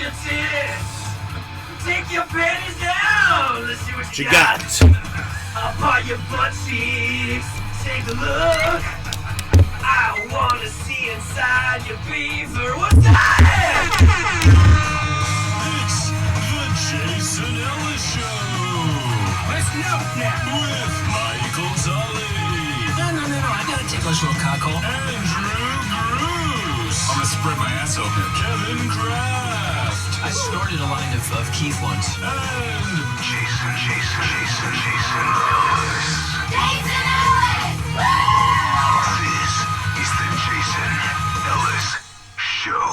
your tits. Take your panties down. Let's see what you got. I'll part your butt cheeks. Take a look. I wanna see inside your beaver. What's that? It's the Jason Ellis Show. Let's look now. With Michael Tully. No. I gotta take a little cockle. Andrew Bruce. I'm gonna spread my ass open. Kevin Kraft. I snorted a line of Keith once. And Jason Ellis. Jason Ellis! This is the Jason Ellis Show.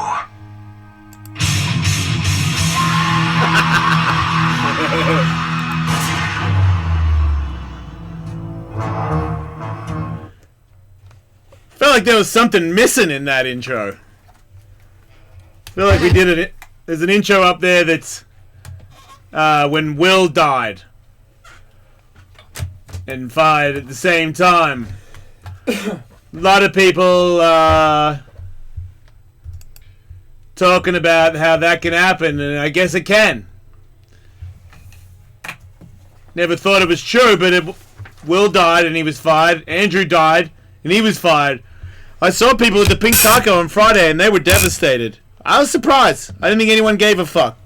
Felt like there was something missing in that intro. Feel like we did it. There's an intro up there that's when Will died and fired at the same time. A lot of people talking about how that can happen, and I guess it can. Never thought it was true, but Will died and he was fired. Andrew died and he was fired. I saw people at the Pink Taco on Friday and they were devastated. I was surprised. I didn't think anyone gave a fuck.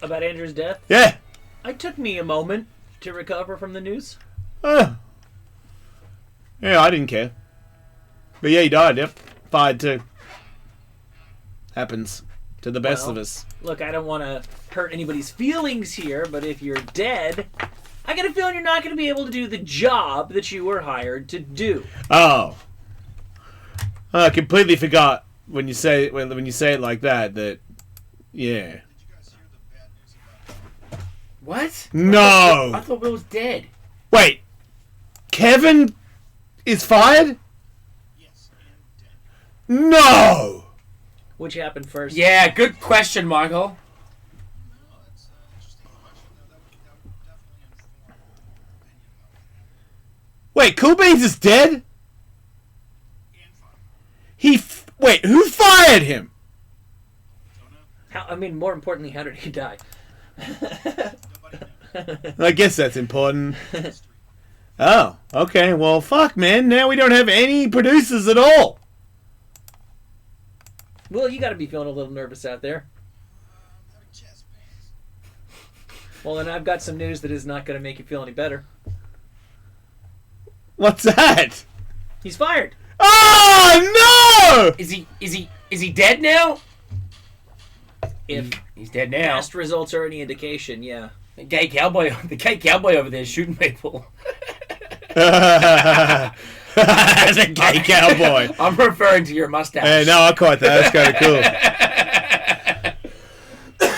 About Andrew's death? Yeah. It took me a moment to recover from the news. Yeah, I didn't care. But yeah, he died, yep. Fired too. Happens to the best of us. Look, I don't want to hurt anybody's feelings here, but if you're dead, I got a feeling you're not going to be able to do the job that you were hired to do. Oh. I completely forgot when you say it like that, yeah. What? No. I thought Will was dead. Wait. Kevin is fired? Yes, No. Which happened first? Yeah, good question, Michael. Wait, Cool Beans is dead? Wait, who fired him? More importantly, how did he die? I guess that's important. Oh, okay. Well, fuck, man. Now we don't have any producers at all. Well, you got to be feeling a little nervous out there. Well, then I've got some news that is not going to make you feel any better. What's that? He's fired. Oh no! Is he dead now? If He's dead now. past results are any indication, yeah. The gay cowboy over there is shooting people. As a gay cowboy. I'm referring to your mustache. Hey, no, I caught that. That's kind of cool.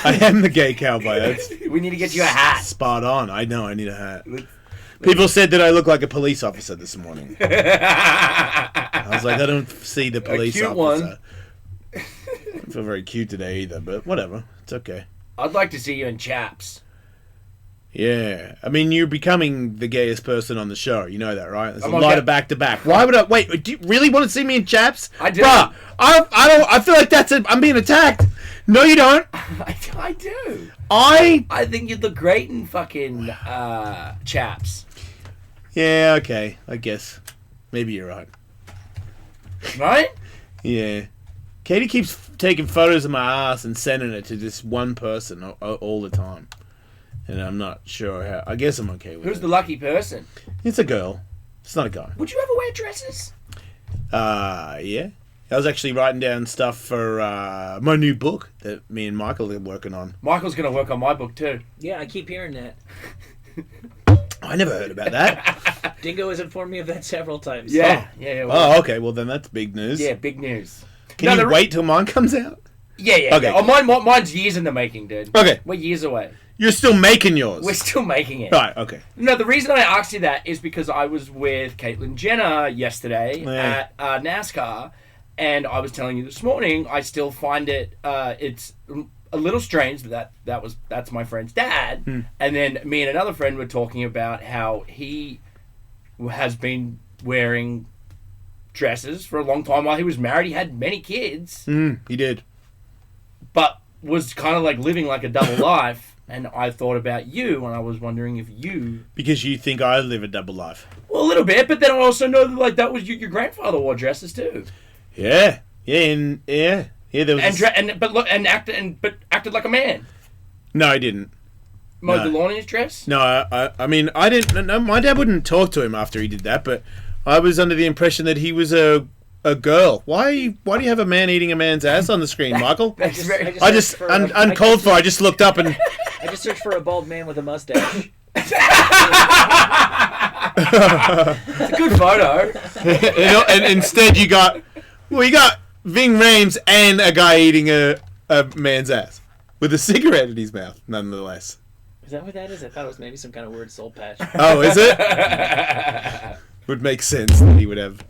I am the gay cowboy. That's We need to get you a hat. spot on. I know. I need a hat. People said that I look like a police officer this morning. I was like, I don't see the police cute officer. I don't feel very cute today either, but whatever. It's okay. I'd like to see you in chaps. Yeah. I mean, you're becoming the gayest person on the show. You know that, right? There's a I'm lot okay. of back-to-back. Why would I... Wait, do you really want to see me in chaps? I do. Bruh, I feel like I'm being attacked. No, you don't. I do. I think you'd look great in fucking chaps. Yeah, okay. I guess. Maybe you're right. Right? Yeah. Katie keeps taking photos of my ass and sending it to this one person all the time. And I'm not sure how. I guess I'm okay with it. Who's the lucky person? It's a girl. It's not a guy. Would you ever wear dresses? Yeah. I was actually writing down stuff for my new book that me and Michael are working on. Michael's going to work on my book too. Yeah, I keep hearing that. I never heard about that. Dingo has informed me of that several times. Yeah. Oh, okay. Well, then that's big news. Yeah, big news. Can you wait till mine comes out? Yeah. Okay. Oh, mine's years in the making, dude. Okay. We're years away. You're still making yours. We're still making it. Right, okay. No, the reason I asked you that is because I was with Caitlyn Jenner yesterday at NASCAR, and I was telling you this morning, I still find it's a little strange that's my friend's dad. And then me and another friend were talking about how he has been wearing dresses for a long time while he was married. He had many kids. He did. But was kind of like living like a double life, and I thought about you, and I was wondering if you... Because you think I live a double life. Well, a little bit, but then I also know that like that was your grandfather wore dresses too. Yeah. There was... And acted like a man. No, I didn't. Mowed No. the lawn in his dress? No, I mean, I didn't... No, my dad wouldn't talk to him after he did that, but I was under the impression that he was a girl. Why do you have a man eating a man's ass on the screen, Michael? That's very... I just, uncalled for, I just looked up and... I just searched for a bald man with a mustache. It's a good photo. and instead you got Ving Rhames and a guy eating a man's ass with a cigarette in his mouth, nonetheless. Is that what that is? I thought it was maybe some kind of weird soul patch. Oh, is it? Would make sense that he would have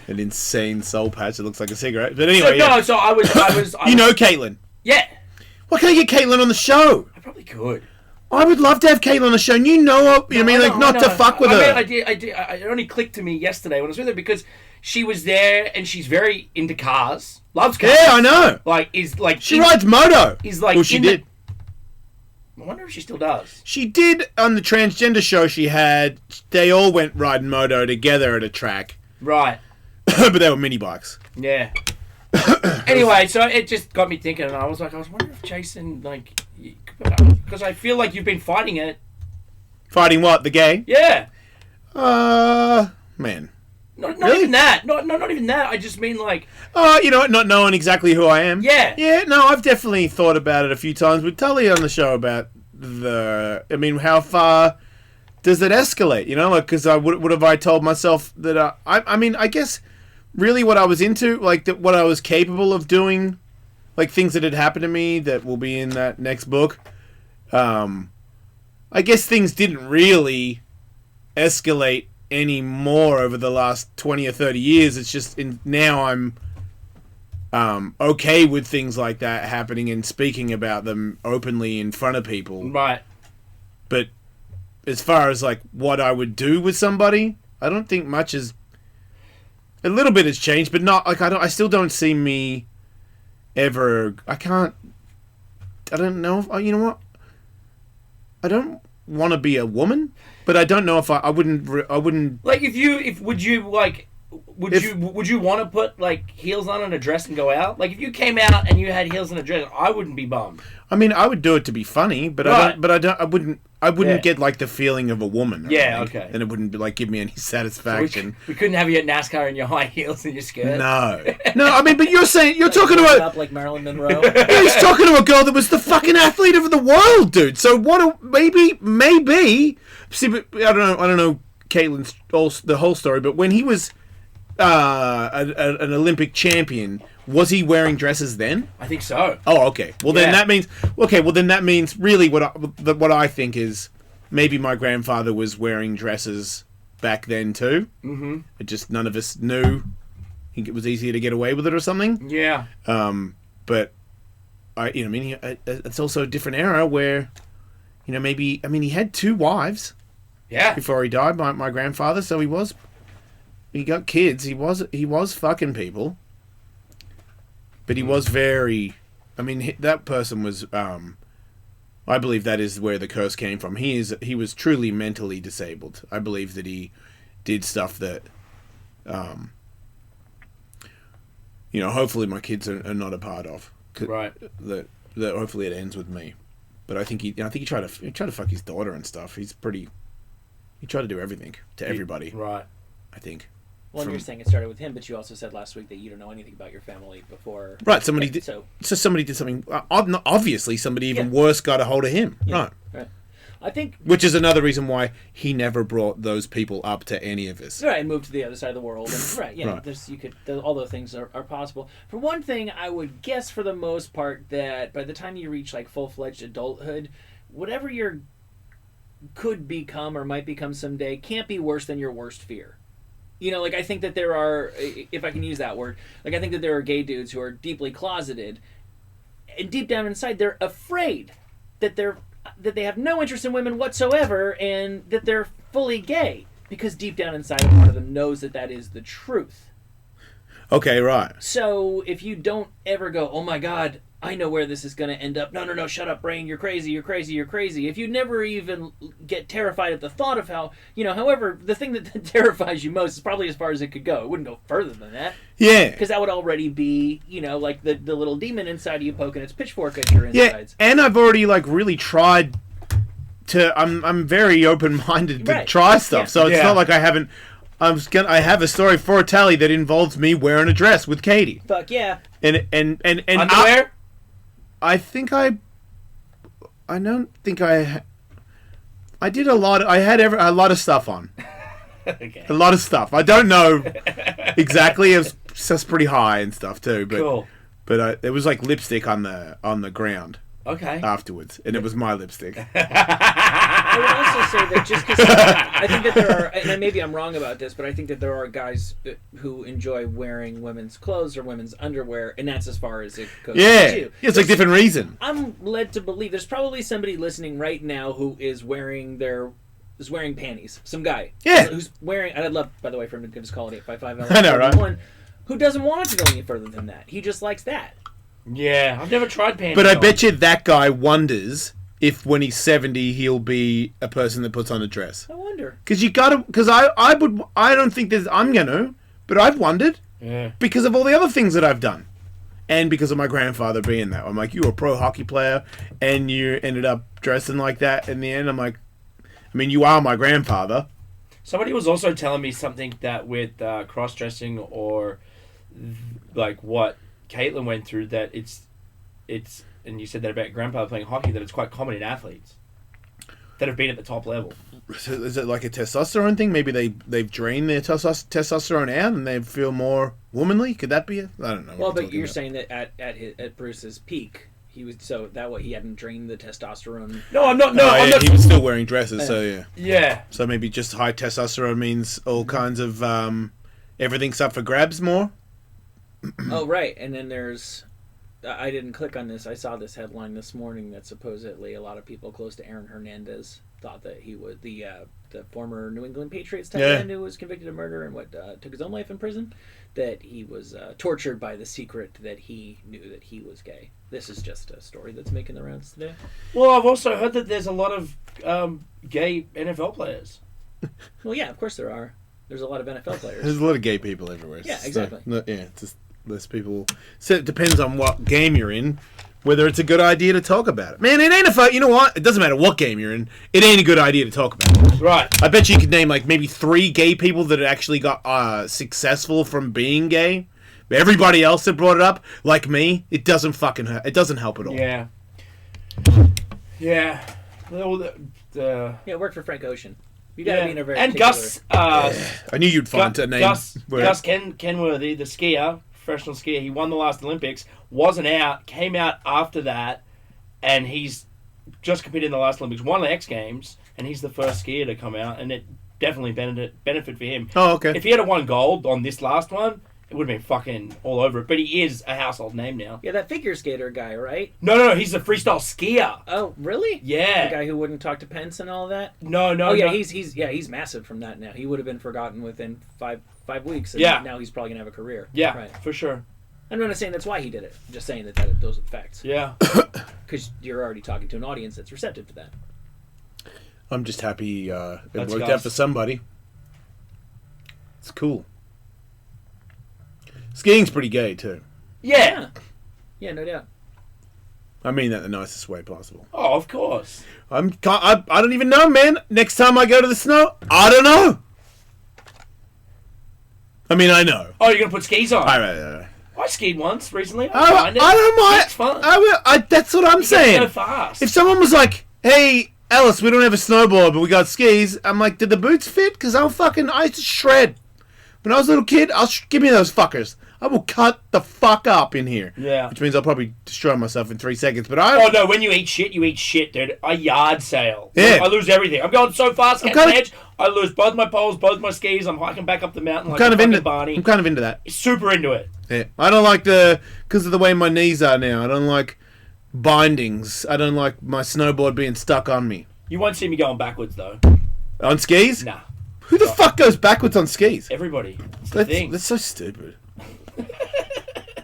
an insane soul patch that looks like a cigarette. But anyway, So I was you know Caitlin. Yeah. Why can't I get Caitlin on the show? I probably could. I would love to have Caitlin on the show. And you know her. You know what I mean? Like, not to fuck with her. I did. It only clicked to me yesterday when I was with her because she was there and she's very into cars. Loves cars. Yeah, I know. She rides moto. He's like... Well, she did. I wonder if she still does. She did on the transgender show she had. They all went riding moto together at a track. Right. But they were mini bikes. Yeah. Anyway, so it just got me thinking, and I was wondering if Jason, because I feel like you've been fighting it. Fighting what? The gay? Yeah. Man. Not Really? even that. Not even that. I just mean like... You know what? Not knowing exactly who I am. Yeah. Yeah, no, I've definitely thought about it a few times with Tully on the show about how far does it escalate? You know, like, because what have I told myself that I guess really what I was into, like what I was capable of doing, like things that had happened to me that will be in that next book. I guess things didn't really escalate any more over the last 20 or 30 years. It's just now I'm okay with things like that happening and speaking about them openly in front of people. Right. But as far as like what I would do with somebody, I don't think much has... A little bit has changed, but not like I still don't see me ever... I don't know. You know what? I don't want to be a woman, but I don't know if I wouldn't... Like, would you want to put like heels on and a dress and go out? Like, if you came out and you had heels and a dress, I wouldn't be bummed. I mean, I would do it to be funny, but Right. I wouldn't Yeah. get like the feeling of a woman. I Yeah, think. okay. And it wouldn't like give me any satisfaction. We couldn't have you at NASCAR in your high heels and your skirt. No. I mean, but you're talking Dressed about... up like Marilyn Monroe. Yeah, he's talking to a girl that was the fucking athlete of the world, dude. So maybe. See, but I don't know Caitlin's the whole story, but when he was an Olympic champion, was he wearing dresses then? I think so. Oh, okay. Well, then Yeah. that means really what I think is maybe my grandfather was wearing dresses back then too. Mm-hmm. It just none of us knew. I think it was easier to get away with it or something. Yeah. But it's also a different era where, maybe he had 2 wives Yeah. before he died. My grandfather, so he got kids. He was fucking people, but he was very. I mean, that person was. I believe that is where the curse came from. He was truly mentally disabled. I believe that he did stuff that. Hopefully my kids are not a part of. Right. That hopefully it ends with me, but I think he tried to fuck his daughter and stuff. He tried to do everything to everybody. Right. I think. Well, and you're saying it started with him, but you also said last week that you don't know anything about your family before. Right. Somebody did. So Somebody did something. Obviously, somebody even worse got a hold of him. yeah, Right. I think. Which is another reason why he never brought those people up to any of us. Right, and moved to the other side of the world. And, right, yeah, Right. all those things are possible. For one thing, I would guess for the most part that by the time you reach like full-fledged adulthood, whatever your could become or might become someday can't be worse than your worst fear. I think that there are, if I can use that word, I think that there are gay dudes who are deeply closeted, and deep down inside they're afraid that they have no interest in women whatsoever, and that they're fully gay, because deep down inside a part of them knows that is the truth. Okay, right. So if you don't ever go, oh my God, I know where this is going to end up. No, shut up, brain. You're crazy. You're crazy. You're crazy. If you never even get terrified at the thought of how, however, the thing that terrifies you most is probably as far as it could go. It wouldn't go further than that. Yeah. Because that would already be, like the little demon inside of you poking its pitchfork at your insides. Yeah, and I've already, really tried to... I'm very open-minded to try stuff, so it's not like I haven't... I have a story for a tally that involves me wearing a dress with Katie. Fuck yeah. And Underwear? I think I don't think I did a lot. I had a lot of stuff on. Okay. A lot of stuff. I don't know exactly. It was just pretty high and stuff too. But Cool. But it was like lipstick on the ground Okay. afterwards, and it was my lipstick. I would also say that just because I think that there are, and maybe I'm wrong about this, but I think that there are guys who enjoy wearing women's clothes or women's underwear, and that's as far as it goes. Yeah, too. it's like different reason. I'm led to believe there's probably somebody listening right now who is wearing panties. Some guy. Yeah. Who's wearing, and I'd love, by the way, for him to give us a call at 855 I know, right? Who doesn't want it to go any further than that. He just likes that. Yeah, I've never tried panties. But I on. bet you that guy wonders if when he's 70 he'll be a person that puts on a dress. I wonder. Because I don't think I'm gonna, but I've wondered. Yeah. Because of all the other things that I've done. And because of my grandfather being that. I'm like, you were a pro hockey player and you ended up dressing like that in the end. I'm like, I mean, you are my grandfather. Somebody was also telling me something that with cross-dressing or like what Caitlin went through, that it's and you said that about grandpa playing hockey, that it's quite common in athletes that have been at the top level. So is it like a testosterone thing? Maybe they've drained their testosterone out and they feel more womanly? Could that be it? I don't know. Well, but you're saying that at Bruce's peak, he was he hadn't drained the testosterone. No, I'm not. No, I'm not. he was still wearing dresses, so yeah. Yeah. So maybe just high testosterone means all kinds of everything's up for grabs more. Oh, right. And then there's... I didn't click on this. I saw this headline this morning that supposedly a lot of people close to Aaron Hernandez thought that he was the former New England Patriots tight end who was convicted of murder and took his own life in prison, that he was tortured by the secret that he knew that he was gay. This is just a story that's making the rounds today. Well, I've also heard that there's a lot of gay NFL players. Well, yeah, of course there are. There's a lot of NFL players. There's a lot of gay people everywhere. Yeah, exactly. So, just less people. So it depends on what game you're in, whether it's a good idea to talk about it. Man, it ain't a fight. You know what? It doesn't matter what game you're in. It ain't a good idea to talk about it. Right. I bet you could name like maybe 3 gay people that actually got successful from being gay. But everybody else that brought it up, like me, it doesn't fucking hurt. It doesn't help at all. Yeah. Yeah. Well, Yeah, it worked for Frank Ocean. You gotta be in a very and particular... Gus. I knew you'd find a name. Gus Kenworthy, the skier, professional skier. He won the last Olympics. Wasn't out. Came out after that, and he's just competed in the last Olympics. Won the X Games, and he's the first skier to come out, and it definitely benefit for him. Oh, okay. If he had won gold on this last one, it would have been fucking all over it. But he is a household name now. Yeah, that figure skater guy, right? No, he's a freestyle skier. Oh, really? Yeah. The guy who wouldn't talk to Pence and all that? No. Oh, yeah, no. he's massive from that now. He would have been forgotten within five weeks, and Yeah. now he's probably going to have a career. Yeah, Right. for sure. I'm not saying that's why he did it. I'm just saying that those are the facts. Yeah. Because you're already talking to an audience that's receptive to that. I'm just happy it That's worked Gus. out for somebody. It's cool. Skiing's pretty gay too. Yeah. Yeah, no doubt. I mean that the nicest way possible. Oh, of course. I don't even know, man. Next time I go to the snow, I don't know. I mean, I know. Oh, you're going to put skis on? I skied once recently. don't mind. It's fun. That's what I'm saying. Go fast. If someone was like, "Hey, Ellis, we don't have a snowboard, but we got skis," I'm like, "Did the boots fit?" Because I used to shred. When I was a little kid, give me those fuckers. I will cut the fuck up in here. Yeah. Which means I'll probably destroy myself in 3 seconds. But Oh no! When you eat shit, dude. I yard sail. Yeah. I lose everything. I'm going so fast, I'm catching kinda- edge. I lose both my poles, both my skis. I'm hiking back up the mountain like I'm a fucking kind Barney. of into that. Super into it. Yeah. I don't like because of the way my knees are now. I don't like bindings. I don't like my snowboard being stuck on me. You won't see me going backwards though. On skis? Nah. Who the fuck goes backwards on skis? Everybody. It's the thing. That's so stupid.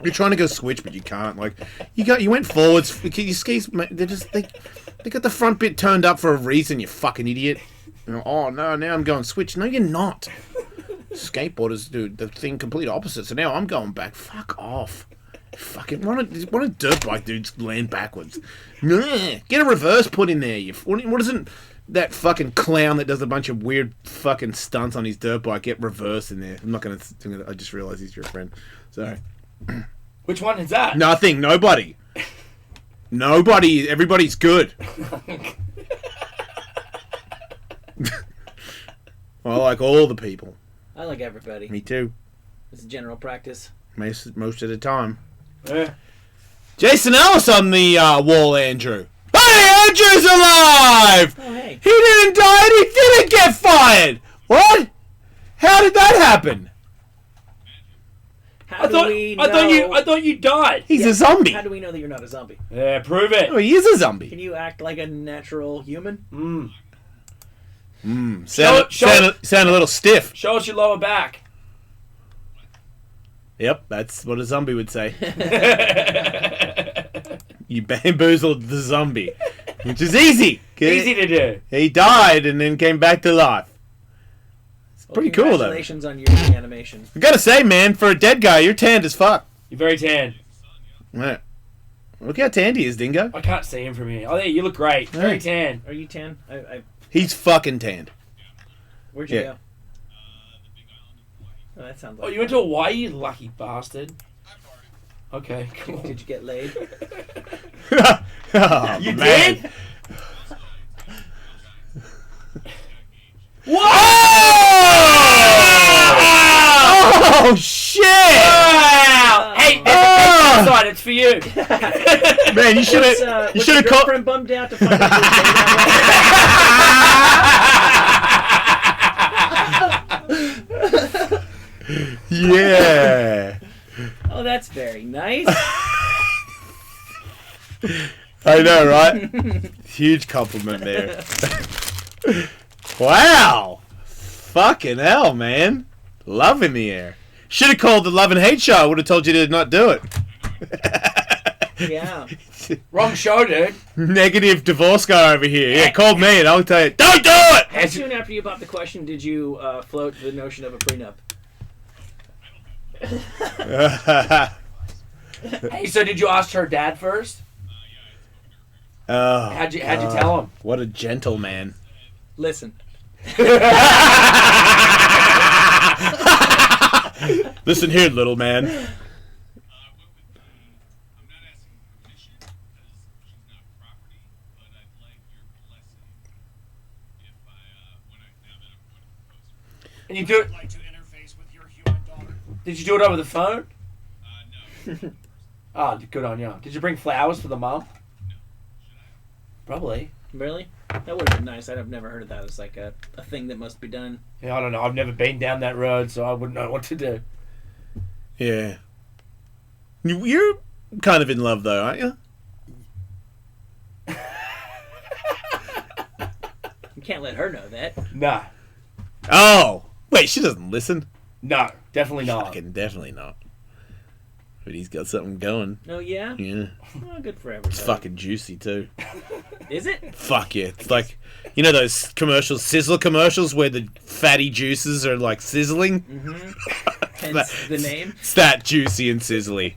You're trying to go switch, but you can't. Like, you went forwards. Your skis, they got the front bit turned up for a reason. You fucking idiot. You know, oh no, now I'm going switch. No, you're not. Skateboarders do the thing complete opposite. So now I'm going back. Fuck off. Fucking one of dirt bike dudes land backwards. Nah, get a reverse put in there. What isn't that fucking clown that does a bunch of weird fucking stunts on his dirt bike? Get reverse in there. I'm not gonna. I just realised he's your friend. Sorry. Which one is that? Nothing. Nobody. Nobody. Everybody's good. I like all the people. I like everybody. Me too. It's a general practice. Most of the time. Yeah. Jason Ellis on the wall, Andrew. Hey, Andrew's alive! Oh, hey. He didn't die and he didn't get fired! What? How did that happen? How do we know? I thought you died. He's a zombie. How do we know that you're not a zombie? Yeah, prove it. Oh, he is a zombie. Can you act like a natural human? Sound a little stiff. Show us your lower back. Yep, that's what a zombie would say. You bamboozled the zombie, which is easy. Easy to do. He died and then came back to life. It's pretty cool, though. Congratulations on your animation. I gotta say, man, for a dead guy, you're tanned as fuck. You're very tan. Right. Look how tanned he is, Dingo. I can't see him from here. Oh, yeah, you look great. Very tan. Are you tan? He's fucking tanned. Where'd you Yeah. go? Oh, that sounds like. Oh, you went to Hawaii, you lucky bastard. Okay, cool. Did you get laid? Oh, You man. did? Oh shit! Wow! Hey, there's a cake outside. It's for you. Man, you should have. You should have called. Girlfriend bummed out to find out Yeah. Oh, that's very nice. I know, right? Huge compliment there. Wow. Fucking hell, man. Love in the air. Should have called the Love and Hate show. I would have told you to not do it. Yeah. Wrong show, dude. Negative divorce guy over here. Yeah, call me and I'll tell you, don't do it! How soon after you bought the question did you float the notion of a prenup? Hey, so did you ask her dad first? Oh, How'd you tell him? what a gentleman. Listen. Listen here, little man. I'm not asking permission because she's not property, but I'd like your blessing if when I now that I'm going to propose her. And you do it? I'd like to interface with your human daughter. Did you do it over the phone? No. Oh, good on you. Did you bring flowers for the mom? Probably. Really? That would have been nice. I've never heard of that as like a thing that must be done. Yeah, I don't know. I've never been down that road, so I wouldn't know what to do. Yeah. You're kind of in love, though, aren't you? You can't let her know that. Nah. Oh! Wait, she doesn't listen. No, definitely not. Fucking definitely not. But he's got something going. Oh, yeah? Yeah. Oh, good for everybody. It's fucking juicy, too. Is it? Fuck yeah. It's like, you know those commercials, Sizzler commercials, where the fatty juices are like sizzling? Mm-hmm. Hence the name. It's that juicy and sizzly.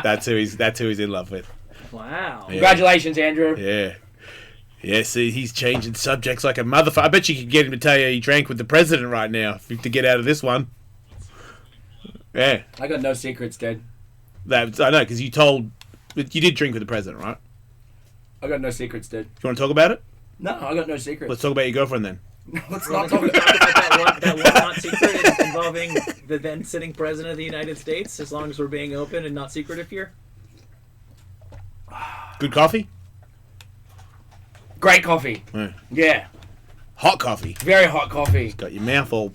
That's who he's in love with. Wow. Yeah. Congratulations, Andrew. Yeah. Yeah, see, he's changing subjects like a motherfucker. I bet you could get him to tell you he drank with the president right now to get out of this one. Yeah. I got no secrets, dude. I know, because you did drink with the president, right? I got no secrets, dude. You want to talk about it? No, I got no secrets. Let's talk about your girlfriend then. Let's Well, not can we talk talk about about that one not secret involving the then sitting president of the United States, as long as we're being open and not secretive here? Good coffee? Great coffee. Yeah. Yeah. Hot coffee. Very hot coffee. Got your mouth all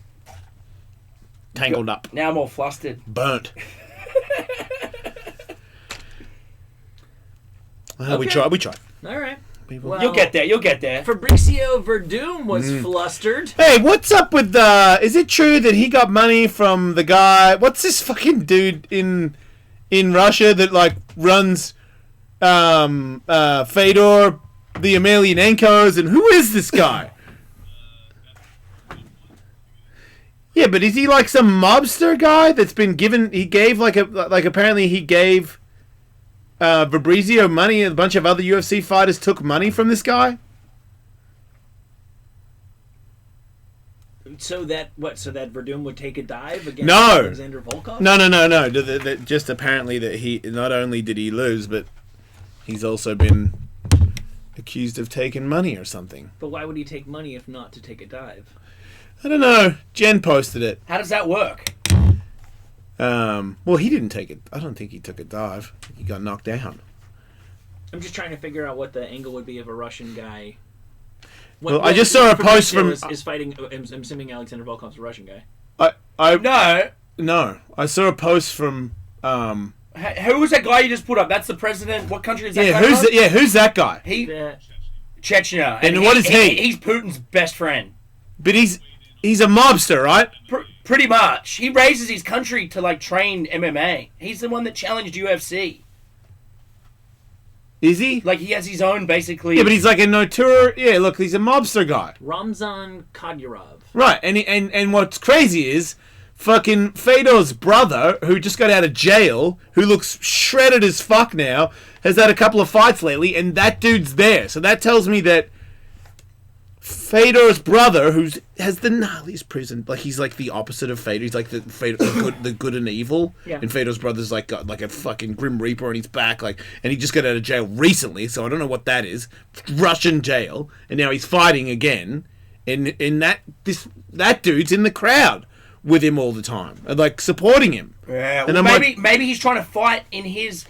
tangled up. Now I'm all flustered. Burnt. Okay. We tried. All right. People- You'll get there. You'll get there. Fabricio Verdum was flustered. Hey, what's up with is it true that he got money from the guy? What's this fucking dude in in Russia that like runs Fedor, the Emelianenkos, and who is this guy? Yeah, but is he like some mobster guy that's been given? He gave apparently he gave Fabrizio money, and a bunch of other UFC fighters took money from this guy. So that Verdum would take a dive against No. Alexander Volkov? No. Just apparently that he not only did he lose, but he's also been accused of taking money or something. But why would he take money if not to take a dive? I don't know. Jen posted it. How does that work? Well, he didn't take it. I don't think he took a dive. I think he got knocked down. I'm just trying to figure out what the angle would be of a Russian guy. Well, I just saw a post from... Is fighting... I'm assuming Alexander Volkov's a Russian guy. No. I saw a post from... Who was that guy you just put up? That's the president. What country is that guy from? Who's that guy? Chechnya. And what is he? He's Putin's best friend. But he's a mobster, right? Pretty much. He raises his country to like train MMA. He's the one that challenged UFC. Is he? Like he has his own basically. Yeah, but he's like a notorious... Yeah, look, he's a mobster guy. Ramzan Kadyrov. Right, and what's crazy is fucking Fedor's brother, who just got out of jail, who looks shredded as fuck now, has had a couple of fights lately, and that dude's there. So that tells me that Fedor's brother, who has the gnarliest prison, like he's like the opposite of Fedor. He's like the good and evil. Yeah. And Fedor's brother's like got like a fucking Grim Reaper on his back, like, and he just got out of jail recently, so I don't know what that is. Russian jail, and now he's fighting again. And that dude's in the crowd with him all the time, and like supporting him. Yeah, and well, I'm maybe he's trying to fight in his,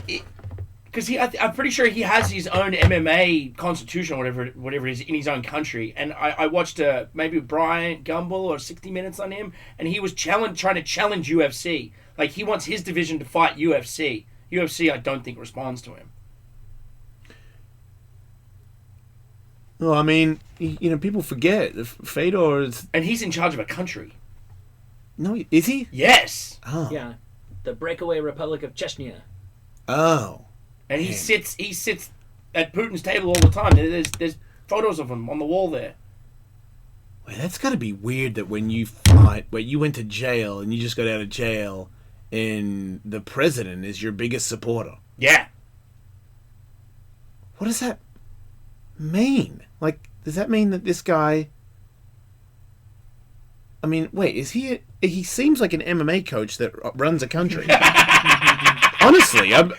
because I'm pretty sure he has his own MMA constitution or whatever it is in his own country. And I watched maybe Brian Gumbel or 60 Minutes on him, and he was trying to challenge UFC. Like he wants his division to fight UFC. UFC, I don't think responds to him. Well, I mean, people forget Fedor is. And he's in charge of a country. No, is he? Yes. Oh. Yeah. The breakaway Republic of Chechnya. Oh. And he sits at Putin's table all the time. There's photos of him on the wall there. Wait, that's got to be weird that when you fight, you went to jail and you just got out of jail, and the president is your biggest supporter. Yeah. What does that mean? Like, does that mean that this guy... I mean, wait, is he... He seems like an MMA coach that runs a country. Honestly, am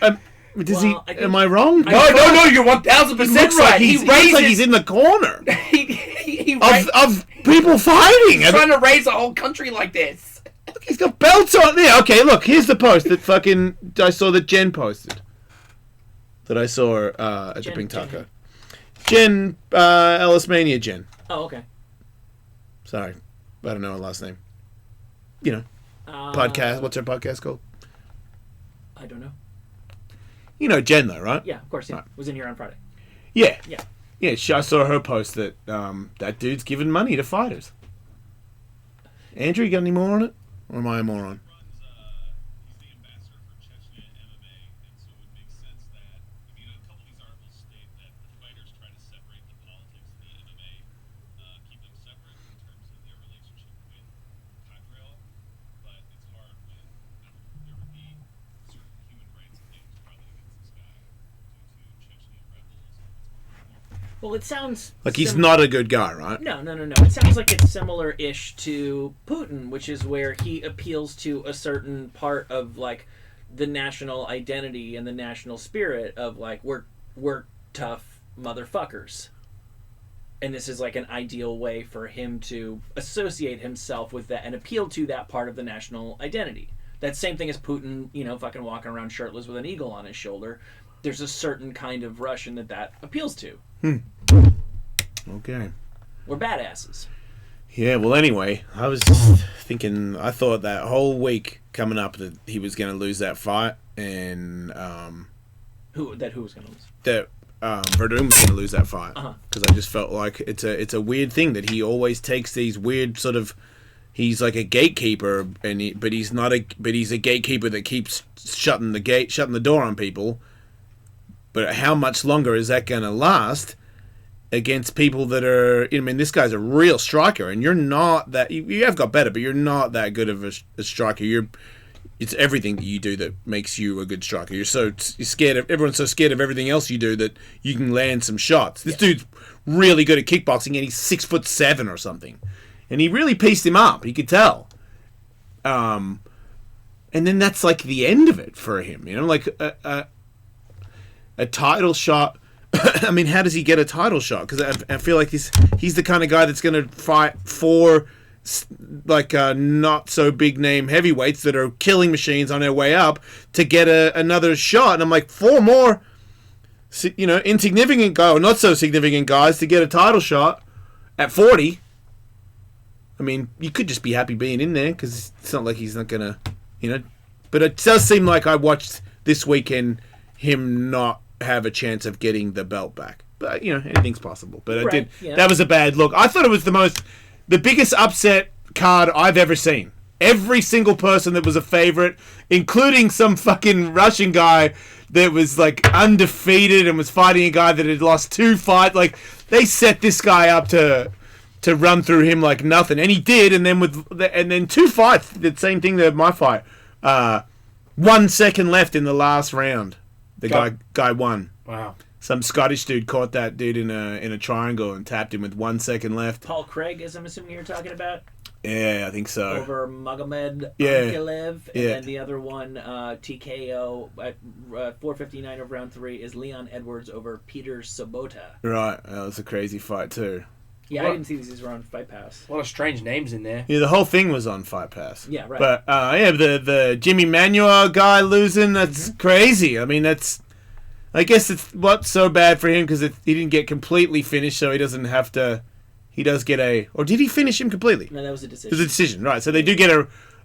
I wrong? No, you're 1,000% right. He looks like he's in the corner of people fighting. He's trying to raise a whole country like this. Look, he's got belts on. Yeah, okay, look, here's the post that I saw that Jen posted. That I saw at the Pink Taco. Jen, Ellis Mania Jen. Oh, okay. Sorry. I don't know her last name. Podcast. What's her podcast called? I don't know. You know Jen, though, right? Yeah, of course. Yeah, Right. Was in here on Friday. Yeah. Yeah. Yeah, I saw her post that that dude's giving money to fighters. Andrew, you got any more on it? Or am I a moron? He's the ambassador for Chechnya MMA, and so it makes sense that, a couple of these articles state that the fighters try to separate the politics and the MMA, keep them separate in terms of their relationship with Cadrell, but it's hard when there would be certain human rights claims probably against this guy due to Chechen rebels. Well, it sounds Like, he's not a good guy, right? No. It sounds like it's similar-ish to Putin, which is where he appeals to a certain part of like the national identity and the national spirit of like we're tough motherfuckers. And this is like an ideal way for him to associate himself with that and appeal to that part of the national identity. That same thing as Putin, fucking walking around shirtless with an eagle on his shoulder. There's a certain kind of Russian that appeals to. Okay. We're badasses. Yeah, well, anyway, I was just thinking, I thought that whole week coming up that he was going to lose that fight, and Who was going to lose? that Verdum was going to lose that fight. Uh-huh. Because I just felt like it's a weird thing that he always takes these weird sort of... he's like a gatekeeper, but he's a gatekeeper that keeps shutting the door on people. But how much longer is that going to last against people that are? I mean, this guy's a real striker, and you're not that. You have got better, but you're not that good of a striker. It's everything that you do that makes you a good striker. You're scared of everyone's so scared of everything else you do that you can land some shots. This dude's really good at kickboxing, and he's 6'7" or something, and he really pieced him up. You could tell. And then that's like the end of it for him. You know, like a title shot. I mean, how does he get a title shot? Because I feel like he's the kind of guy that's going to fight for like not so big name heavyweights that are killing machines on their way up to get another shot. And I'm like, 4 more, insignificant guy or not so significant guys to get a title shot at 40. I mean, you could just be happy being in there because it's not like he's not going to, But it does seem like I watched this weekend him not have a chance of getting the belt back. But, anything's possible. But I did. Yeah. That was a bad look. I thought it was the biggest upset card I've ever seen. Every single person that was a favorite, including some fucking Russian guy that was like undefeated and was fighting a guy that had lost 2 fights. Like, they set this guy up to run through him like nothing, and he did. And then 2 fights, the same thing that my fight. 1 second left in the last round. The guy won. Wow. Some Scottish dude caught that dude in a triangle and tapped him with 1 second left. Paul Craig, as I'm assuming you're talking about. Yeah, I think so. Over Magomed Ankalaev. And then the other one, TKO at 4:59 of round 3 is Leon Edwards over Peter Sobota. Right, that was a crazy fight too. Yeah, I didn't see these were on Fight Pass. A lot of strange names in there. Yeah, the whole thing was on Fight Pass. Yeah, right. But the Jimmy Manuel guy losing, that's crazy. I mean, I guess it's what's so bad for him because he didn't get completely finished, so he doesn't have to. He does get or did he finish him completely? No, that was a decision. It was a decision, right? So they do get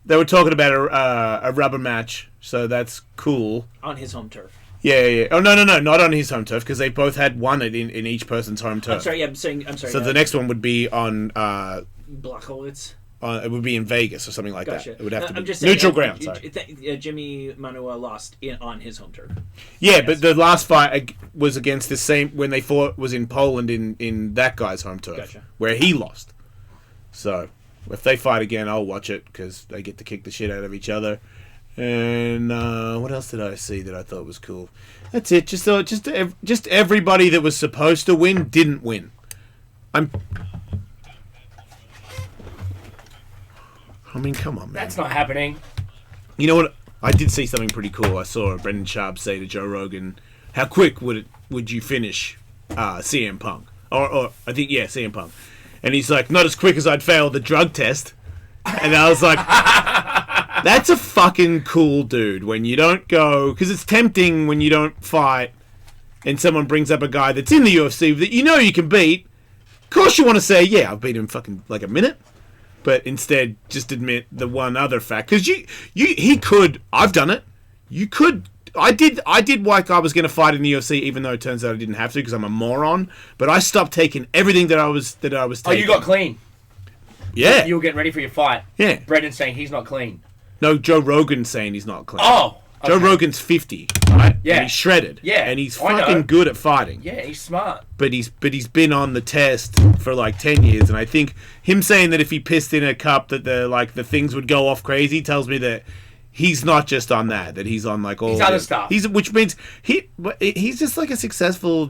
They were talking about a rubber match, so that's cool. On his home turf. Yeah. Oh no, not on his home turf because they both had one in each person's home turf. I'm sorry. So the next one would be on Blachowicz. It would be in Vegas or something like Gotcha. that. It would have to be just saying, neutral ground. Sorry. Jimmy Manuel lost on his home turf. Yeah, yes. But the last fight was against the same when they fought was in Poland in that guy's home turf, where he lost. So if they fight again, I'll watch it because they get to kick the shit out of each other. And what else did I see that I thought was cool? That's it. Just everybody that was supposed to win didn't win. I mean, come on, man. That's not happening. You know what? I did see something pretty cool. I saw Brendan Sharp say to Joe Rogan, "How quick would you finish CM Punk?" Or I think CM Punk, and he's like, "Not as quick as I'd fail the drug test." And I was like, "That's a fucking cool dude." When you don't go, because it's tempting when you don't fight, and someone brings up a guy that's in the UFC that you can beat. Of course, you want to say, "Yeah, I've beat him fucking like a minute." But instead, just admit the one other fact, because he could. I've done it. You could. I did like I was going to fight in the UFC, even though it turns out I didn't have to because I'm a moron. But I stopped taking everything that I was taking. Oh, you got clean. Yeah. You were getting ready for your fight. Yeah. Brendan's saying he's not clean. No, Joe Rogan's saying he's not clean. Oh. Okay. Joe Rogan's 50, right? Yeah. And he's shredded. Yeah. And he's fucking good at fighting. Yeah, he's smart. But he's been on the test for like 10 years, and I think him saying that if he pissed in a cup that the things would go off crazy tells me that he's not just on that he's on like all he's other stuff. Which means he's just like a successful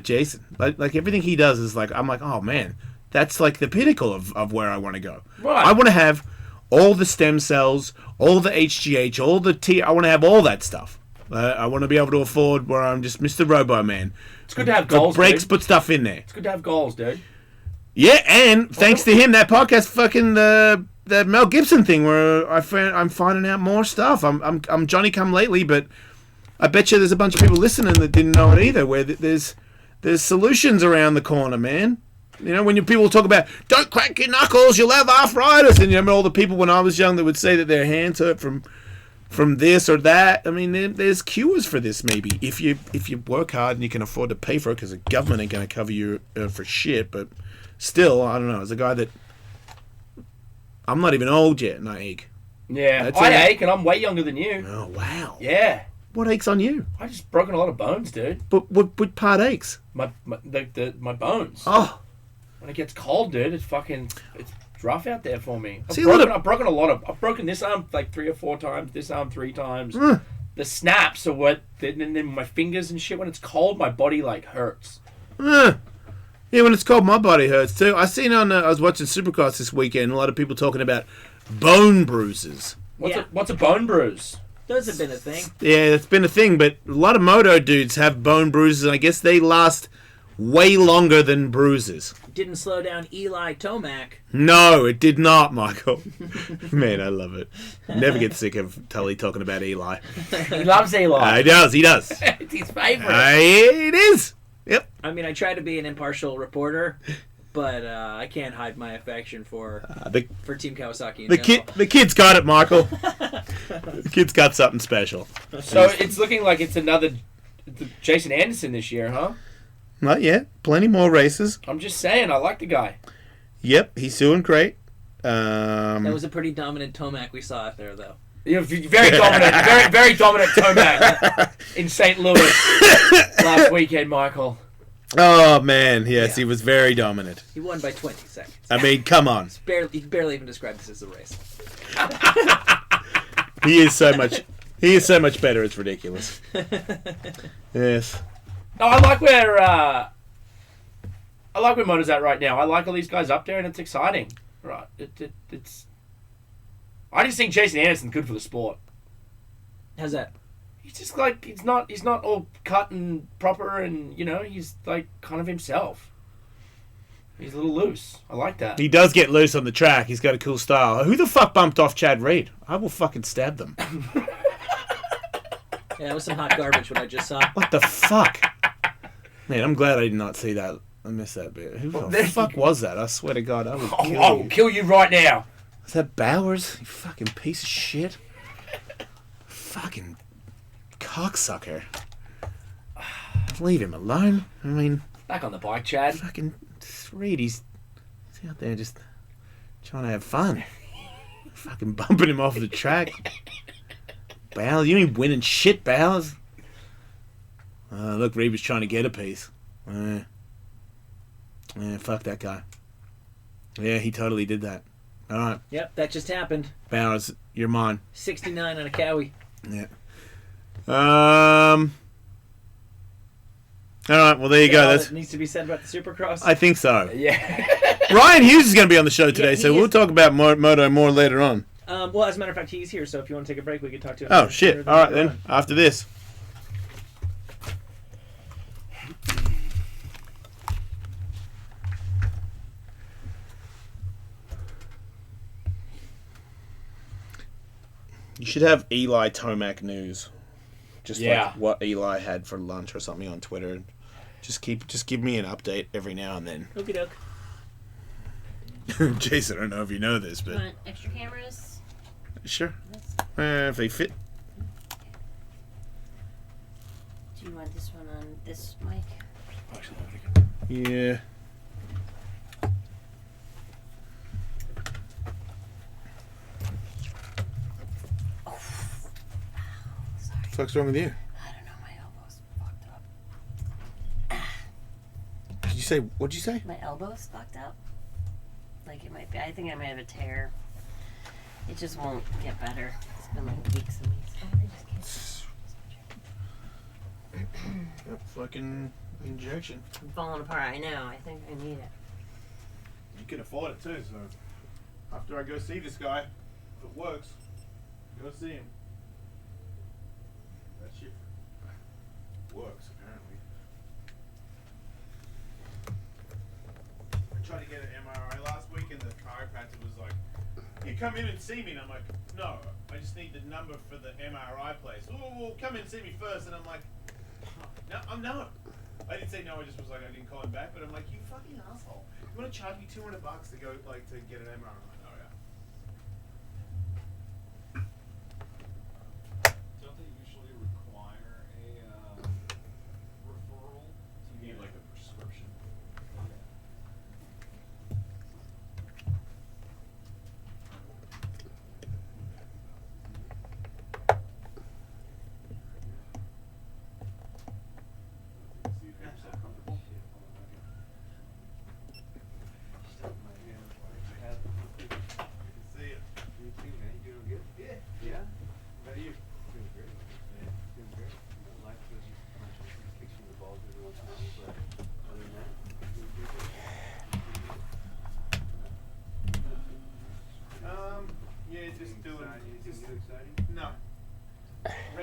Jason. Like everything he does is like I'm like, oh man, that's like the pinnacle of where I want to go. Right. I want to have all the stem cells, all the HGH, all the T. I want to have all that stuff. I want to be able to afford where I'm just Mr. Robo Man. It's good to have goals. Breaks, dude. put stuff in there. It's good to have goals, dude. Yeah, and thanks to him, that podcast, fucking the Mel Gibson thing, where I'm finding out more stuff. I'm Johnny Come Lately, but I bet you there's a bunch of people listening that didn't know it either. Where there's solutions around the corner, man. When people talk about don't crack your knuckles, you'll have arthritis, and all the people when I was young that would say that their hands hurt from this or that. I mean, there's cures for this maybe if you work hard and you can afford to pay for it because the government ain't gonna cover you for shit. But still, I don't know. As a guy that I'm not even old yet, and I ache. Yeah, That's I it. ache, and I'm way younger than you. Oh, wow. Yeah, What aches on you? I just broken a lot of bones, dude. But what part aches? My bones. Oh, When it gets cold, dude, it's rough out there for me. See, a lot of- I've broken this arm like 3 or 4 times, this arm 3 times. Mm. The snaps are what, then my fingers and shit, when it's cold, my body like hurts. yeah, when it's cold, my body hurts too. I was watching Supercross this weekend, a lot of people talking about bone bruises. What's a bone bruise? Those have been a thing. Yeah, it's been a thing, but a lot of moto dudes have bone bruises, and I guess they last way longer than bruises. Didn't slow down Eli Tomac. No, it did not, Michael. Man, I love it. Never get sick of Tully talking about Eli. He loves Eli. He does. It's his favorite. It is. Yep. I mean, I try to be an impartial reporter, but I can't hide my affection for Team Kawasaki. The kid's got it, Michael. The kid's got something special. So it's looking like it's another Jason Anderson this year, huh? Not yet. Plenty more races. I'm just saying, I like the guy. Yep, he's doing great. That was a pretty dominant Tomac we saw out there, though. You're very dominant, very dominant Tomac in St. Louis last weekend, Michael. Oh man, yes, Yeah. he was very dominant. He won by 20 seconds. I mean, come on. He barely even described this as a race. He is so much better. It's ridiculous. Yes. No, I like where Moto's at right now. I like all these guys up there, and it's exciting. Right? It's. I just think Jason Anderson's good for the sport. How's that? He's just like he's not all cut and proper, and he's like kind of himself. He's a little loose. I like that. He does get loose on the track. He's got a cool style. Who the fuck bumped off Chad Reed? I will fucking stab them. Yeah, that was some hot garbage what I just saw. What the fuck? Man, I'm glad I did not see that. I missed that bit. Who the fuck was that? I swear to God, I would kill you. I will kill you right now. Is that Bowers? You fucking piece of shit. Fucking cocksucker. Leave him alone. I mean, Back on the bike, Chad. fucking Reed, he's out there just trying to have fun. Fucking bumping him off the track. Bowers, you ain't winning shit, Bowers. Look, Reed was trying to get a piece. Fuck that guy. Yeah, he totally did that. All right, Yep, that just happened. Bowers, you're mine. 69 on a Cowie. Yeah. All right. Well, there you go. All That's. that needs to be said about the Supercross. I think so. Yeah. Ryan Hughes is going to be on the show today, Yeah, so he we'll is. talk about moto more later on. Well, as a matter of fact, he's here, so if you want to take a break, we can talk to him. Oh shit! All right then. After this. You should have Eli Tomac news. Just Yeah. like what Eli had for lunch or something on Twitter. Just give me an update every now and then. Okie doke. Jason, I don't know if you know this, but Want extra cameras? sure. If they fit. Do you want this one on this mic? Yeah. Sorry. What the fuck's wrong with you? I don't know, my elbow's fucked up. Did you say? What'd you say? My elbow's fucked up. Like it might be. I think I might have a tear. It just won't get better. It's been like weeks and weeks. Oh, I just Yep, fucking injection. I'm falling apart. I know. I think I need it. You can afford it too, so after I go see this guy, if it works, go see him. That shit works, apparently. I tried to get an MRI last week and the chiropractor was like, you come in and see me, and I'm like, no, I just need the number for the MRI place. Oh, well, come in and see me first, and I'm like, no, I'm not. I didn't say no, I just was like, I didn't call him back, but I'm like, you fucking asshole. You want to charge me $200 to go, like, to get an MRI? I'm like, oh yeah. Don't they usually require a referral to get like a prescription?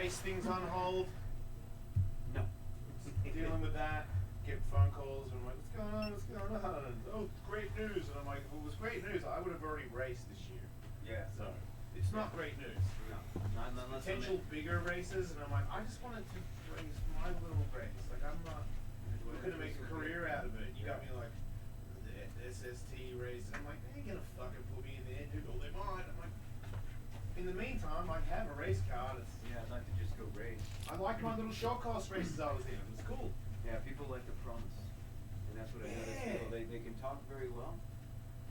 race things on hold? No. Dealing with that, getting phone calls, and I'm like, what's going on? What's going on? Oh, great news. And I'm like, well, it was great news. I would have already raced this year. Yeah. So it's not great news. No. Not unless Potential bigger races, and I'm like, I just wanted to race my little race. Like, I'm not looking to make a career out of it. You got me like the SST race. I'm like, they ain't gonna fucking put me in there, dude. All they might. I'm like, in the meantime, I have a race car. It's, Yeah, I'd like to just go race. I like my little short course races I was in. It was cool. Yeah, people like to promise. And that's what I noticed. Yeah. People, they can talk very well,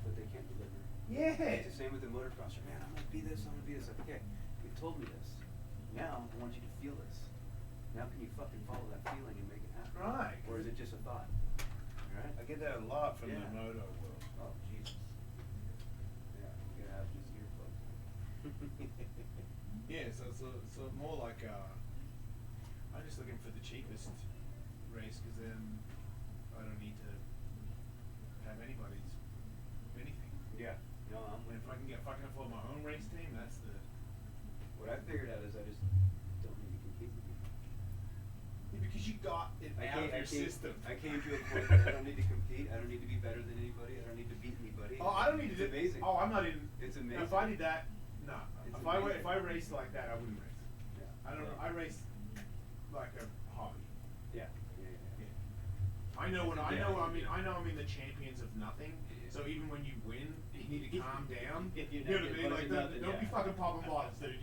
but they can't deliver. Yeah. It's the same with the motocrosser. Man, I'm gonna be this, I'm gonna be this. Like, okay, you told me this. Now I want you to feel this. Now can you fucking follow that feeling and make it happen? Right. Or is it just a thought? Alright? I get that a lot from Yeah. the moto world. Oh, Jesus. Yeah, you gotta have these earplugs. Yeah, so more like I'm just looking for the cheapest race because then I don't need to have anybody's anything. Yeah. No, I'm And with if I can afford my own race team, that's the. What I figured out is I just don't need to compete with you. Yeah, because you got it out of your system. I came to a point that I don't need to compete. I don't need to be better than anybody. I don't need to beat anybody. Oh, I don't need to. It's amazing. Oh, I'm not even. It's If amazing. I did that, no. It's If amazing. I raced like that, I wouldn't race. Yeah. I don't know. I race like a hobby. Yeah. Yeah. I know when That's I a know. I damn- mean, I know I'm in the champions of nothing. So even when you win, you need to calm down. You're You not know what I getting mean? much Like, of nothing, don't be yeah. fucking popping bottles, dude.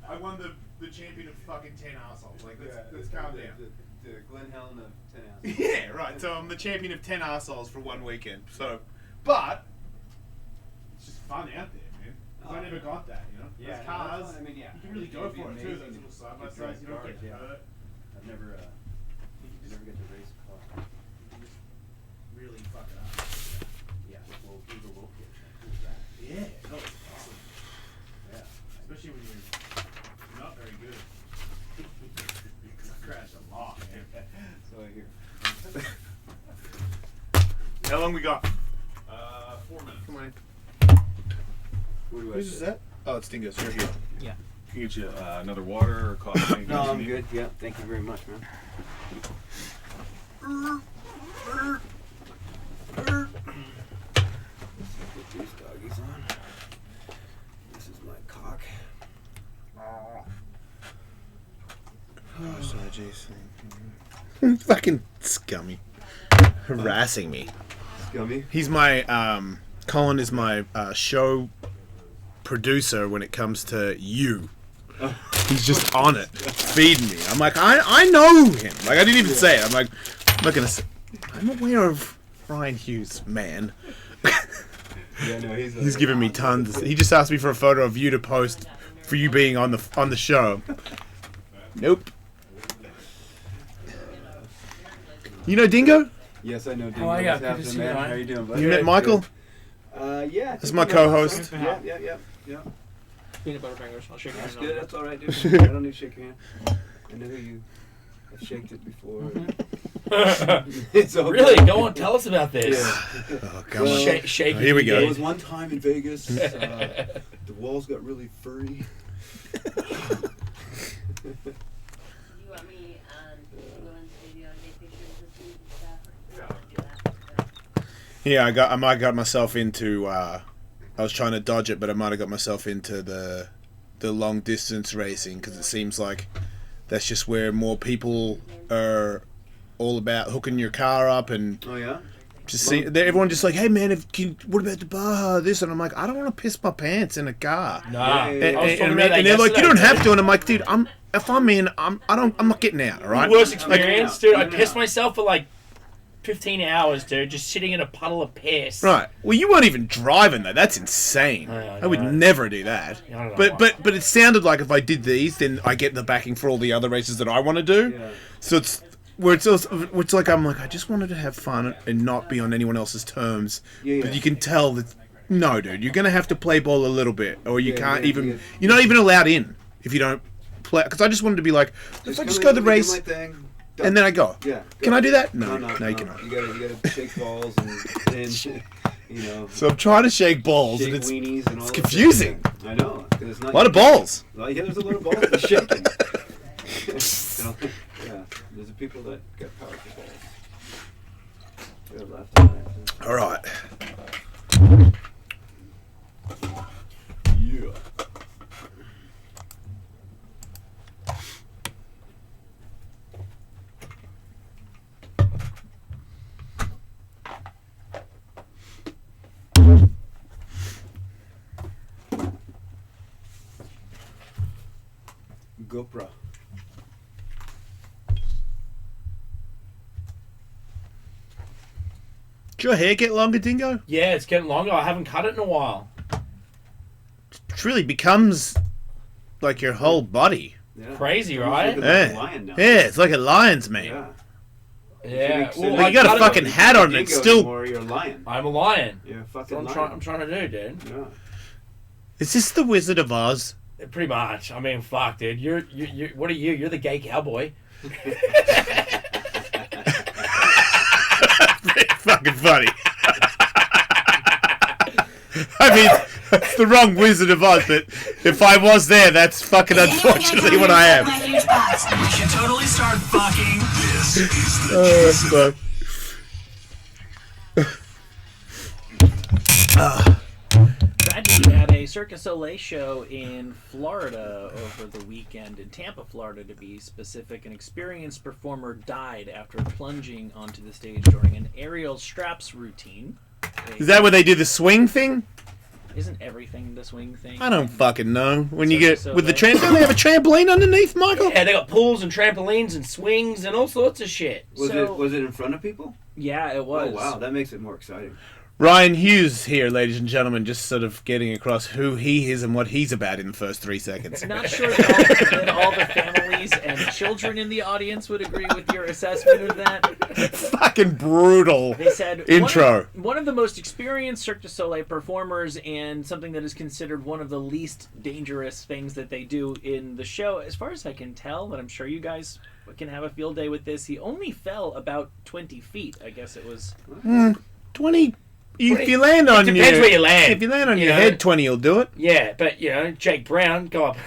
I won the champion of fucking 10 assholes. Like, let's calm down. The Glenn Helen of 10 ounces. Yeah, right. So I'm the champion of 10 assholes for one weekend. So, but it's just fun out there, man. 'Cause I never got that, you know. Yeah, Those no, that's cars, fun. I mean, yeah. you can really go It'd be for it too. amazing Those little side by if sides, you don't cars, get yeah. hurt. I've never get to race a car. You just really fuck it up. Yeah. Well, people will get that. Yeah, no, it's awesome. Yeah. Especially when you're not very good. I crashed a lot, man. So I hear. How long we got? 4 minutes. Come on. What do I Who's say? that? Oh, it's Dingo's. You're here. Yeah. Can get you another water or coffee? anything No, else you I'm need? good. Yeah, thank you very much, man. Put these doggies on. This is my cock. Oh, sorry, Jason. Fucking scummy. Harassing me. Scummy. He's my, Colin is my show producer when it comes to you. He's just on it, feeding me. I'm like, I know him. Like, I didn't even say it. I'm like, I'm not gonna say. I'm aware of Ryan Hughes, man. Yeah, no, He's giving me tons. He just asked me for a photo of you to post for you being on the show. Nope. You know Dingo? Yes, I know. Dingo. Oh, yeah, What's good to happening, see you, man? Ryan. How you doing, buddy? You met Michael? Yeah. That's my co-host. Yeah. Peanut butter fingers. I'll shake your That's hand. good. That's all right, dude. I don't need to shake your hand. I know you. I've shaked it before. It's all Really? good. Go on, tell us about this. Yeah. Oh, come on. Shake Oh, here we go. There was one time in Vegas, the walls got really furry. Do you want me to go into video and take pictures this week and stuff? Or do you wanna do that? Yeah, I might got myself into. I was trying to dodge it, but I might have got myself into the long distance racing because it seems like that's just where more people are all about hooking your car up and Oh yeah. just see. Everyone just like, hey man, what about the Baja? This and I'm like, I don't want to piss my pants in a car. Nah. Yeah, yeah, And, yeah. I was talking about that and they're like, you yesterday, don't have dude. to, and I'm like, dude, if I'm in, I'm not getting out. All right. Worst Like, experience, like, dude. I no. pissed myself for like 15 hours, dude, just sitting in a puddle of piss. Right. Well, you weren't even driving though. That's insane. I I would know. never do that. I don't know But it sounded like if I did these, then I get the backing for all the other races that I want to do. Yeah. So it's where it's like I'm like I just wanted to have fun and not be on anyone else's terms. Yeah. But you can tell that no, dude, you're gonna have to play ball a little bit, or you Yeah, can't yeah, even. yeah. You're not even allowed in if you don't play. Because I just wanted to be like, if I just go the race My thing, and then I go. Yeah. Can I do that? No, No, you cannot. You gotta shake balls and you know. So I'm trying to shake balls, Shake and it's weenies and all it's that confusing. shit. I know. 'Cause it's not A lot of balls. Well, yeah, there's a lot of balls to shaking. Well, yeah, there's the people that get powerful balls. We have left and right. All right. Yeah. GoPro. Did your hair get longer, Dingo? Yeah, it's getting longer. I haven't cut it in a while. It really becomes like your whole body. Yeah. Crazy, You're right? like Yeah. a lion now. Yeah, it's like a lion's mane. Yeah. Yeah. So Well, you got a cut it- fucking hat on and it's Dingo still... anymore, you're a lion. I'm a lion. You're a That's fucking what lion. I'm trying to do, dude. Yeah. Is this the Wizard of Oz? Pretty much. I mean, fuck, dude. You're what are you? You're the gay cowboy. Fucking funny. I mean, it's the wrong Wizard of Oz, but if I was there, that's fucking unfortunately what I am. We should totally start fucking. This is the Tragedy at a Cirque du Soleil show in Florida over the weekend, in Tampa, Florida to be specific. An experienced performer died after plunging onto the stage during an aerial straps routine. Is that where they do the swing thing? Isn't everything the swing thing? I don't fucking know. When you get So with the they- don't they have a trampoline underneath, Michael? Yeah, they got pools and trampolines and swings and all sorts of shit. Was So- it in front of people? Yeah, it was. Oh wow, that makes it more exciting. Ryan Hughes here, ladies and gentlemen, just sort of getting across who he is and what he's about in the first 3 seconds. Not sure that all the families and children in the audience would agree with your assessment of that. Fucking brutal They said intro. One of the most experienced Cirque du Soleil performers, and something that is considered one of the least dangerous things that they do in the show, as far as I can tell, but I'm sure you guys can have a field day with this. He only fell about 20 feet. I guess it was. 20. If you land on depends your where you land. If you land on You your know? head, 20 will do it. Yeah, but you know, Jake Brown, go up.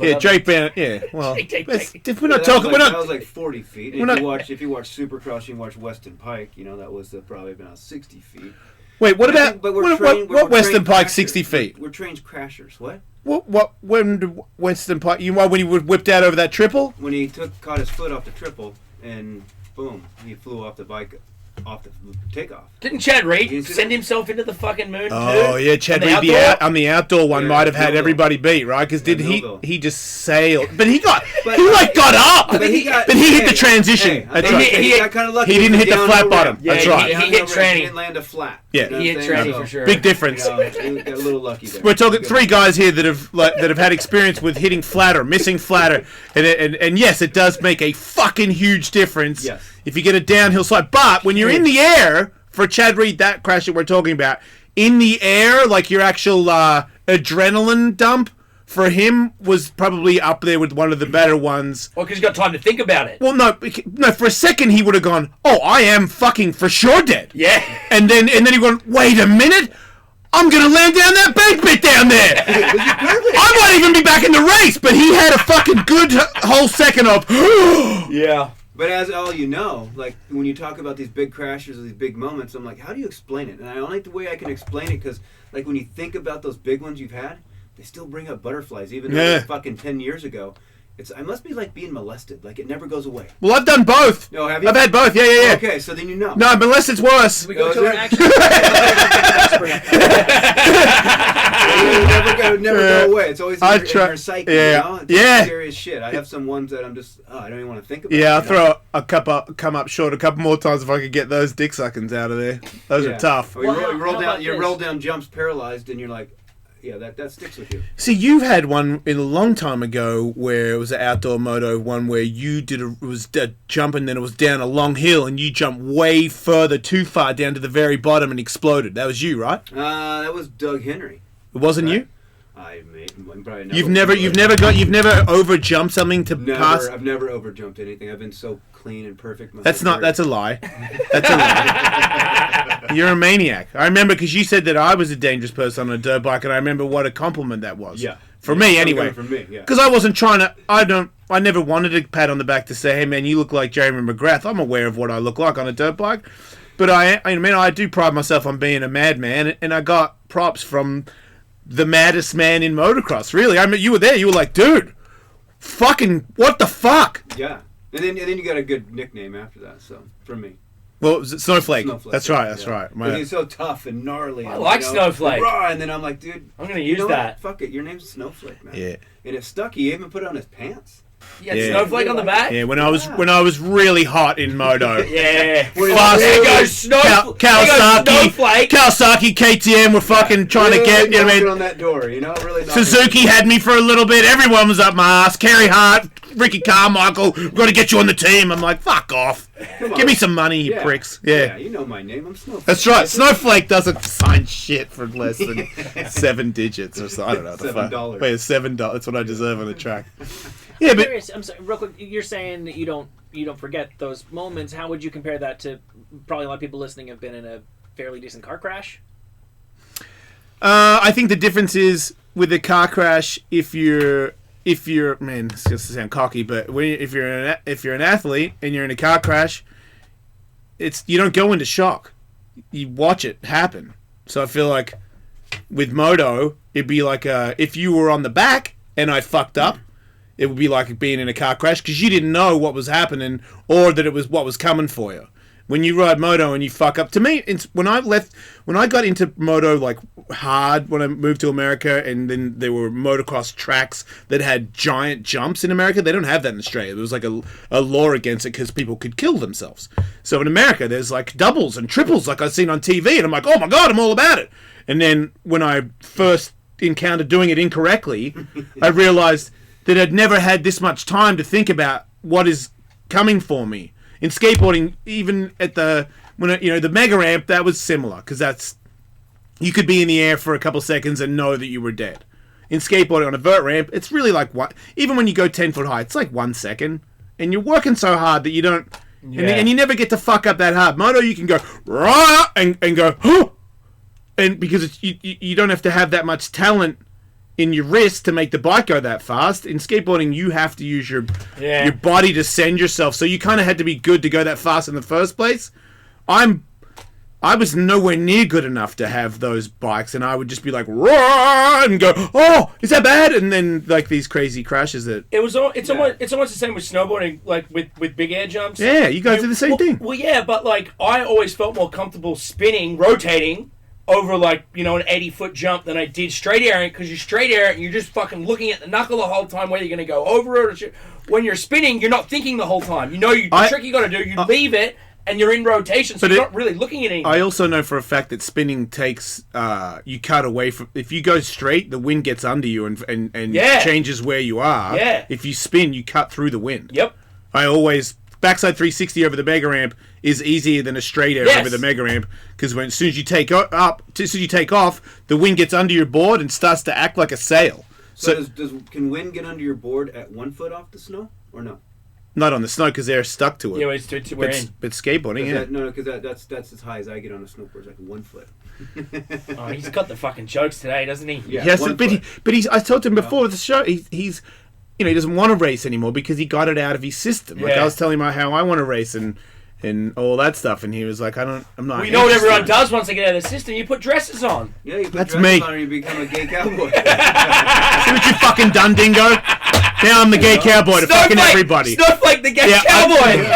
Yeah, Drake Brown. Yeah, well, Jake. if we're not talking, we're That not. was like 40 feet. We're And not- if you watch Supercross, you watch Weston Pike. You know that was probably about 60 feet. Wait, what But I about think- but we're what trained- we're Western trained Pike crashers. 60 feet? We're trained crashers. What? What when did Western Pike? When he whipped out over that triple? When he caught his foot off the triple and boom, he flew off the bike, off the takeoff. Didn't Chad You Reed see send that? himself into the fucking moon Oh too? yeah, Chad On the Reed outdoor? on the outdoor one Yeah, might have had Millville. everybody beat, right? Because Yeah, did he Millville. he just sailed? But he got But- he like got up, But he got- but he hit hey, the transition. hey, That's he- right. he got kind of lucky. He didn't hit the Down flat no bottom. ramp. Yeah, That's he- right. he Down hit no ramp, tranny. He didn't land a flat. Yeah. You know He what hit I'm tranny saying? for sure. Big difference. You know, he got a little lucky there. We're talking Good. 3 guys here that have had experience with hitting flatter, missing flatter, and yes, it does make a fucking huge difference Yes. if you get a downhill slide. But when you're in the air, for Chad Reed, that crash that we're talking about, in the air, like your actual adrenaline dump for him was probably up there with one of the better ones. Well, because you got time to think about it. Well, no, for a second he would have gone, "Oh, I am fucking for sure dead." Yeah. And then he went, "Wait a minute, I'm gonna land down that bank bit down there. I might even be back in the race." But he had a fucking good whole second of, Yeah. But as all you know, like when you talk about these big crashes or these big moments, I'm like, how do you explain it? And I only the way I can explain it because, like, when you think about those big ones you've had, they still bring up butterflies, even though Yeah. they're fucking 10 years ago. I must be like being molested. Like it never goes away. "Well, I've done both. No, have you? I've had both. Yeah. Okay, so then you know. No, unless it's worse." We go Is to an there? action. It never go away. It's always in I your, try- in your psyche. yeah. You know? It's Yeah. serious shit. I have some ones that I'm just, I don't even want to think about. Yeah, I'll you know? throw a come up short a couple more times if I could get those dick suckings out of there. Those Yeah. are tough. Or you Well, roll, you roll how down, about you this? roll down jumps paralyzed, and you're like, yeah, that sticks with you. See, you've had one in a long time ago where it was an outdoor moto one where you did it was a jump and then it was down a long hill and you jumped way further, too far down to the very bottom and exploded. That was you, right? That was Doug Henry. It wasn't Right. you. I'm probably never. You've never over jumped something to pass. I've never over jumped anything. I've been so clean and perfect. my That's whole not. career. That's a lie. That's a lie. You're a maniac. I remember because you said that I was a dangerous person on a dirt bike, and I remember what a compliment that was. Yeah. For Yeah, me, so anyway. good for me, yeah. Because I wasn't trying to. I don't. I never wanted a pat on the back to say, hey man, you look like Jeremy McGrath. I'm aware of what I look like on a dirt bike. But I do pride myself on being a madman, and I got props from the maddest man in motocross. Really, I mean, you were there. You were like, dude, fucking what the fuck? Yeah, and then you got a good nickname after that. So for me, well, it was Snowflake. Snowflake. That's right. That's right. Because he's so tough and gnarly. I And, like Snowflake. Raw, and then I'm like, dude, I'm gonna use that. Fuck it, your name's Snowflake, man. Yeah. And it stuck. He even put it on his pants. You had Yeah. Snowflake on the back? Yeah, when I was really hot in moto. Yeah. Fast- There goes Snowflake. Kawasaki, KTM were fucking trying to get, you know what I mean? on that door, you know, really. Suzuki had me for a little bit. Everyone was up my ass. Kerry Hart, Ricky Carmichael, we've got to get you on the team. I'm like, fuck off. Give me some money, you pricks. Yeah. you know my name. I'm Snowflake. That's right. Snowflake doesn't sign shit for less than 7 digits or so. I don't know. $7. Wait, $7. That's what I deserve on the track. Yeah, but Curious, I'm sorry, real quick. You're saying that you don't forget those moments. How would you compare that to probably a lot of people listening have been in a fairly decent car crash? I think the difference is with a car crash, if you're man, it's going to sound cocky, but if you're an athlete and you're in a car crash, you don't go into shock. You watch it happen. So I feel like with moto, it'd be like if you were on the back and I fucked up, it would be like being in a car crash because you didn't know what was happening or that it was what was coming for you. When you ride moto and you fuck up, to me, when I got into moto like hard when I moved to America, and then there were motocross tracks that had giant jumps in America. They don't have that in Australia. There was like a law against it because people could kill themselves. So in America, there's like doubles and triples like I've seen on TV, and I'm like, oh my god, I'm all about it. And then when I first encountered doing it incorrectly, I realized that I'd never had this much time to think about what is coming for me. In skateboarding, even at the mega ramp, that was similar because you could be in the air for a couple seconds and know that you were dead. In skateboarding on a vert ramp, it's really like what, even when you go 10 foot high, it's like 1 second, and you're working so hard that you don't, and you never get to fuck up that hard. Moto, you can go rah and go, huh! And because you don't have to have that much talent in your wrist to make the bike go that fast. In skateboarding, you have to use your body to send yourself. So you kind of had to be good to go that fast in the first place. I was nowhere near good enough to have those bikes, and I would just be like, roar, and go, oh, is that bad? And then like these crazy crashes that It's almost the same with snowboarding, like with big air jumps. Yeah, you guys do the same thing. Well, yeah, but like I always felt more comfortable spinning, rotating over like an 80-foot jump than I did straight airing, because you straight air it and you're just fucking looking at the knuckle the whole time whether you're going to go over it or when you're spinning, you're not thinking the whole time. The trick you got to do, you leave it and you're in rotation, so you're not really looking at anything. I also know for a fact that spinning takes you cut away from, if you go straight, the wind gets under you and changes where you are. Yeah. If you spin, you cut through the wind. Yep. I always backside 360 over the mega ramp is easier than a straight air over the mega ramp, because as soon as you take off, the wind gets under your board and starts to act like a sail. So can wind get under your board at 1 foot off the snow or no? Not on the snow because they're stuck to it. Yeah, we're in. But skateboarding, Because that's as high as I get on a snowboard, it's like 1 foot. Oh, he's got the fucking jokes today, doesn't he? Yeah, yes, 1 but foot. I told him before the show, he's he doesn't want to race anymore because he got it out of his system. Like I was telling him how I want to race and all that stuff, and he was like, I'm not. We know what everyone does once they get out of the system. You put dresses on. Yeah, you put That's dresses me. on and you become a gay cowboy. See what you fucking done, Dingo? Now I'm the gay cowboy to fucking everybody. Snowflake the gay cowboy.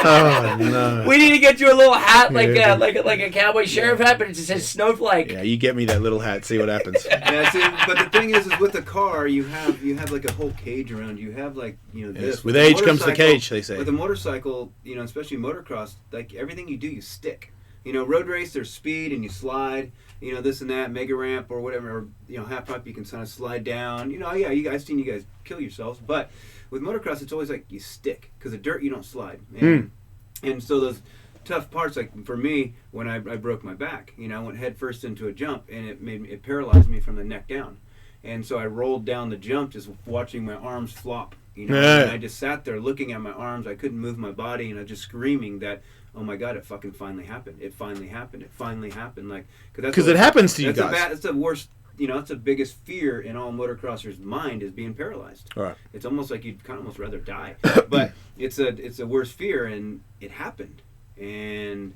Oh no. We need to get you a little hat like a cowboy sheriff hat, but it just says Snowflake. Yeah, you get me that little hat. See what happens. Yeah, see, but the thing is with the car, you have like a whole cage around you. You have like this. Yes, with age comes the cage, they say. With a motorcycle, especially motocross, like everything you do, you stick. Road race, there's speed and you slide. This and that, mega ramp or whatever, or, half pipe, you can kind of slide down. I've seen you guys kill yourselves, but with motocross, it's always like you stick, because the dirt, you don't slide. And so those tough parts, like for me, when I broke my back, I went head first into a jump, and it paralyzed me from the neck down. And so I rolled down the jump just watching my arms flop, and I just sat there looking at my arms. I couldn't move my body, and I was just screaming that, oh my God, it fucking finally happened. It finally happened. It finally happened. Like, because it happens to you guys. That's the worst That's the biggest fear in all motocrossers' mind is being paralyzed. All right. It's almost like you'd kind of almost rather die, but it's a worst fear, and it happened, and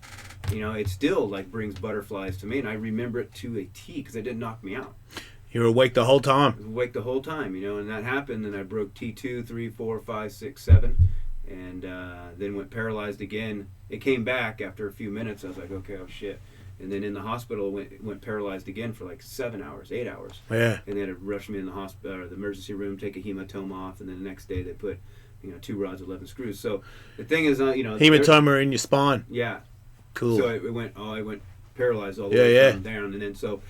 it still like brings butterflies to me, and I remember it to a T because it didn't knock me out. You were awake the whole time. I was awake the whole time, and that happened, and I broke T2, 3, 4, 5, 6, 7, and then went paralyzed again. It came back after a few minutes. I was like, okay, oh shit. And then in the hospital, went paralyzed again for like 7 hours, 8 hours. Yeah. And they had to rush me in the hospital, or the emergency room, take a hematoma off, and then the next day they put, 2 rods, 11 screws. So the thing is, Hematoma in your spine. Yeah. Cool. So I went paralyzed all the way from down, and then so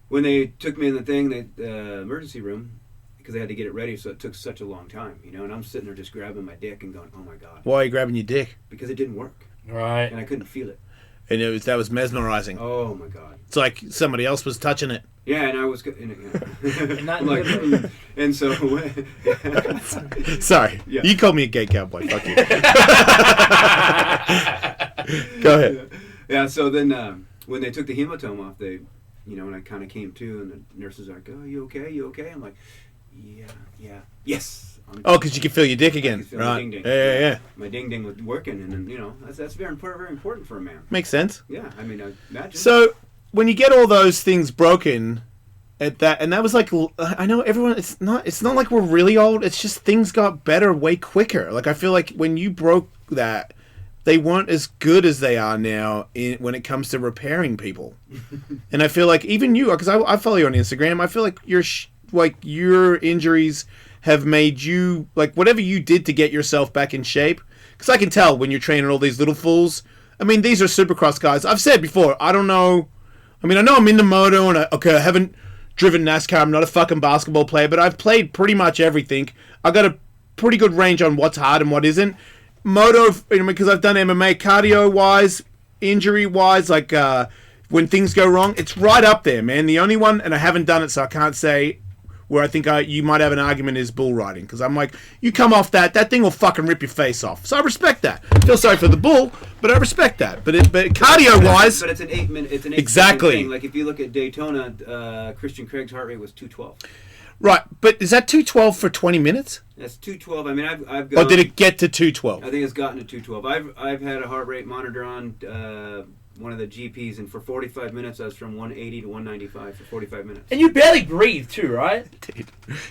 when they took me in the emergency room, because they had to get it ready, so it took such a long time, and I'm sitting there just grabbing my dick and going, oh my god. Why are you grabbing your dick? Because it didn't work. Right. And I couldn't feel it. And that was mesmerizing. Oh my god. It's like somebody else was touching it. Yeah, and I was, And not like, and so, Sorry, Yeah. You called me a gay cowboy. Fuck you. Go ahead. Yeah. So then, when they took the hematoma off, they, and I kind of came to, and the nurses are like, "Oh, you okay? You okay?" I'm like, "Yeah, yes." Oh, because you can feel your dick I again, could feel my right? ding-ding. Yeah. My ding ding was working, and then that's very important for a man. Makes sense. Yeah, I mean, imagine. So when you get all those things broken at that, and that was like, I know everyone. It's not like we're really old. It's just things got better way quicker. Like I feel like when you broke that, they weren't as good as they are now when it comes to repairing people. And I feel like even you, because I follow you on Instagram, I feel like your injuries have made you, like, whatever you did to get yourself back in shape. Because I can tell when you're training all these little fools. I mean, these are Supercross guys. I've said before, I don't know. I mean, I know I'm into moto, and I haven't driven NASCAR. I'm not a fucking basketball player, but I've played pretty much everything. I got a pretty good range on what's hard and what isn't. Moto, because I've done MMA, cardio-wise, injury-wise, like when things go wrong, it's right up there, man. The only one, and I haven't done it, so I can't say, where I think you might have an argument is bull riding. Because I'm like, you come off that thing will fucking rip your face off. So I respect that. I feel sorry for the bull, but I respect that. But cardio-wise... But it's an 8 minute... It's an 8 exactly. thing. Like, if you look at Daytona, Christian Craig's heart rate was 212. Right, but is that 212 for 20 minutes? That's 212. I mean, I've got... Or did it get to 212? I think it's gotten to 212. I've had a heart rate monitor on one of the GPs, and for 45 minutes I was from 180 to 195 for 45 minutes. And you barely breathe too, right?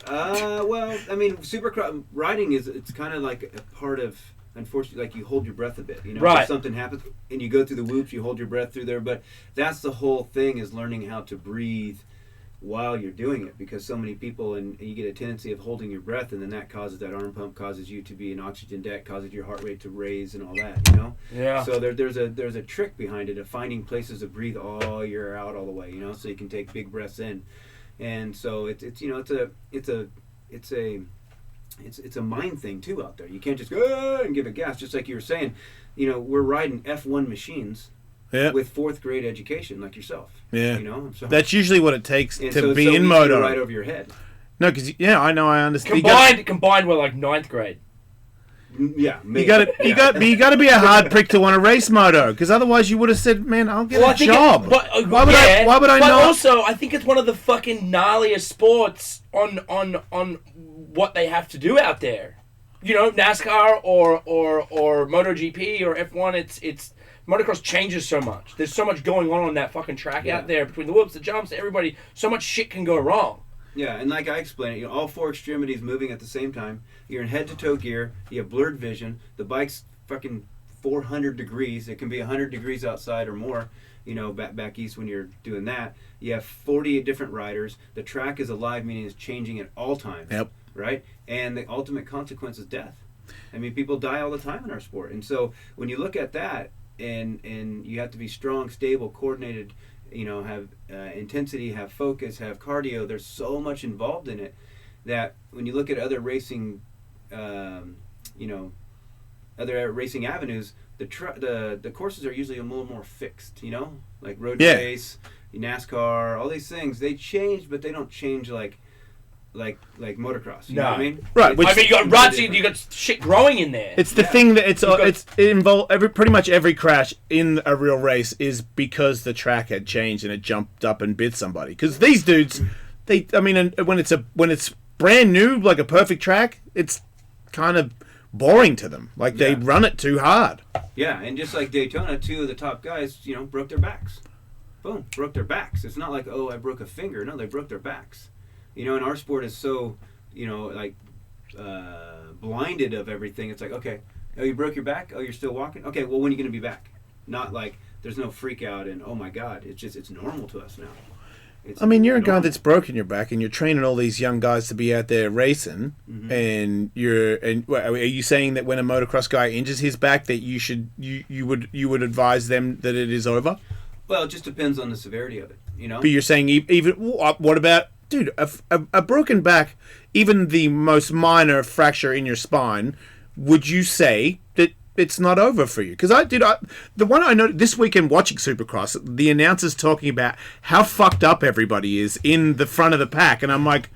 Well, I mean, supercross riding it's kind of like a part of, unfortunately, like you hold your breath a bit. Right. If something happens and you go through the whoops, you hold your breath through there. But that's the whole thing, is learning how to breathe while you're doing it, because so many people, and you get a tendency of holding your breath, and then that causes that arm pump, causes you to be in oxygen debt, causes your heart rate to raise and all that, Yeah. So there's a trick behind it of finding places to breathe all year out all the way, so you can take big breaths in, and so it's a mind thing too out there. You can't just go and give it gas, just like you were saying. We're riding F1 machines. Yeah. With 4th grade education, like yourself. Yeah. So, that's usually what it takes and to so be it's so in easy moto. to ride over your head. No, because I know, I understand. Combined with like 9th grade. Yeah, maybe. You got to be a hard prick to want to race moto, because otherwise you would have said, "Man, I'll get a job." Why would I not? But also, I think it's one of the fucking gnarliest sports on what they have to do out there. NASCAR or MotoGP or F1. It's motocross changes so much. There's so much going on that fucking track out there, between the whoops, the jumps, everybody. So much shit can go wrong. Yeah, and like I explained it, all 4 extremities moving at the same time. You're in head-to-toe gear. You have blurred vision. The bike's fucking 400 degrees. It can be 100 degrees outside or more, back east when you're doing that. You have 48 different riders. The track is alive, meaning it's changing at all times. Yep. Right? And the ultimate consequence is death. I mean, people die all the time in our sport. And so when you look at that, and you have to be strong, stable, coordinated, have intensity, have focus, have cardio. There's so much involved in it that when you look at other racing, other racing avenues, the courses are usually a little more fixed. Like road race, NASCAR, all these things. They change, but they don't change like like motocross. You No. know what I mean? Right, which- I mean, you got ruts, you got shit growing in there. It's the thing that it involved pretty much every crash in a real race is because the track had changed and it jumped up and bit somebody. Because these dudes, when it's brand new, like a perfect track, it's kind of boring to them. Like they run it too hard. Yeah, and just like Daytona, 2 of the top guys, broke their backs. Boom, broke their backs. It's not like, oh, I broke a finger. No, they broke their backs. And our sport is so, blinded of everything. It's like, okay, oh, you broke your back? Oh, you're still walking? Okay, well, when are you going to be back? Not like there's no freak out and, oh my God, it's normal to us now. You're a guy that's broken your back, and you're training all these young guys to be out there racing. Mm-hmm. And are you saying that when a motocross guy injures his back, that you would advise them that it is over? Well, it just depends on the severity of it, But you're saying even what about, dude, a broken back, even the most minor fracture in your spine? Would you say that it's not over for you? Because the one I know this weekend watching Supercross, the announcers talking about how fucked up everybody is in the front of the pack, and I'm like,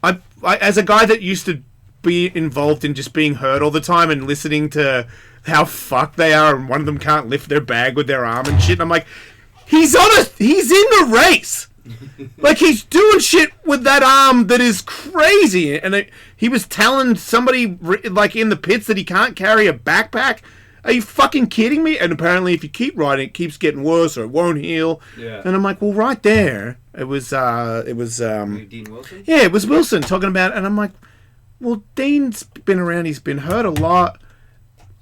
I as a guy that used to be involved in just being hurt all the time and listening to how fucked they are, and one of them can't lift their bag with their arm and shit, and I'm like, he's in the race. Like, he's doing shit with that arm that is crazy. And he was telling somebody, like, in the pits that he can't carry a backpack. Are you fucking kidding me? And apparently, if you keep riding, it keeps getting worse or it won't heal. Yeah. And I'm like, well, right there, it was Dean Wilson? Yeah, it was Wilson talking about it. And I'm like, well, Dean's been around. He's been hurt a lot.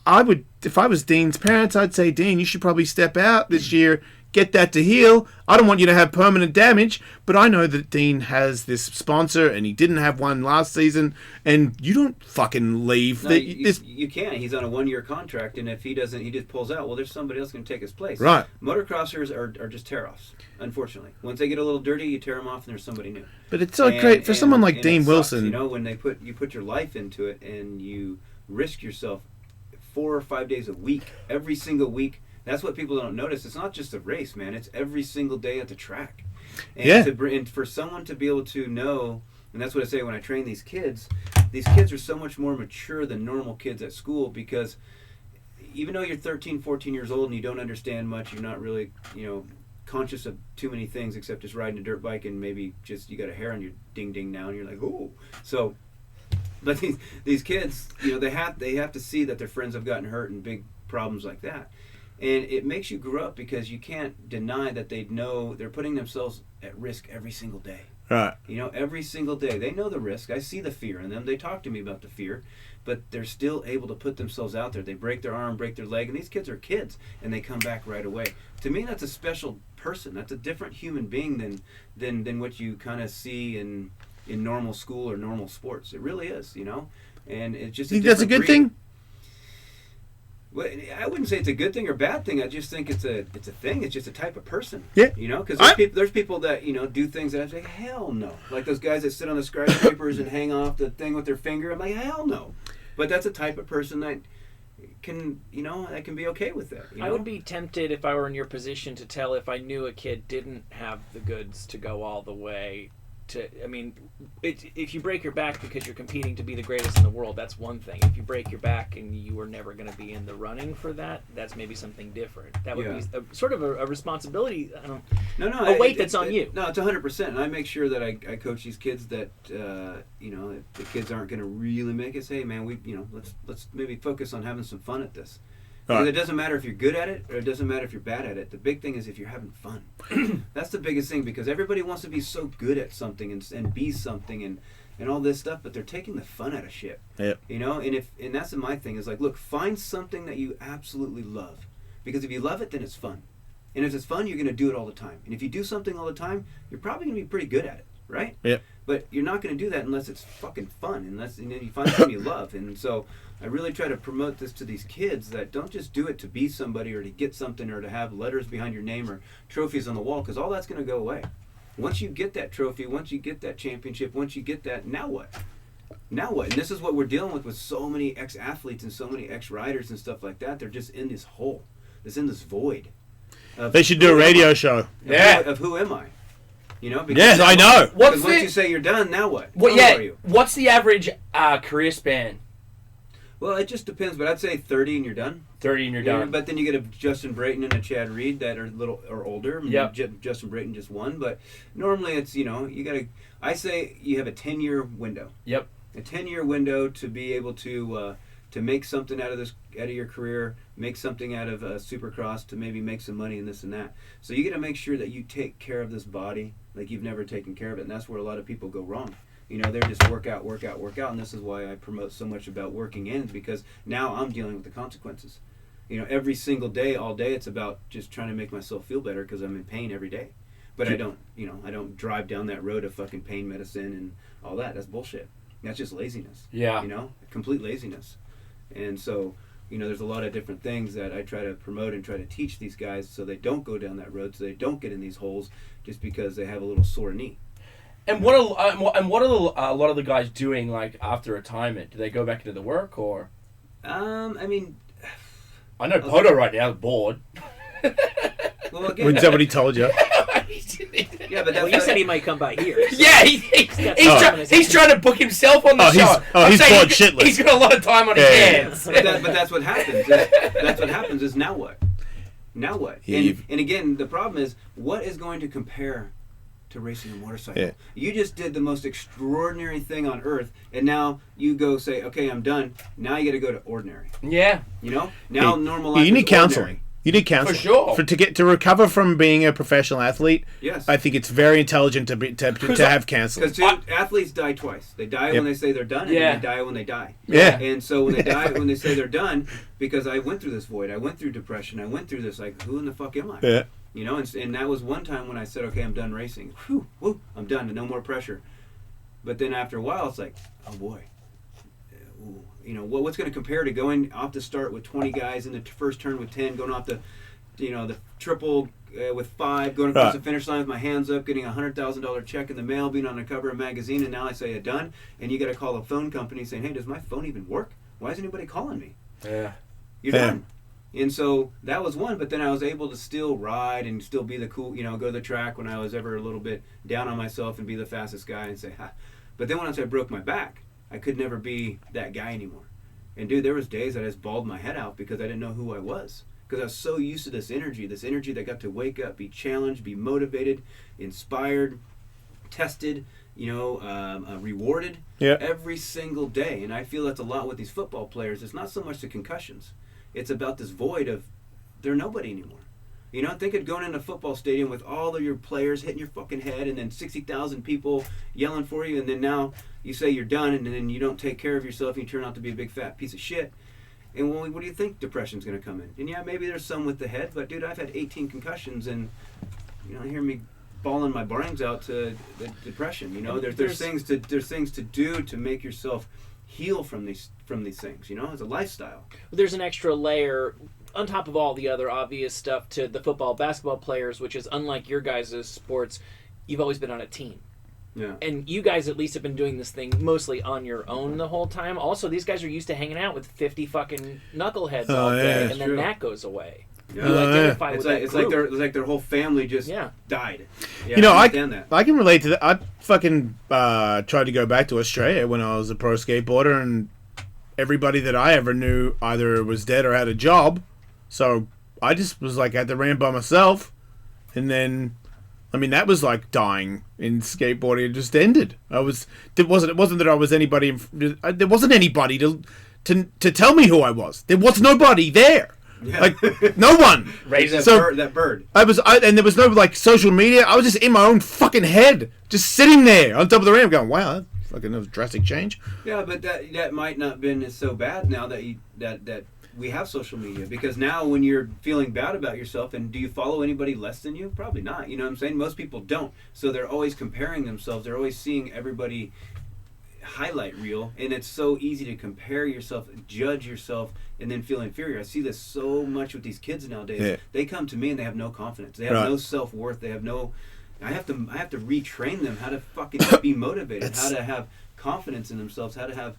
If I was Dean's parents, I'd say, Dean, you should probably step out this year. Get that to heal. I don't want you to have permanent damage, but I know that Dean has this sponsor and he didn't have one last season, and you don't fucking leave. No, you can't. He's on a 1-year contract, and if he doesn't, he just pulls out. Well, there's somebody else going to take his place. Right. Motocrossers are just tear-offs, unfortunately. Once they get a little dirty, you tear them off and there's somebody new. But it's so great for someone like Dean Wilson. When you put your life into it and you risk yourself 4 or 5 days a week, every single week. That's what people don't notice. It's not just a race, man. It's every single day at the track. And for someone to be able to know, and that's what I say when I train these kids are so much more mature than normal kids at school, because even though you're 13, 14 years old and you don't understand much, you're not really, conscious of too many things except just riding a dirt bike and maybe just you got a hair on your ding-ding now and you're like, ooh. So, but these kids, they have to see that their friends have gotten hurt and big problems like that. And it makes you grow up because you can't deny that they know they're putting themselves at risk every single day. Right. Every single day. They know the risk. I see the fear in them. They talk to me about the fear. But they're still able to put themselves out there. They break their arm, break their leg. And these kids are kids. And they come back right away. To me, that's a special person. That's a different human being than what you kind of see in normal school or normal sports. It really is, And it's just think that's a good thing? Well, I wouldn't say it's a good thing or bad thing. I just think it's a thing. It's just a type of person. Yeah. Because there's people that do things that I say, hell no. Like those guys that sit on the skyscrapers and hang off the thing with their finger. I'm like, hell no. But that's a type of person that can be okay with that. I would be tempted if I were in your position to tell if I knew a kid didn't have the goods to go all the way. If you break your back because you're competing to be the greatest in the world, that's one thing. If you break your back and you were never going to be in the running for that, that's maybe something different. That would be sort of a responsibility. A weight that's on you. No, it's 100%. And I make sure that I coach these kids that if the kids aren't going to really make it, say, hey, man, let's maybe focus on having some fun at this. Right. It doesn't matter if you're good at it or it doesn't matter if you're bad at it. The big thing is if you're having fun. That's the biggest thing, because everybody wants to be so good at something and be something and all this stuff, but they're taking the fun out of shit. Yep. And that's my thing is like, look, find something that you absolutely love, because if you love it, then it's fun. And if it's fun, you're going to do it all the time. And if you do something all the time, you're probably going to be pretty good at it, right? Yep. But you're not going to do that unless it's fucking fun, and then you find something you love. And so I really try to promote this to these kids, that don't just do it to be somebody or to get something or to have letters behind your name or trophies on the wall, because all that's going to go away. Once you get that trophy, once you get that championship, once you get that, now what? Now what? And this is what we're dealing with so many ex-athletes and so many ex-riders and stuff like that. They're just in this hole. They're in this void. They should do a radio show. Of who am I? You know? Because Yes, I know. Because once you say you're done, now what? Well, How old are yeah. you? What's the average career span? Well, it just depends, but I'd say 30 and you're done. 30 and you're Yeah, done. but then you get a Justin Brayton and a Chad Reed that are older. Yep. Justin Brayton just won, but normally it's, you know, you got to, I say you have a 10-year window. Yep. A 10-year window to be able to make something out of your career, make something out of Supercross, to maybe make some money and this and that. So you got to make sure that you take care of this body like you've never taken care of it, and that's where a lot of people go wrong. You know, they're just work out, and this is why I promote so much about working in, because now I'm dealing with the consequences. You know, every single day, all day, it's about just trying to make myself feel better because I'm in pain every day. But I don't drive down that road of fucking pain medicine and all that. That's bullshit. That's just laziness. Yeah. You know, complete laziness. And so, you know, there's a lot of different things that I try to promote and try to teach these guys so they don't go down that road, so they don't get in these holes just because they have a little sore knee. And what are a lot of the guys doing, like, after retirement? Do they go back into the work, or? I mean, I know Poto right now is bored. well, again, When somebody told you. yeah, but Well, you said he might come by here. So. Yeah, he's trying to book himself on the show. He's saying bored shitless. He's got a lot of time on his hands. but that's what happens. That's what happens is now what? Now what? And again, the problem is, what is going to compare to racing a motorcycle? Yeah. You just did the most extraordinary thing on earth, and now you go say, okay, I'm done. Now you got to go to ordinary. Yeah. You know? Now normal life You need is counseling. ordinary. You need counseling. For sure. To recover from being a professional athlete. Yes. I think it's very intelligent to have counseling. Because athletes die twice. They die when they say they're done, and then they die when they die. Yeah. And so when they die, when they say they're done, because I went through this void, I went through depression, I went through this, like, who in the fuck am I? Yeah. You know, and that was one time when I said, okay, I'm done racing. Whew, I'm done, no more pressure. But then after a while, it's like, oh boy. You know, what's going to compare to going off the start with 20 guys in the first turn with 10, going off the triple with 5, going across the finish line with my hands up, getting a $100,000 check in the mail, being on the cover of a magazine, and now I say, done, and you got to call a phone company saying, hey, does my phone even work? Why is anybody calling me? Yeah. You're done. And so that was one, but then I was able to still ride and still be the cool, go to the track when I was ever a little bit down on myself and be the fastest guy and say, ha. But then once I broke my back, I could never be that guy anymore. And dude, there was days that I just bawled my head out because I didn't know who I was. Because I was so used to this energy that got to wake up, be challenged, be motivated, inspired, tested, rewarded every single day. And I feel that's a lot with these football players. It's not so much the concussions. It's about this void of they're nobody anymore. You know, think of going in a football stadium with all of your players hitting your fucking head and then 60,000 people yelling for you, and then now you say you're done and then you don't take care of yourself and you turn out to be a big fat piece of shit. And what do you think depression's going to come in? And yeah, maybe there's some with the head, but dude, I've had 18 concussions and hear me bawling my brains out to the depression. There's things to do to make yourself heal from these things. It's a lifestyle. There's an extra layer on top of all the other obvious stuff to the football, basketball players, which is unlike your guys' sports. You've always been on a team. Yeah. And you guys at least have been doing this thing mostly on your own the whole time. Also, these guys are used to hanging out with 50 fucking knuckleheads all day, and then that goes away. Yeah. You identify with it's like their whole family just died. Yeah, I I can relate to that. I fucking tried to go back to Australia when I was a pro skateboarder, and everybody that I ever knew either was dead or had a job. So I just was like at the ramp by myself, and then that was like dying in skateboarding. It just ended. It wasn't that I was anybody. There wasn't anybody to tell me who I was. There was nobody there. Yeah. Like no one. Raise that bird. And there was no like social media. I was just in my own fucking head, just sitting there on top of the ramp, going, "Wow, that was a drastic change." Yeah, but that might not have been so bad now that that we have social media, because now when you're feeling bad about yourself, and do you follow anybody less than you? Probably not. You know what I'm saying? Most people don't. So they're always comparing themselves. They're always seeing everybody highlight reel, and it's so easy to compare yourself, judge yourself, and then feel inferior. I see this so much with these kids nowadays. Yeah. They come to me and they have no confidence. They have no self-worth. They have no. I have to retrain them how to fucking be motivated, how to have confidence in themselves, how to have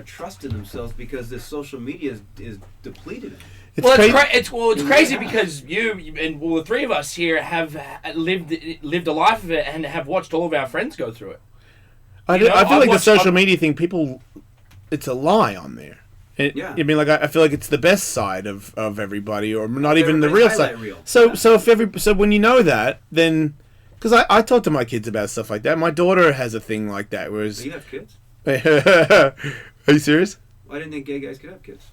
trust in themselves because this social media is depleted them. It's crazy because you and the three of us here have lived a life of it and have watched all of our friends go through it. I feel like the social media thing, it's a lie on there. I mean, like I feel like it's the best side of everybody, or not even the real side. So when you know that, then because I talk to my kids about stuff like that. My daughter has a thing like that. Whereas you have kids? Are you serious? I didn't think gay guys could have kids.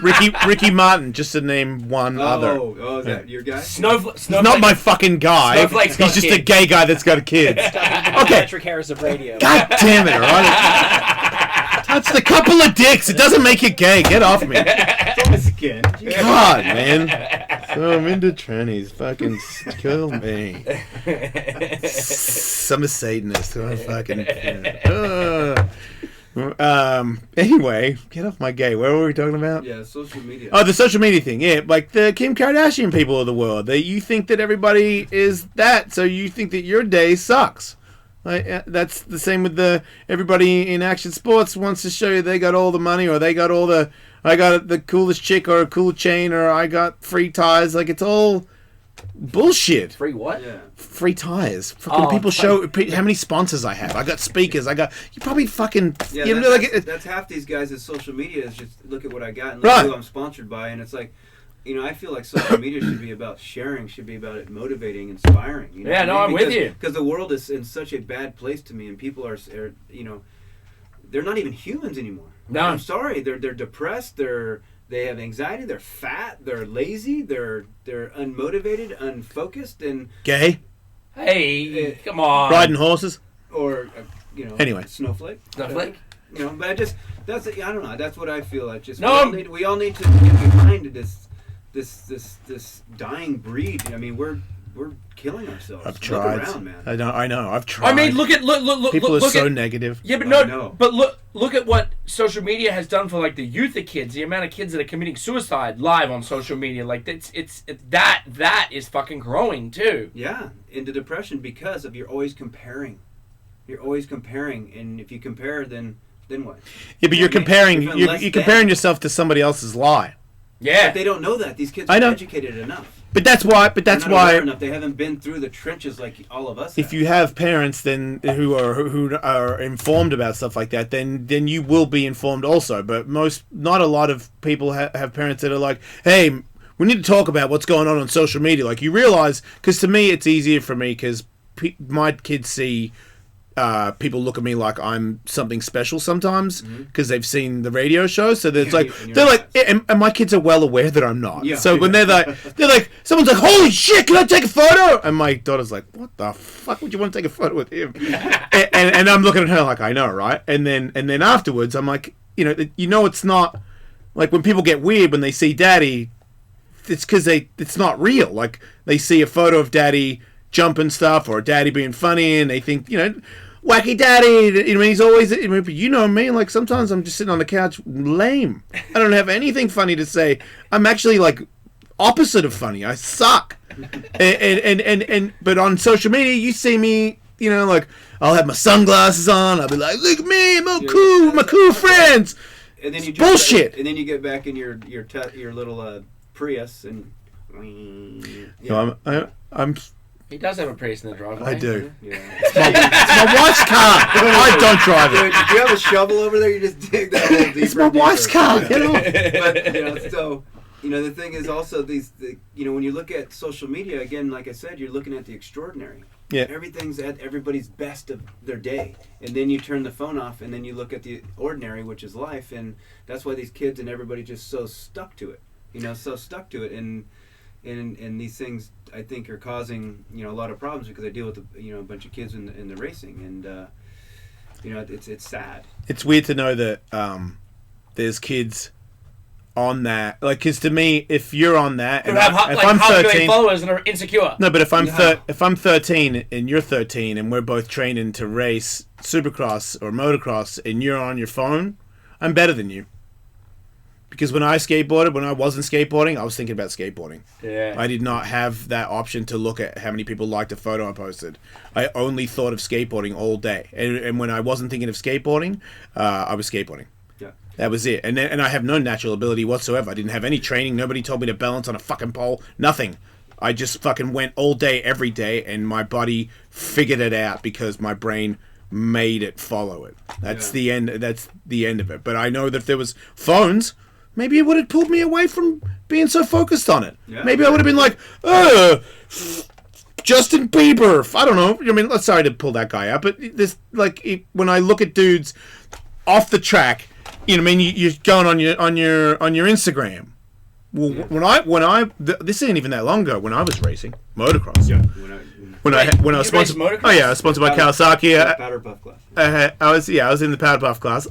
Ricky Martin, just to name one other. Oh, is that your guy? He's not my fucking guy. Snowflake's got He's just kids. a gay guy that's got a kid. Okay. Patrick Harris of radio. God damn it, alright? Touch the couple of dicks. It doesn't make you gay. Get off me. It's always skin. God, man. So I'm into trannies. Fucking kill me. I'm a Satanist. I'm fucking... Anyway, get off my gay. What were we talking about? Yeah, social media. Oh, the social media thing. Yeah, like the Kim Kardashian people of the world. You think that everybody is that, so you think that your day sucks. Like, that's the same with everybody in action sports wants to show you they got all the money, or they got I got the coolest chick, or a cool chain, or I got free tires. Like, it's all bullshit. Free what? Yeah. Free tires. Fucking people show how many sponsors I have. I got speakers. You probably fucking. Yeah, you know, that's half these guys' social media is just look at what I got and look who I'm sponsored by, and it's like, I feel like social media should be about sharing, should be about it motivating, inspiring. You know Yeah, no, I'm with you. Because the world is in such a bad place to me, and people are they're not even humans anymore. No, I'm sorry. They're depressed. They have anxiety. They're fat. They're lazy. They're unmotivated, unfocused, and gay. Hey, come on. Riding horses. Or Anyway, snowflake. But I don't know. That's what I feel. I just No. we all need to get behind this dying breed. I mean, we're killing ourselves. I've tried. Look around, man. I know. I've tried. I mean, look. People look are so at, negative. Yeah, but I know. But look at what social media has done for like the youth of kids. The amount of kids that are committing suicide live on social media, like it's that is fucking growing too. Yeah, into depression because of you're always comparing. You're always comparing, and if you compare, then what? Yeah, but you're comparing. You're You're comparing yourself to somebody else's lie. Yeah, But they don't know that. These kids I know. aren't educated enough. But that's why. They're not aware enough. They haven't been through the trenches like all of us. If you have parents then who are informed about stuff like that, then you will be informed also. But not a lot of people have parents that are like, hey, we need to talk about what's going on social media. Like, you realize, because to me it's easier for me because my kids see. People look at me like I'm something special sometimes because they've seen the radio show. So they're like, and my kids are well aware that I'm not. Yeah, so when they're like, someone's like, holy shit, can I take a photo? And my daughter's like, what the fuck would you want to take a photo with him? and I'm looking at her like, I know, right? And then afterwards, I'm like, it's not like when people get weird when they see daddy, it's because it's not real. Like, they see a photo of daddy jumping stuff or daddy being funny and they think, wacky daddy, he's always, me, like, sometimes I'm just sitting on the couch lame. I don't have anything funny to say. I'm actually, like, opposite of funny. I suck. But on social media, you see me, like, I'll have my sunglasses on, I'll be like, look at me, I'm all cool with my cool friends. And then you bullshit. And then you get back in your little Prius and... No, I'm he does have a Prius in the driveway. I do. Yeah. It's my wife's car. I don't drive it. Dude, do you have a shovel over there? You just dig that hole deeper. It's my wife's car. Get off. But so the thing is also when you look at social media again, like I said, you're looking at the extraordinary. Yeah. Everything's at everybody's best of their day, and then you turn the phone off, and then you look at the ordinary, which is life, and that's why these kids and everybody just so stuck to it. And these things I think are causing a lot of problems because I deal with a bunch of kids in the racing, and it's sad. It's weird to know that there's kids on that, like, because to me, if you're on that, and have if I'm 13 followers and are insecure. No, but if I'm 13 and you're 13 and we're both training to race Supercross or motocross and you're on your phone, I'm better than you. Because when I skateboarded, when I wasn't skateboarding, I was thinking about skateboarding. Yeah. I did not have that option to look at how many people liked a photo I posted. I only thought of skateboarding all day. And when I wasn't thinking of skateboarding, I was skateboarding. Yeah. That was it. And I have no natural ability whatsoever. I didn't have any training. Nobody told me to balance on a fucking pole. Nothing. I just fucking went all day, every day, and my body figured it out because my brain made it follow it. That's the end. That's the end of it. But I know that if there was phones, maybe it would have pulled me away from being so focused on it. Yeah. Maybe I would have been like, Justin Bieber. I don't know. I mean, sorry to pull that guy up, but this when I look at dudes off the track, you know, I mean, you're going on your Instagram. Well, this isn't even that long ago when I was racing motocross. Yeah. When I was you raced sponsored. motocross? Oh yeah, I was sponsored by Kawasaki. Powder puff class. I was in the powder puff class,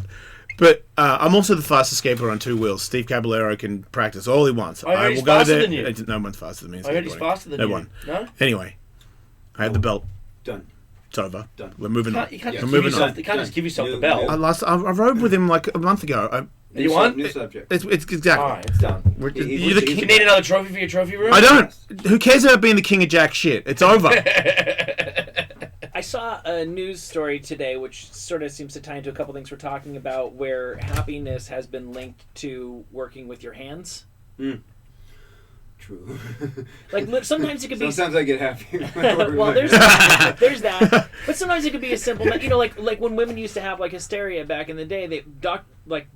but I'm also the fastest skateboarder on two wheels. Steve Caballero can practice all he wants. I heard he's will go faster there. than you. No one's faster than me. in I heard he's skateboarding. faster than No you. one. No? Anyway, I had the belt. Done. It's over. Done. We're moving on. You can't, Yeah. just, We're give moving on. yourself, you can't just give yourself the No, belt. no. I rode with him like a month ago. You want? New subject. It's exactly. Alright, it's done. We're just, He- you're the he- You king. need another trophy for your trophy room? I don't. Who cares about being the king of jack shit? It's over. I saw a news story today which sort of seems to tie into a couple things we're talking about, where happiness has been linked to working with your hands. True. Like sometimes it could be. Sometimes I get happy. Well, there's that. But sometimes it could be a simple, you know, like when women used to have like hysteria back in the day,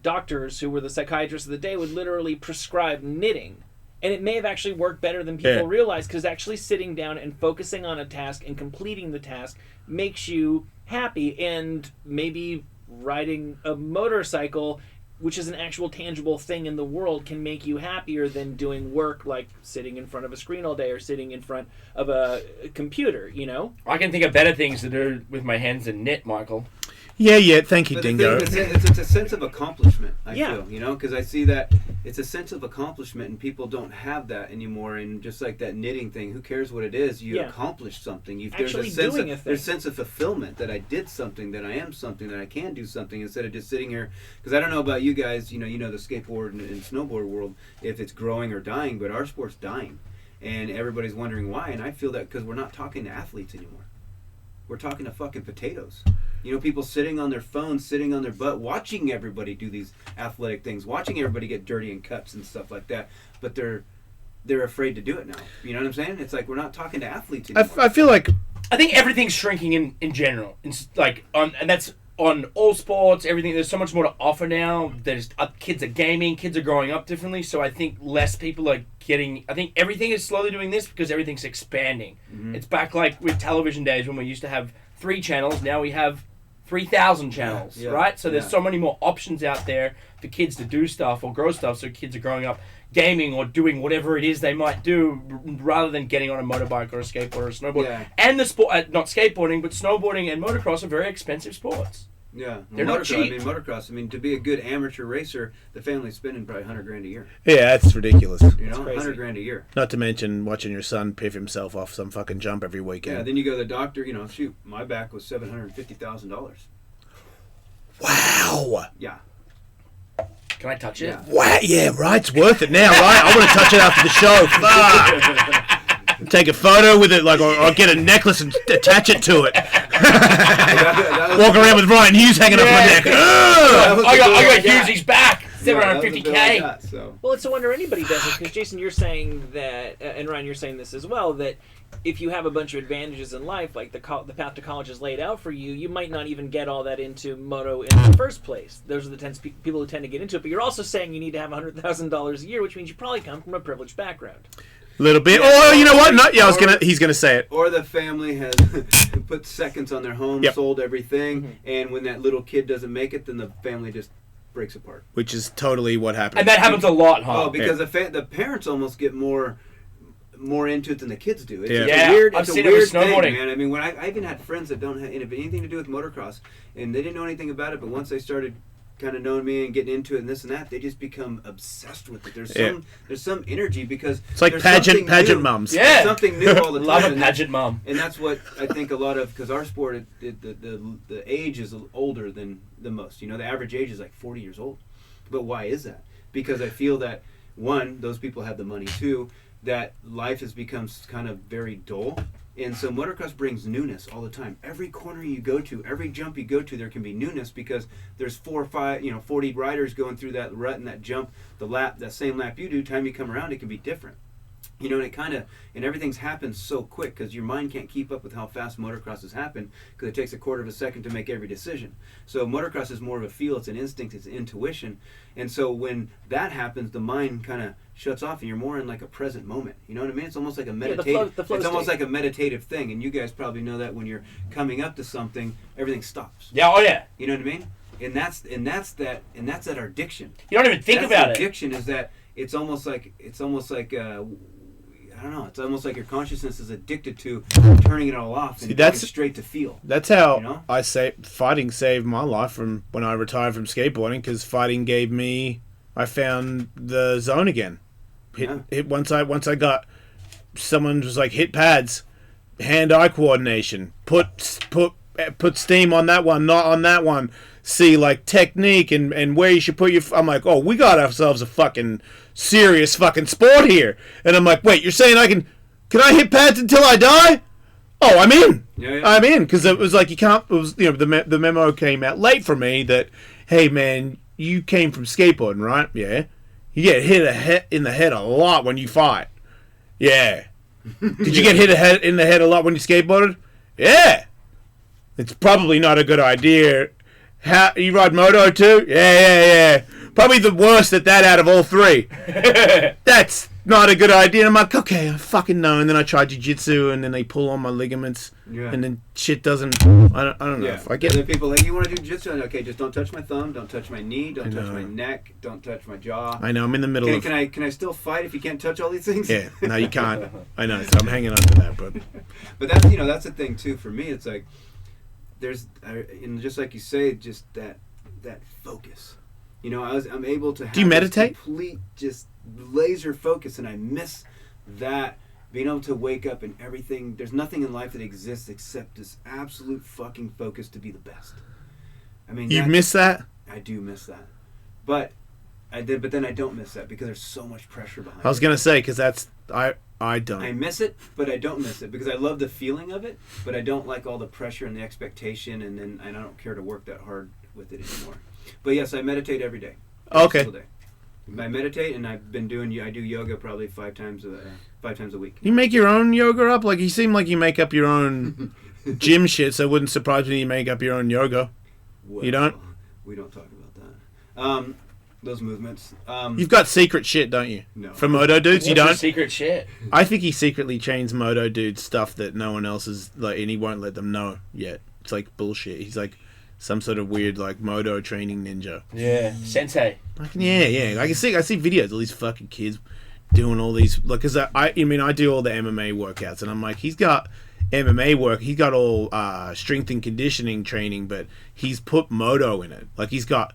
doctors who were the psychiatrists of the day would literally prescribe knitting. And it may have actually worked better than people realize, because actually sitting down and focusing on a task and completing the task makes you happy. And maybe riding a motorcycle, which is an actual tangible thing in the world, can make you happier than doing work like sitting in front of a screen all day or sitting in front of a computer, you know? I can think of better things to do with my hands than knit, Michael. Yeah. Thank you, But the Dingo. thing is, it's a sense of accomplishment, I Yeah. feel, you know, because I see that it's a sense of accomplishment, and people don't have that anymore. And just like that knitting thing, who cares what it is? You Yeah. accomplished something. There's Actually a sense doing of, a thing. there's a sense of fulfillment that I did something, that I am something, that I can do something, instead of just sitting here. Because I don't know about you guys, you know the skateboard and snowboard world, if it's growing or dying, but our sport's dying, and everybody's wondering why. And I feel that because we're not talking to athletes anymore. We're talking to fucking potatoes. You know, people sitting on their phones, sitting on their butt, watching everybody do these athletic things, watching everybody get dirty in cuts and stuff like that. But they're afraid to do it now. You know what I'm saying? It's like we're not talking to athletes anymore. I feel like I think everything's shrinking in general. It's like and that's on all sports, everything. There's so much more to offer now. There's kids are gaming, kids are growing up differently. So I think less people are getting. I think everything is slowly doing this because everything's expanding. Mm-hmm. It's back like with television days when we used to have 3 channels. Now we have 3,000 channels, Yeah. right? So there's Yeah. so many more options out there for kids to do stuff or grow stuff. So kids are growing up gaming or doing whatever it is they might do, rather than getting on a motorbike or a skateboard or a snowboard. Yeah. And the sport, not skateboarding, but snowboarding and motocross are very expensive sports. Yeah, They're not cheap. Motocross. I mean, to be a good amateur racer, the family's spending probably $100,000 a year. yeah, that's ridiculous. You know, crazy. $100,000 a year. Not to mention watching your son piff himself off some fucking jump every Yeah. weekend. Then you go to the doctor. You know, shoot, my back was $750,000. Wow. Yeah. Can I touch it? Yeah. Wow. Yeah, right. It's worth it now, right? I want to touch it after the show. Fuck. Take a photo with it, like, or get a necklace and attach it to it. That was- Walk around with Ryan Hughes hanging off my neck. Ugh. that was I the got bill I Hughesy's back. Yeah, that was the bill I 750K. got, so. Well, it's a wonder anybody does it, because Jason, you're saying that, and Ryan, you're saying this as well, that if you have a bunch of advantages in life, like the path to college is laid out for you, you might not even get all that into moto in the first place. Those are the people who tend to get into it. But you're also saying you need to have $100,000 a year, which means you probably come from a privileged background. Little bit. Yeah. Oh, you know what? No, yeah, he's gonna say it. Or the family has put seconds on their home, Yep. sold everything, and when that little kid doesn't make it, then the family just breaks apart. Which is totally what happened. And that happens a lot, huh? Oh, because the parents almost get more into it than the kids do. It's, Yeah. it's Yeah, a weird, I've it's a seen it with weird thing, snowboarding. man. I mean, when I even had friends that don't have anything to do with motocross, and they didn't know anything about it, but once they started kind of knowing me and getting into it and this and that, they just become obsessed with it. There's some energy, because It's like there's pageant something new. mums. Yeah. There's something new all the time. Love a and pageant mom. And that's what I think a lot of, because our sport, the age is older than the most. You know, the average age is like 40 years old. But why is that? because I feel that, one, those people have the money. Two, that life has become kind of very dull. And so motocross brings newness all the time. Every corner you go to, every jump you go to, there can be newness because there's 4 or 5, 40 riders going through that rut and that jump, that same lap you do. Time you come around, it can be different. And everything's happened so quick because your mind can't keep up with how fast motocross has happened because it takes a quarter of a second to make every decision. So motocross is more of a feel, it's an instinct, it's intuition. And so when that happens, the mind kind of shuts off and you're more in like a present moment. You know what I mean? It's almost like a meditative, the flow it's almost state. like a meditative thing. And you guys probably know that when you're coming up to something, everything stops. Yeah, oh yeah. You know what I mean? And that's that our addiction. You don't even think about it. Addiction is that it's almost like I don't know. It's almost like your consciousness is addicted to turning it all off and going straight to feel. That's how You know? I say fighting saved my life from when I retired from skateboarding, because fighting gave me, I found the zone again. Once I got, someone was like, hit pads, hand-eye coordination, put steam on that one, not on that one. See, like, technique and where you should put your... I'm like, oh, we got ourselves a fucking serious fucking sport here. And I'm like, wait, you're saying can I hit pads until I die? Oh, I'm in. Yeah. I'm in, because it was like, you can't... It was, the memo came out late for me that, hey, man, you came from skateboarding, right? Yeah. You get hit in the head a lot when you fight. Yeah. Did you get hit in the head a lot when you skateboarded? Yeah. It's probably not a good idea. You ride moto too? Yeah. Probably the worst at that out of all three. That's not a good idea. I'm like, okay, I fucking know. And then I try jiu-jitsu, and then they pull on my ligaments, and then shit doesn't... I don't know if I get... And then people are like, you want to do jiu-jitsu? Okay, just don't touch my thumb, don't touch my knee, don't touch my neck, don't touch my jaw. I know, I'm in the middle of... Can I still fight if you can't touch all these things? Yeah, no, you can't. I know, so I'm hanging on to that, but... But that's the thing too for me. It's like and just like you say, just that focus. I'm able to have Do you meditate? Complete just laser focus, and I miss that, being able to wake up and everything. There's nothing in life that exists except this absolute fucking focus to be the best. I mean, You miss that? I do miss that, but then I don't miss that because there's so much pressure behind it. I was gonna say, because that's... I don't. I miss it, but I don't miss it because I love the feeling of it, but I don't like all the pressure and the expectation, and I don't care to work that hard with it anymore. But yes, I meditate every day. Okay. Every single day. I meditate, and I do yoga probably 5 times a week. You make your own yoga up? Like, you seem like you make up your own gym shit, so it wouldn't surprise me you make up your own yoga. Well, You don't? We don't talk about that. Those movements. You've got secret shit, don't you? No. For moto dudes, you What's your don't? secret shit? I think he secretly trains moto dudes stuff that no one else is, like, and he won't let them know yet. It's like bullshit. He's like some sort of weird, like, moto training ninja. Yeah, sensei. Like, yeah. I see videos of these fucking kids doing all these, like, because I do all the MMA workouts, and I'm like, he's got MMA work, he's got all strength and conditioning training, but he's put moto in it. Like, he's got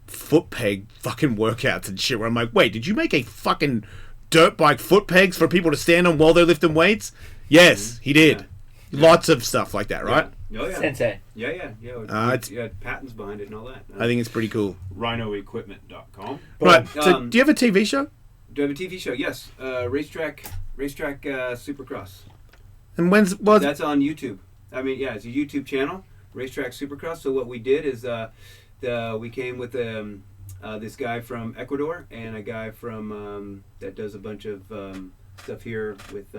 foot peg fucking workouts and shit, where I'm like, wait, did you make a fucking dirt bike foot pegs for people to stand on while they're lifting weights? Yes, he did. Yeah. Lots of stuff like that, right? Oh yeah. Sensei. Yeah. It's- You had patents behind it and all that. I think it's pretty cool. RhinoEquipment.com. Right, so do you have a TV show? Do I have a TV show? Yes. Racetrack Supercross. And That's on YouTube. I mean, yeah, it's a YouTube channel, Racetrack Supercross. So what we did is we came with this guy from Ecuador and a guy from that does a bunch of stuff here with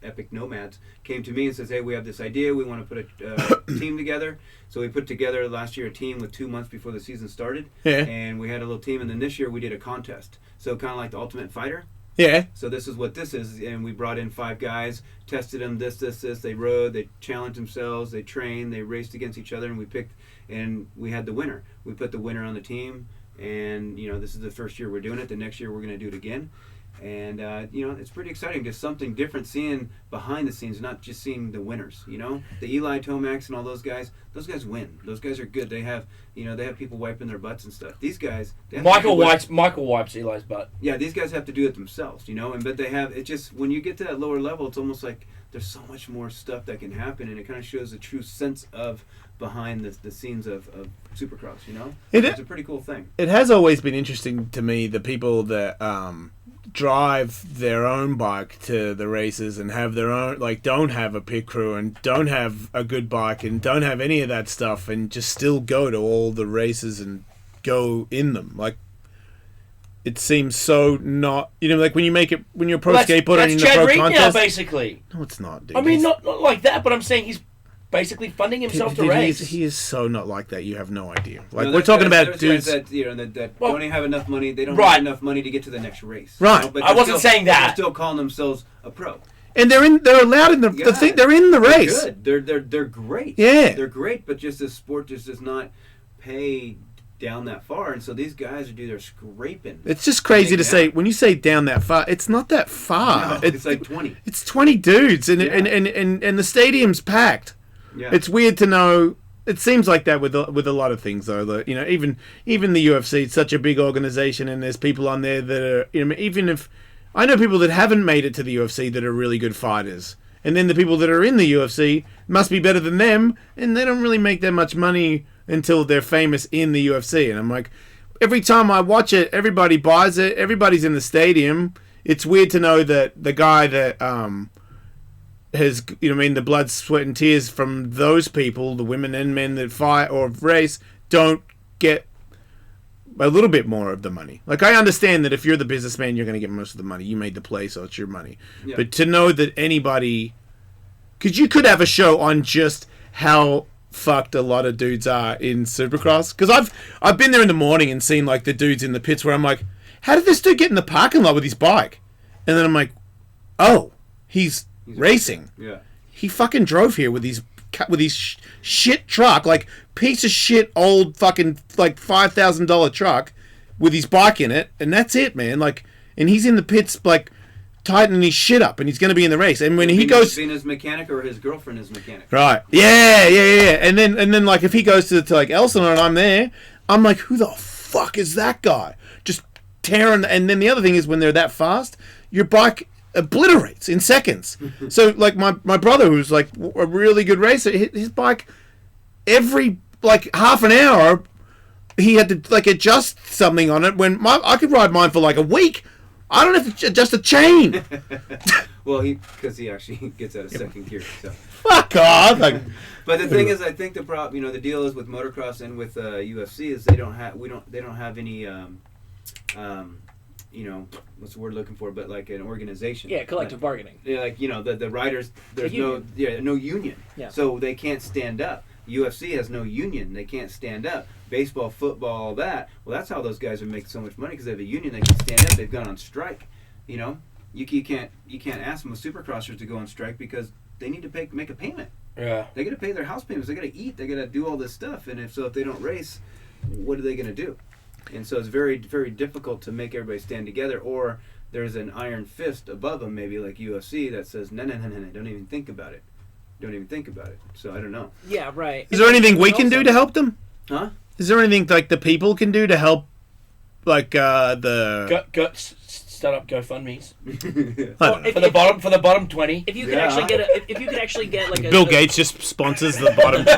Epic Nomads, came to me and says, hey, we have this idea, we want to put a team together. So we put together last year a team with 2 months before the season started. Yeah. And we had a little team, and then this year we did a contest. So kind of like the Ultimate Fighter. Yeah. So this is what this is, and we brought in 5 guys, tested them, this. They rode, they challenged themselves, they trained, they raced against each other, and we picked, and we had the winner. We put the winner on the team, and this is the first year we're doing it. The next year we're going to do it again. And it's pretty exciting, just something different, seeing behind the scenes, not just seeing the winners. The Eli Tomacs and all those guys win. Those guys are good. They have they have people wiping their butts and stuff. These guys, Michael wipes Eli's butt. Yeah, these guys have to do it themselves, but they have, it's just, when you get to that lower level, it's almost like there's so much more stuff that can happen, and it kind of shows the true sense of behind the scenes of Supercross. It's a pretty cool thing. It has always been interesting to me, the people that drive their own bike to the races and have their own, like, don't have a pit crew and don't have a good bike and don't have any of that stuff and just still go to all the races and go in them. Like, it seems so not, like when you're a pro skateboarder and you're in a pro contest. Basically. No, it's not, dude. I mean, not like that, but I'm saying he's basically funding himself to race. He is so not like that. You have no idea. Like, No, we're talking about there's dudes. guys that don't even have enough money. They don't Right. have enough money to get to the next race. Right. But I they're wasn't saying that. They're still calling themselves a pro. And they're allowed in the thing. They're in the race. They're good. They're great. Yeah. They're great, but just the sport just does not pay down that far, and so these guys do their scraping. It's just crazy to say, when you say down that far, it's not that far. No, it's like 20. It's 20 dudes, and the stadium's packed. Yeah. It's weird to know. It seems like that with a lot of things, though. That, even the UFC, it's such a big organization, and there's people on there that are, even if I know people that haven't made it to the UFC that are really good fighters, and then the people that are in the UFC must be better than them, and they don't really make that much money until they're famous in the UFC. And I'm like, every time I watch it, everybody buys it, everybody's in the stadium. It's weird to know that the guy that has, the blood, sweat, and tears from those people, the women and men that fight or race, don't get a little bit more of the money. Like, I understand that if you're the businessman, you're going to get most of the money. You made the play, so it's your money. Yeah. But to know that anybody... Because you could have a show on just how fucked a lot of dudes are in Supercross. Because I've been there in the morning and seen, like, the dudes in the pits where I'm like, how did this dude get in the parking lot with his bike? And then I'm like, oh, he's racing. Yeah. He fucking drove here with his shit truck, like, piece of shit old fucking, like, $5,000 truck with his bike in it, and that's it, man. Like, and he's in the pits, like, tightening his shit up, and he's going to be in the race. And when he goes, being his mechanic or his girlfriend is mechanic. right? Yeah. And then like, if he goes to like Elsinore and I'm there, I'm like, who the fuck is that guy? Just tearing. And then the other thing is, when they're that fast, your bike obliterates in seconds. So like my brother, who's like a really good racer, his bike every like half an hour he had to like adjust something on it. When I could ride mine for like a week. I don't have to adjust a chain. Well, because he actually gets out of second gear. So. Fuck off. But the thing is, I think the deal is with motocross and with UFC is they don't have any what's the word looking for? But like an organization. Yeah, collective bargaining. Yeah, like the riders. There's no union. Yeah. So they can't stand up. UFC has no union. They can't stand up. Baseball, football, all that. Well, that's how those guys are making so much money, because they have a union. They can stand up. They've gone on strike. You can't ask them with supercrossers to go on strike because they need to make a payment. Yeah. They got to pay their house payments. They got to eat. They got to do all this stuff. And if they don't race, what are they going to do? And so it's very, very difficult to make everybody stand together. Or there's an iron fist above them, maybe like UFC, that says, no, don't even think about it. Don't even think about it. So I don't know. Yeah, right. Is there anything we can do to help them? Huh? Is there anything like the people can do to help, like the? Start up GoFundMes I don't know. for the bottom 20. If you could actually get like a Bill Gates just sponsors the bottom 20.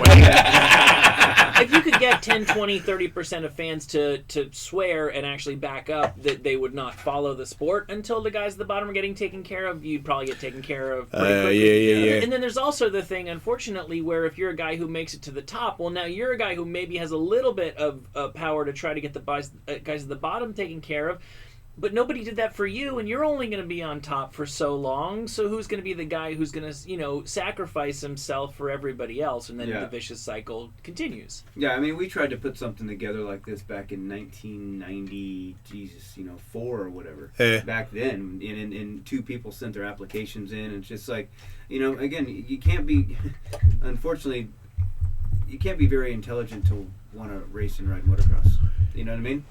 if you could get 10, 20, 30% of fans to swear and actually back up that they would not follow the sport until the guys at the bottom are getting taken care of, you'd probably get taken care of pretty quickly. Yeah. And then there's also the thing, unfortunately, where if you're a guy who makes it to the top, well, now you're a guy who maybe has a little bit of power to try to get the guys at the bottom taken care of. But nobody did that for you, and you're only going to be on top for so long. So who's going to be the guy who's going to, sacrifice himself for everybody else, and then the vicious cycle continues? Yeah, I mean, we tried to put something together like this back in 1990, 4 or whatever. Back then, and 2 people sent their applications in, and it's just like, again, you can't be, unfortunately, you can't be very intelligent to want to race and ride motocross. You know what I mean?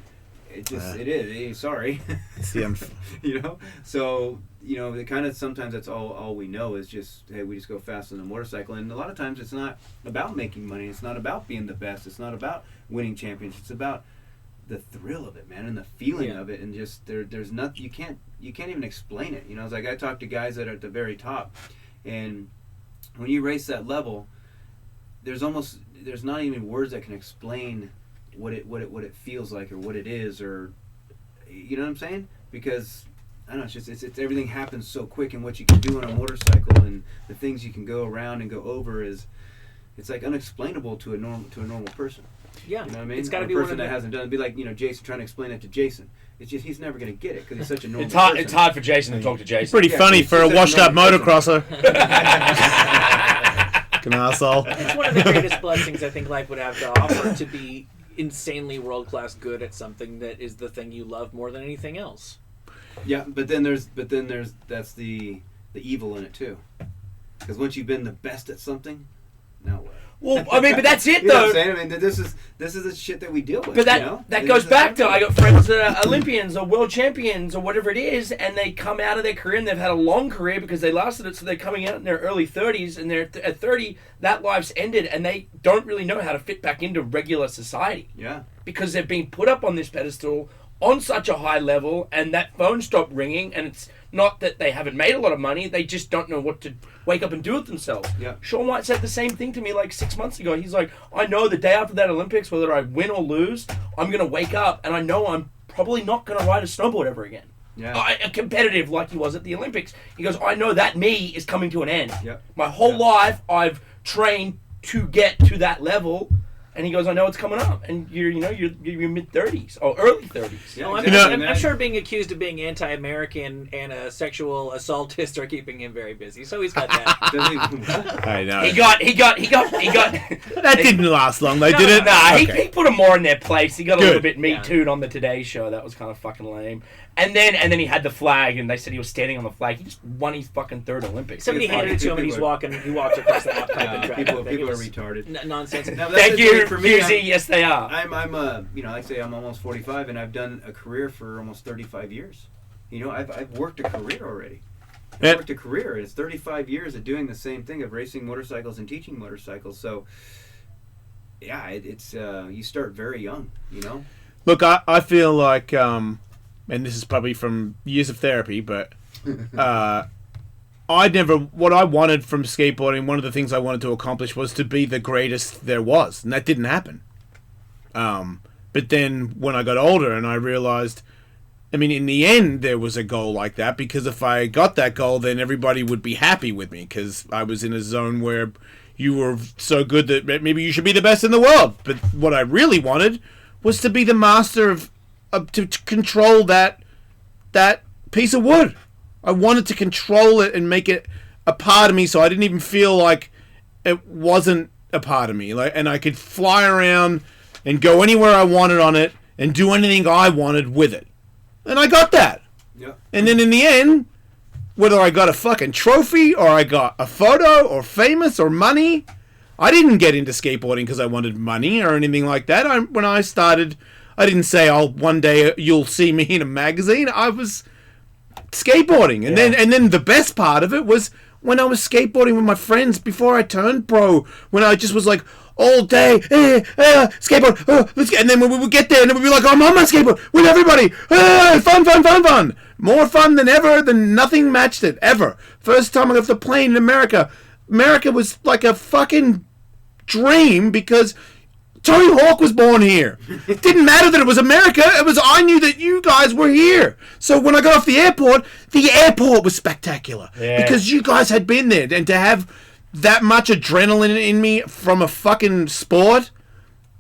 It is. Sorry. It's the So it kind of sometimes that's all we know is just, hey, we just go fast on the motorcycle, and a lot of times it's not about making money. It's not about being the best. It's not about winning championships. It's about the thrill of it, man, and the feeling of it, and just there's nothing you can't even explain it. It's like I talk to guys that are at the very top, And when you race that level, there's not even words that can explain what it feels like or what it is, or you know what I'm saying? Because I don't know, it's everything happens so quick, and what you can do on a motorcycle and the things you can go around and go over it's like unexplainable to a normal person. Yeah, you know what I mean? It's got to a be person one of that the... hasn't done it. Be like, Jason trying to explain it to Jason. It's just he's never going to get it because he's such a normal. It's hard for Jason to talk to Jason. Pretty funny he's for a such a washed-up normal motocrosser. Fucking asshole. It's one of the greatest blessings I think life would have to offer, to be insanely world-class good at something that is the thing you love more than anything else. Yeah, but then there's that's the evil in it too. Because once you've been the best at something, now what? Well, I mean, but that's it You know what though. I'm saying? I mean, this is the shit that we deal with. But that you know? that This goes is the back to, same I thing. got friends that are Olympians or world champions or whatever it is, and they come out of their career and they've had a long career because they lasted it, so they're coming out in their early 30s, and they're at 30, that life's ended, and they don't really know how to fit back into regular society. Yeah. Because they've been put up on this pedestal on such a high level, and that phone stopped ringing, and it's not that they haven't made a lot of money, they just don't know what to wake up and do with themselves. Yeah. Sean White said the same thing to me like 6 months ago. He's like, I know the day after that Olympics, whether I win or lose, I'm going to wake up and I know I'm probably not going to ride a snowboard ever again. Yeah. Competitive like he was at the Olympics. He goes, I know that me is coming to an end. Yep. My whole Yeah. life I've trained to get to that level. And he goes, I know it's coming up, and you're mid 30s or early 30s. Yeah, Well, exactly, I'm sure being accused of being anti-American and a sexual assaultist are keeping him very busy. So he's got that. I know. He got. That didn't last long, though, did it? Nah, Okay. he put them more in their place. He got a little Good. bit Me Too'd on the Today Show. That was kind of fucking lame. And then he had the flag, and they said he was standing on the flag. He just won his fucking third Olympics. Somebody handed it to him, and he walks across the half pipe and track. people It are was retarded. Nonsense. No, that's Thank the you, thing for me. Fusey. Yes, they are. I'm like I say, I'm almost 45, and I've done a career for almost 35 years. I've worked a career already. I've worked a career. It's 35 years of doing the same thing, of racing motorcycles and teaching motorcycles. So, yeah, it's you start very young, Look, I feel like, and this is probably from years of therapy, but what I wanted from skateboarding, one of the things I wanted to accomplish was to be the greatest there was, and that didn't happen. But then when I got older and I realized, I mean, in the end, there was a goal like that, because if I got that goal, then everybody would be happy with me, because I was in a zone where you were so good that maybe you should be the best in the world. But what I really wanted was to be the master of to control that piece of wood. I wanted to control it and make it a part of me, so I didn't even feel like it wasn't a part of me. And I could fly around and go anywhere I wanted on it and do anything I wanted with it. And I got that. Yeah. And then in the end, whether I got a fucking trophy or I got a photo or famous or money, I didn't get into skateboarding because I wanted money or anything like that. When I started, I didn't say, "Oh, one day you'll see me in a magazine." I was skateboarding, and then the best part of it was when I was skateboarding with my friends before I turned pro. When I just was like all day, skateboard, let's get, and then when we would get there, and then we'd be like, "I'm on my skateboard with everybody, fun." More fun than ever. Than nothing matched it ever. First time I got off the plane in America was like a fucking dream because Tony Hawk was born here. It didn't matter that it was America. I knew that you guys were here. So when I got off the airport was spectacular because you guys had been there, and to have that much adrenaline in me from a fucking sport,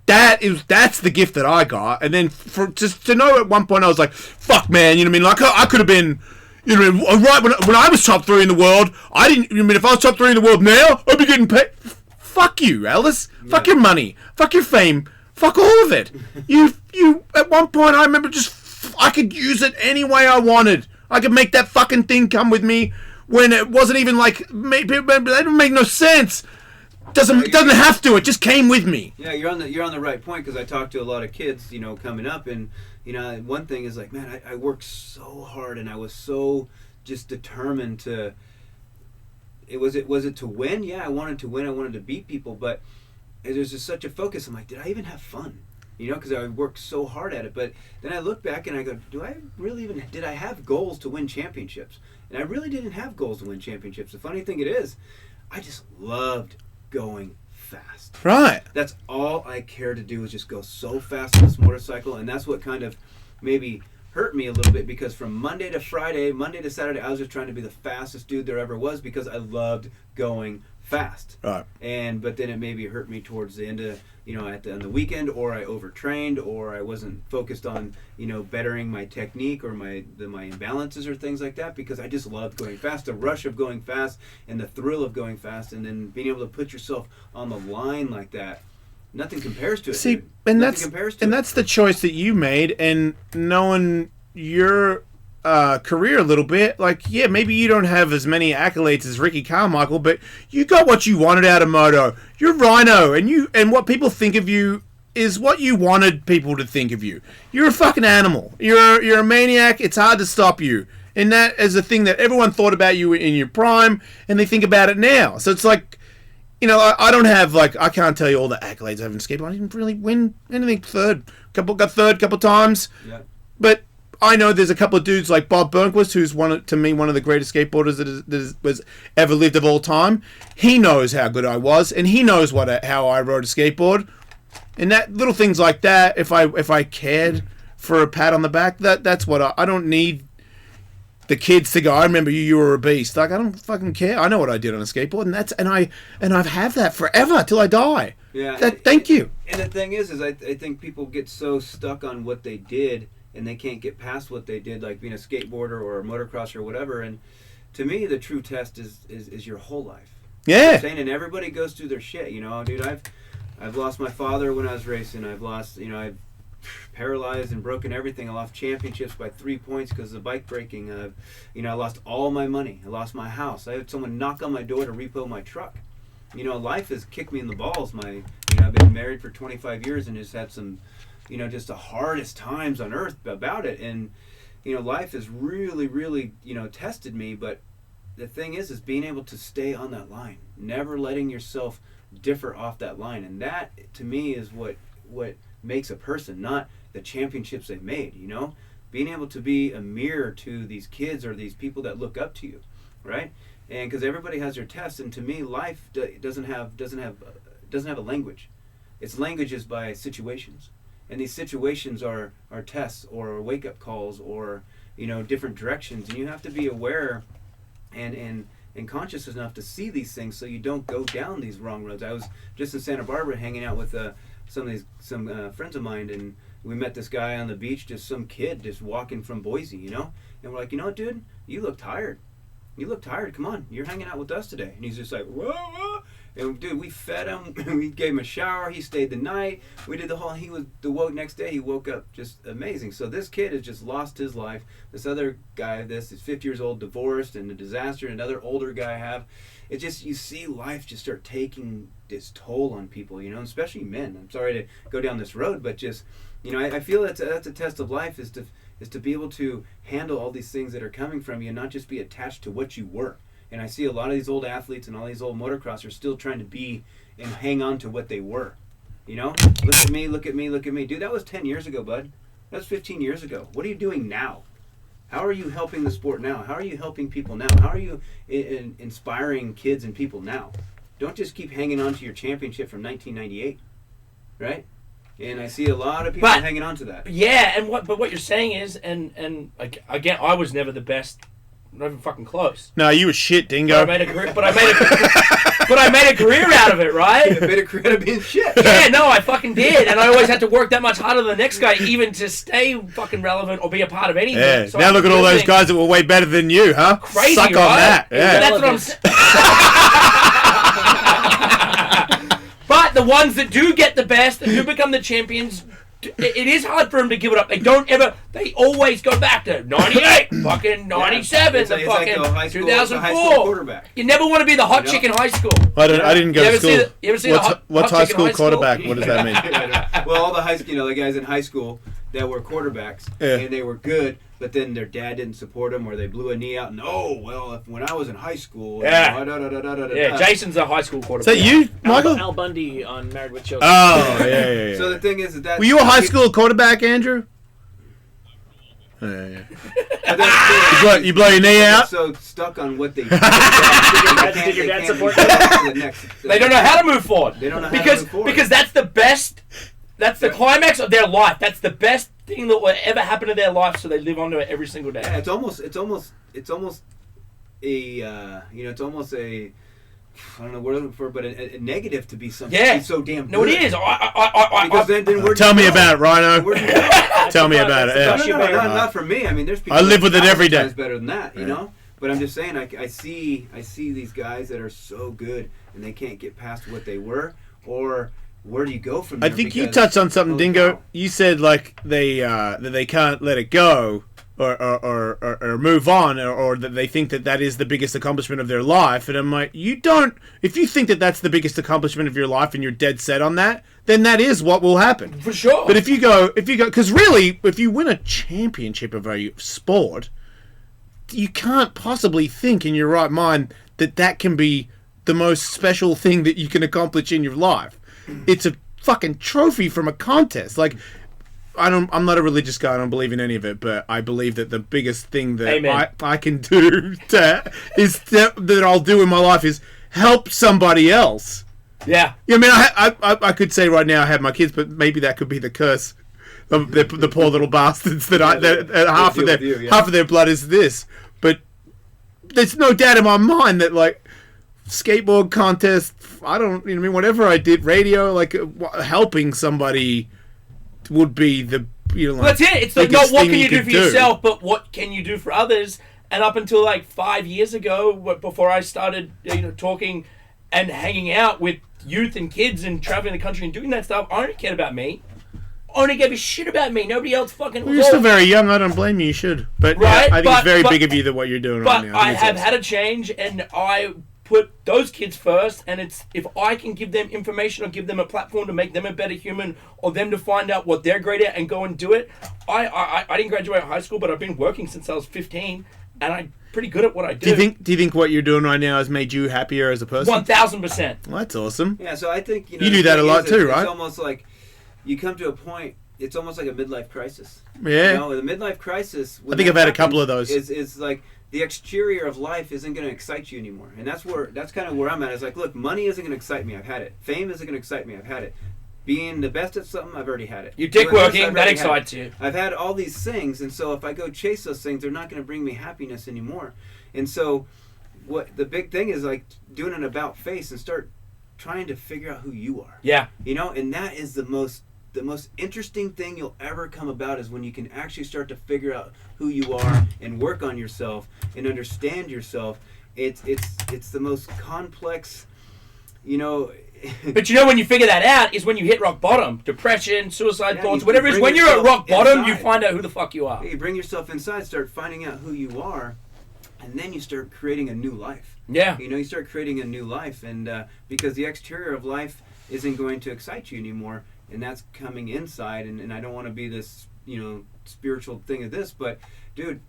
that's the gift that I got. And then just to know at one point I was like, fuck, man, you know what I mean? Like I could have been, you know, right when I was top 3 in the world, I didn't. You know, if I was top 3 in the world now, I'd be getting paid. Fuck you, Ellis. Yeah. Fuck your money. Fuck your fame. Fuck all of it. You. At one point, I remember I could use it any way I wanted. I could make that fucking thing come with me when it wasn't even like. That didn't make no sense. Doesn't have to. It just came with me. Yeah, you're on the right point, because I talk to a lot of kids, coming up, and one thing is like, man, I worked so hard, and I was so just determined to. Was it to win? Yeah, I wanted to win. I wanted to beat people, but there's just such a focus. I'm like, did I even have fun? Because I worked so hard at it. But then I look back and I go, did I have goals to win championships? And I really didn't have goals to win championships. The funny thing it is, I just loved going fast. Right. That's all I cared to do was just go so fast on this motorcycle, and that's what kind of maybe hurt me a little bit, because from Monday to Friday, Monday to Saturday, I was just trying to be the fastest dude there ever was because I loved going fast. Right. But then it maybe hurt me towards the end of, on the weekend, or I overtrained, or I wasn't focused on, bettering my technique or my imbalances or things like that, because I just loved going fast. The rush of going fast and the thrill of going fast, and then being able to put yourself on the line like that. Nothing compares to it. See, dude. and Nothing compares to it. that's the choice that you made, and knowing your career a little bit, like, yeah, maybe you don't have as many accolades as Ricky Carmichael, but you got what you wanted out of moto. You're Rhino, and what people think of you is what you wanted people to think of you. You're a fucking animal. You're a maniac. It's hard to stop you. And that is a thing that everyone thought about you in your prime, and they think about it now. So it's like, I don't have, like, I can't tell you all the accolades I have in skateboarding. I didn't really win anything. Got third couple times. Yeah. But I know there's a couple of dudes like Bob Burnquist, who's to me one of the greatest skateboarders that was ever lived of all time. He knows how good I was, and he knows how I rode a skateboard. And that little things like that, if I cared for a pat on the back, that's what I don't need the kids to go, I remember you were a beast. Like, I don't fucking care. I know what I did on a skateboard, and I've had that forever till I die. Yeah. Thank you. And the thing is I think people get so stuck on what they did, and they can't get past what they did, like being a skateboarder or a motocrosser or whatever. And to me, the true test is your whole life. Yeah. And everybody goes through their shit, dude. I've lost my father when I was racing. I've lost, I've paralyzed and broken everything. I lost championships by 3 points because of bike breaking. I lost all my money. I lost my house. I had someone knock on my door to repo my truck. Life has kicked me in the balls. I've been married for 25 years and just had some, just the hardest times on earth about it. And, life has really, really, tested me. But the thing is being able to stay on that line, never letting yourself differ off that line. And that, to me, is what makes a person, not the championships they've made. Being able to be a mirror to these kids or these people that look up to you, right? And because everybody has their tests, and to me, life doesn't have a language. Its language is by situations, and these situations are tests or wake up calls or different directions, and you have to be aware and conscious enough to see these things so you don't go down these wrong roads. I was just in Santa Barbara hanging out with some friends of mine, and we met this guy on the beach, just some kid just walking from Boise, and we're like, what, dude, you look tired. Come on, you're hanging out with us today. And he's just like, whoa. And dude, we fed him, we gave him a shower, he stayed the night, we did the whole, next day he woke up just amazing. So this kid has just lost his life. This other guy, is 50 years old, divorced, and a disaster. Another older guy I have. It just, you see life just start taking this toll on people, especially men. I'm sorry to go down this road, but just, I feel that's a test of life, is to be able to handle all these things that are coming from you and not just be attached to what you were. And I see a lot of these old athletes and all these old motocrossers still trying to be and hang on to what they were. Look at me. Dude, that was 10 years ago, bud. That was 15 years ago. What are you doing now? How are you helping the sport now? How are you helping people now? How are you inspiring kids and people now? Don't just keep hanging on to your championship from 1998, right? And I see a lot of people hanging on to that. Yeah, but what you're saying is, and like, again, I was never the best, not even fucking close. No, you were shit, Dingo. But I made a career out of it, right? You made a career out of being shit. Yeah, no, I fucking did, and I always had to work that much harder than the next guy, even to stay fucking relevant or be a part of anything. Yeah. So now look at all those guys that were way better than you, huh? Crazy, Suck on right? that. Yeah. That's what I'm saying. But the ones that do get the best and do become the champions, it is hard for them to give it up. They always go back to 98, fucking 97, It's like the high school, 2004. high school quarterback. You never want to be the hot chick in high school. I didn't go to school. You ever see What's high school quarterback? What does that mean? Well, all the high school, the guys in high school that were quarterbacks, and they were good, but then their dad didn't support them, or they blew a knee out, and when I was in high school, Jason's a high school quarterback. Is that you, Michael? Al Bundy on Married with Children. Oh, yeah. So the thing is that Were you a high school quarterback, Andrew? Yeah. But You blow your knee out? So stuck on what they do. Did your dad support They don't know how to move forward. They don't know how because, to move forward. Because that's the best. That's the climax of their life. That's the best thing that will ever happen to their life. So they live onto it every single day. Yeah, it's almost a it's almost a, I don't know what I'm looking for, but a negative to be something. Yeah. So damn good. No, it is. Because then where Tell me about it, Rhino. Where do you go? Tell me about it. Yeah. No, not for me. I mean, there's people. I live with it every day. Times better than that, you know. But I'm just saying, I see these guys that are so good and they can't get past what they were, or where do you go from I there? think you Because- touched on something, oh, Dingo. wow. You said like that they can't let it go or move on, or that they think that is the biggest accomplishment of their life. And I'm like, you don't. If you think that that's the biggest accomplishment of your life and you're dead set on that, then that is what will happen. For sure. But if you go, because really, if you win a championship of a sport, you can't possibly think in your right mind that can be the most special thing that you can accomplish in your life. It's a fucking trophy from a contest. Like, I'm not a religious guy. I don't believe in any of it, but I believe that the biggest thing that I can do that I'll do in my life is help somebody else. Yeah. I mean, I could say right now I have my kids, but maybe that could be the curse. The poor little bastards that half of their blood is this. But there's no doubt in my mind that like skateboard contest, whatever I did, radio, like helping somebody would be the Well, that's it. It's like not what can you do for yourself, but what can you do for others. And up until like 5 years ago, before I started, talking and hanging out with youth and kids and traveling the country and doing that stuff, I only cared about me. I only gave a shit about me. Nobody else fucking. Well, you're still very young. I don't blame you. You should, but right? I think it's very big of you that what you're doing right now. But I have had a change, and I put those kids first. And it's if I can give them information or give them a platform to make them a better human, or them to find out what they're great at and go and do it. I didn't graduate high school, but I've been working since I was 15, and I'm pretty good at what I do. Do you think what you're doing right now has made you happier as a person? 1,000%. Well, that's awesome. Yeah, so I think you do that a lot too, right? It's almost like you come to a point. It's almost like a midlife crisis. Yeah. The midlife crisis. I think I've had a couple of those. Is like the exterior of life isn't going to excite you anymore, and that's kind of where I'm at. It's like, look, money isn't going to excite me. I've had it. Fame isn't going to excite me. I've had it. Being the best at something, I've already had it. Your dick Doing this, working, I've that already excites had it. you. I've had all these things, and so if I go chase those things, they're not going to bring me happiness anymore. And so, what the big thing is like doing an about face and start trying to figure out who you are. Yeah. And that is the most interesting thing you'll ever come about is when you can actually start to figure out who you are and work on yourself and understand yourself. It's the most complex, But when you figure that out is when you hit rock bottom. Depression, suicide thoughts, you whatever it is. bring When you're at yourself rock bottom, you inside. find out who the fuck you are. You bring yourself inside, start finding out who you are, and then you start creating a new life. Yeah. You start creating a new life, and because the exterior of life isn't going to excite you anymore, and that's coming inside. And I don't want to be this, spiritual thing of this, but dude,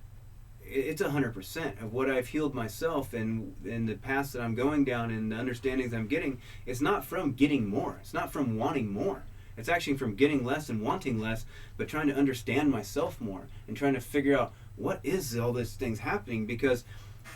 it's 100% of what I've healed myself and in the path that I'm going down and the understandings I'm getting. It's not from getting more. It's not from wanting more. It's actually from getting less and wanting less, but trying to understand myself more and trying to figure out what is all these things happening, because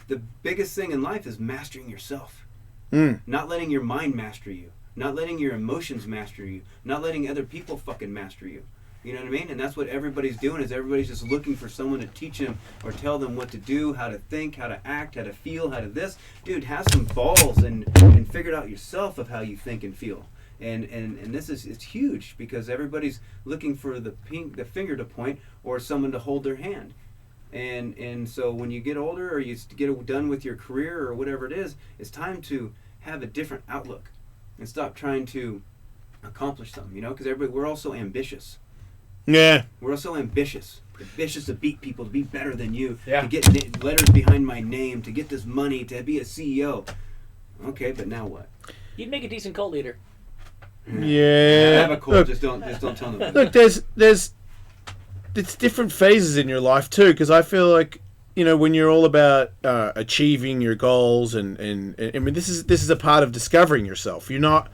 the biggest thing in life is mastering yourself. Not letting your mind master you. Not letting your emotions master you. Not letting other people fucking master you. You know what I mean? And that's what everybody's doing, is everybody's just looking for someone to teach them or tell them what to do, how to think, how to act, how to feel, how to this. Dude, have some balls and figure it out yourself of how you think and feel. And this is, it's huge, because everybody's looking for the finger to point or someone to hold their hand. And so when you get older or you get done with your career or whatever it is, it's time to have a different outlook and stop trying to accomplish something, because we're all so ambitious. Yeah. We're all so ambitious to beat people, to be better than you, Yeah. to get letters behind my name, to get this money, to be a CEO. Okay, but now what? You'd make a decent cult leader. Yeah. I have a cult, Look, just don't tell them. Look, it's different phases in your life too, because I feel like when you're all about achieving your goals and I mean this is a part of discovering yourself. You're not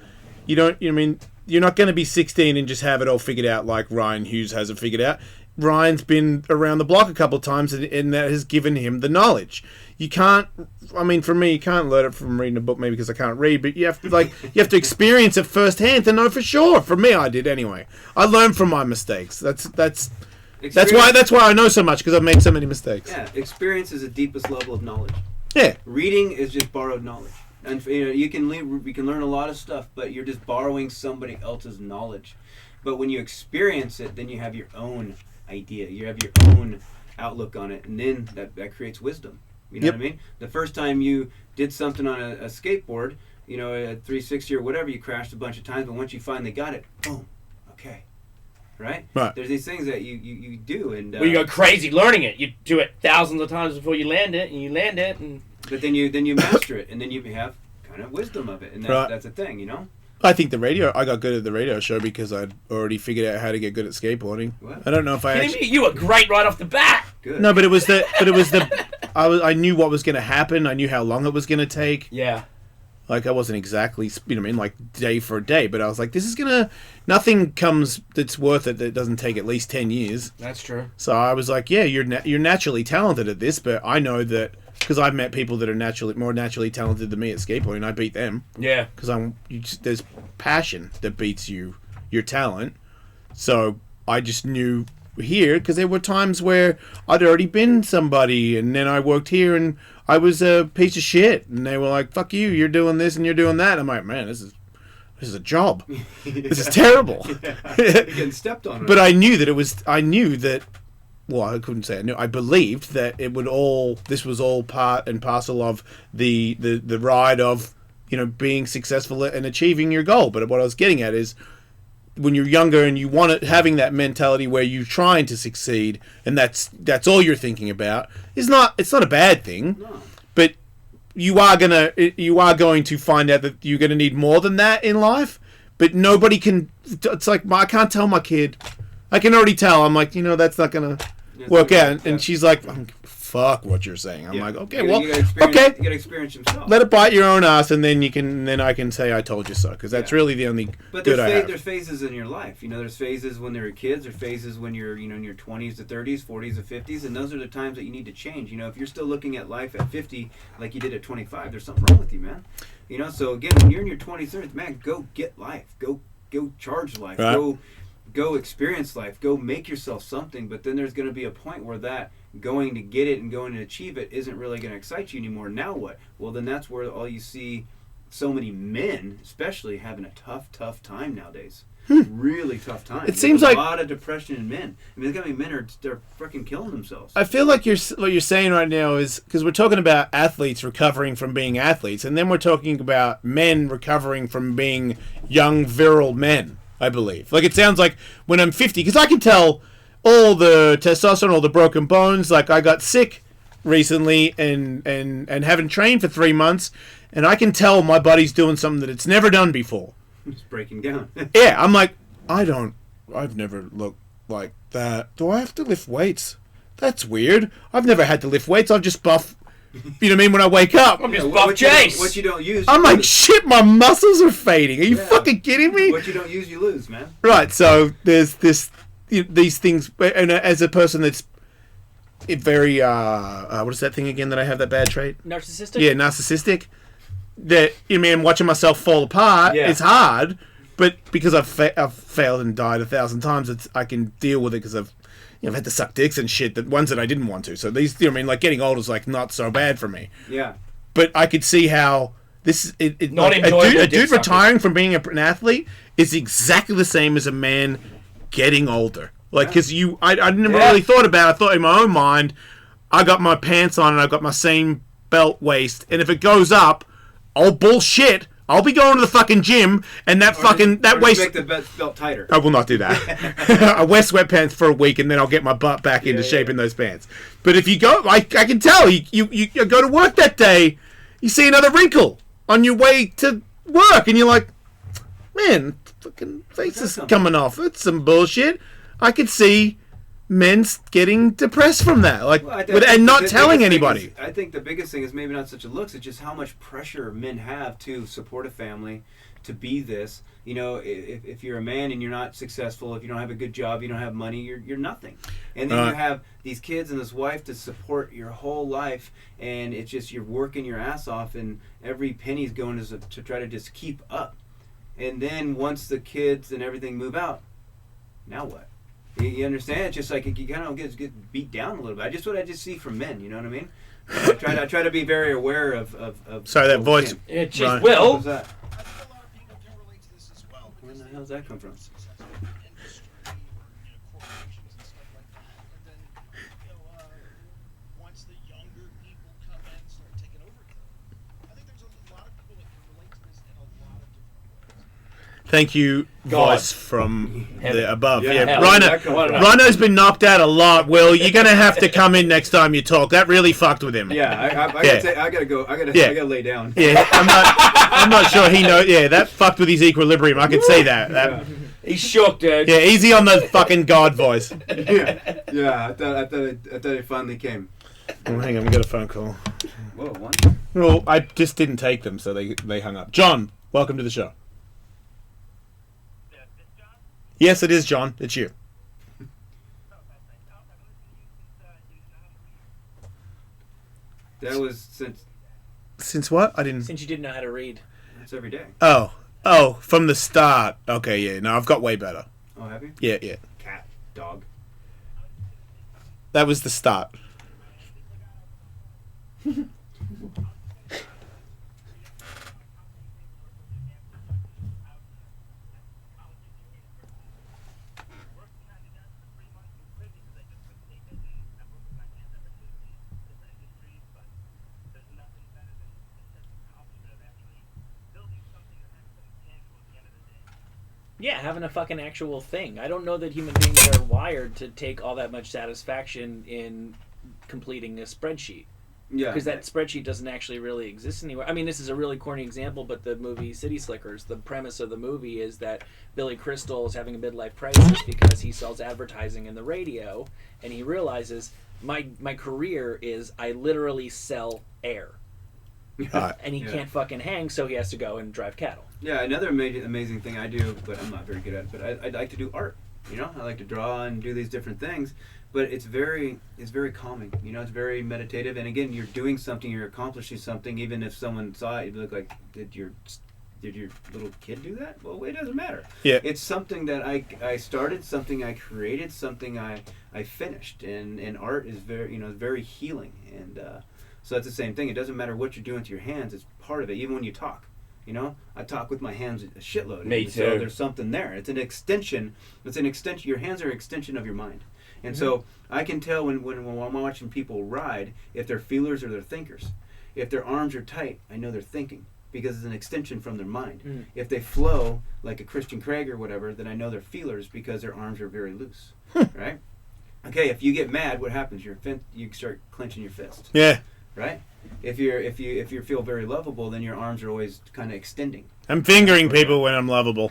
going to be 16 and just have it all figured out like Ryan Hughes has it figured out. Ryan's been around the block a couple of times, and that has given him the knowledge. You can't. I mean, for me, you can't learn it from reading a book, maybe because I can't read. But you have to experience it firsthand to know for sure. For me, I did anyway. I learned from my mistakes. That's why I know so much, because I've made so many mistakes. Yeah, experience is the deepest level of knowledge. Yeah. Reading is just borrowed knowledge, and you can learn a lot of stuff, but you're just borrowing somebody else's knowledge. But when you experience it, then you have your own idea. You have your own outlook on it, and then that creates wisdom. You know what I mean? The first time you did something on a skateboard, a 360 or whatever, you crashed a bunch of times, but once you finally got it, boom, okay. Right? There's these things that you do, and you go crazy learning it. You do it thousands of times before you land it, and but then you master it, and then you have kind of wisdom of it, and that's a thing, I think I got good at the radio show because I'd already figured out how to get good at skateboarding. What? I don't know if I actually... You were great right off the bat. Good. No, but it was I knew what was going to happen. I knew how long it was going to take. Yeah. Like, I wasn't exactly, like day for day, but I was like, nothing comes that's worth it that doesn't take at least 10 years. That's true. So I was like, yeah, you're naturally talented at this, but I know that because I've met people that are more naturally talented than me at skateboarding, I beat them. Yeah. Because there's passion that beats your talent. So I just knew here, because there were times where I'd already been somebody, and then I worked here and I was a piece of shit, and they were like, fuck you, you're doing this and you're doing that. I'm like, man, this is a job. This is terrible. You're getting stepped on. But I knew that well, I couldn't say I knew. I believed that this was all part and parcel of the ride of, being successful and achieving your goal. But what I was getting at is, when you're younger and you having that mentality where you're trying to succeed and that's all you're thinking about, it's not a bad thing. No. But you are going to find out that you're going to need more than that in life. But nobody can. It's like, I can't tell my kid. I can already tell. I'm like, that's not going to work out. And she's like, fuck what you're saying. I'm like, okay, you gotta experience yourself. Let it bite your own ass, and then I can say I told you so, because that's really the only good I have. There's phases in your life. There's phases when they're kids, there's phases when you're in your 20s to 30s, 40s to 50s, and those are the times that you need to change. If you're still looking at life at 50 like you did at 25, there's something wrong with you, man. So again, when you're in your 20s, 30s, man, go get life. Go charge life. Right. Go experience life. Go make yourself something. But then there's going to be a point where that going to get it and going to achieve it isn't really going to excite you anymore. Now what? Well, then that's where all you see so many men, especially, having a tough time nowadays. Really tough time. It seems like a lot of depression in men. There's got to be men they're freaking killing themselves. I feel like what you're saying right now is, because we're talking about athletes recovering from being athletes, and then we're talking about men recovering from being young, virile men, I believe. Like, it sounds like when I'm 50, because I can tell all the testosterone, all the broken bones. Like, I got sick recently and haven't trained for 3 months, and I can tell my body's doing something that it's never done before. It's breaking down. Yeah, I'm like, I've never looked like that. Do I have to lift weights? That's weird. I've never had to lift weights. I've just buff. You know what I mean? When I wake up, I'm just buff Chase. What you don't use, I'm like, shit, my muscles are fading. Are you fucking kidding me? What you don't use, you lose, man. Right. So there's these things, and as a person that's very what is that thing again that I have that bad trait? Narcissistic. Yeah, narcissistic. That, watching myself fall apart, it's hard, but because I've failed and died 1,000 times, I can deal with it, because I've had to suck dicks and shit, that ones that I didn't want to. So these, like, getting older is like not so bad for me. Yeah. But I could see how this Not like, enjoyable a dude dick retiring from being an athlete is exactly the same as a man getting older. Like, because I never really thought about it. I thought in my own mind, I got my pants on and I got my same belt waist, and if it goes up, oh bullshit, I'll be going to the fucking gym, and that waist. Make the belt tighter. I will not do that. I wear sweatpants for a week, and then I'll get my butt back into shape in those pants. But if you go, I can tell you go to work that day, you see another wrinkle on your way to work, and you're like, man, fucking face is coming off. It's some bullshit. I could see men getting depressed from that, and not telling anybody. I think the biggest thing is maybe not such a looks, it's just how much pressure men have to support a family, to be this. If you're a man and you're not successful, if you don't have a good job, you don't have money, you're nothing. And then you Right. have these kids and this wife to support your whole life, and it's just you're working your ass off, and every penny's going to try to just keep up. And then once the kids and everything move out, now what? You understand? It's just like you kind of get beat down a little bit. What I just see from men. You know what I mean? I try to be very aware of. Sorry, that voice. It just Right. What will. was that? I think a lot of people can relate to this as well. Where the hell does that come from? Successful industry or corporations and stuff like that. And then, once the younger people come in and start taking over things, I think there's a lot of people that can relate to this in a lot of different ways. Thank you, God. voice from Heaven. the above. Yeah, Yeah, hell, Rhino. that come from? Rhino's been knocked out a lot. Will, you're gonna have to come in next time you talk. That really fucked with him. Yeah, I Yeah. gotta go. I Yeah. gotta lay down. Yeah, I'm not sure he knows. Yeah, that fucked with his equilibrium. I could see that. Yeah. He's shook, dude. Yeah, easy on the fucking God voice. Yeah. I thought it finally came. Oh, hang on, we got a phone call. Whoa, one. Well, I just didn't take them, so they hung up. John, welcome to the show. Yes, it is, John. It's you. That was Since what? I didn't. Since you didn't know how to read. that's every day. Oh, from the start. Okay, yeah. No, I've got way better. Oh, have you? Yeah. Cat, dog. That was the start. Yeah, having a fucking actual thing. I don't know that human beings are wired to take all that much satisfaction in completing a spreadsheet. Yeah. Because that spreadsheet doesn't actually really exist anywhere. I mean, this is a really corny example, but the movie City Slickers, the premise of the movie is that Billy Crystal is having a midlife crisis because he sells advertising in the radio, and he realizes, my career is I literally sell air. And he can't fucking hang, so he has to go and drive cattle. Yeah, another amazing thing I do, but I'm not very good at it, but I like to do art. You know, I like to draw and do these different things, but it's very calming. You know, it's very meditative, and again, you're doing something, you're accomplishing something. Even if someone saw it, you'd look like, did your little kid do that? Well, it doesn't matter. Yeah. It's something that I started, something I created, something I finished, and art is very healing, and so that's the same thing. It doesn't matter what you're doing with your hands; it's part of it. Even when you talk. You know, I talk with my hands a shitload. Me and so too. there's something there. It's an extension. Your hands are an extension of your mind. And so I can tell when I'm watching people ride if they're feelers or they're thinkers. If their arms are tight, I know they're thinking because it's an extension from their mind. If they flow like a Christian Craig or whatever, then I know they're feelers because their arms are very loose. Right? Okay, if you get mad, what happens? You start clenching your fist. Yeah. Right? If you feel very lovable, then your arms are always kind of extending. I'm fingering people when I'm lovable.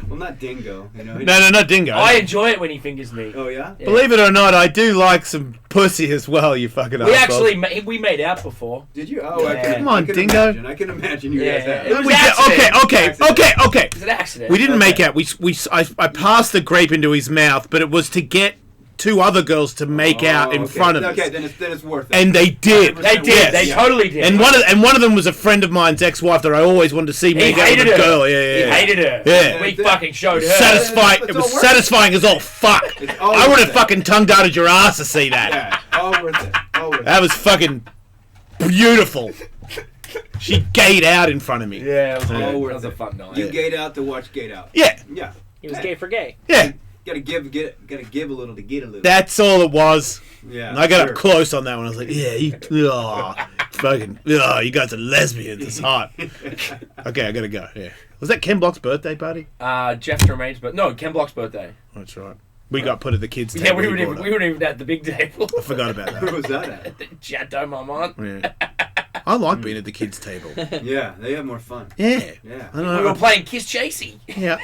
Well, not Dingo, you know. No, not Dingo. I enjoy it when he fingers me. Oh yeah. Believe it or not, I do like some pussy as well, you fucking We assholes. actually we made out before. Did you? Oh, Yeah. Come on, Dingo. I can imagine you Yeah. guys have. It was We did- accident. okay. It's an accident. We didn't Okay. make out. I passed the grape into his mouth, but it was to get two other girls to make out in front of us. Okay, then it's worth it. And they did. They did. Yes. They totally did. And one of them was a friend of mine's ex-wife that I always wanted to see he make out hated with a her. girl. Yeah. He hated her. Yeah. We fucking showed her. Satisfying. It's It was all worth it. satisfying as all fuck. It's all I would worth have it. fucking tongue-darted your ass to see that. Yeah, all worth it. All worth it. That was fucking beautiful. She gayed out in front of me. Yeah, it was, All it worth was a it. fun night. You gate out to watch gate out. Yeah. Yeah. He was Hey, gay for gay. Yeah. Gotta give a little to get a little. That's all it was. Yeah. And I got sure. up close on that one. I was like, yeah, you guys are lesbians. It's hot. Okay, I gotta go. Yeah. Was that Ken Block's birthday party? Jeff Tremaine's Ken Block's birthday. That's right. We got put at the kids' table. Yeah, we he weren't brought even at the big table. up. I forgot about Where that. was that at? Chateau Marmont. Yeah. I like being at the kids' table. Yeah, they have more fun. Yeah. Yeah. I don't We know. were playing Kiss Chasey. Yeah.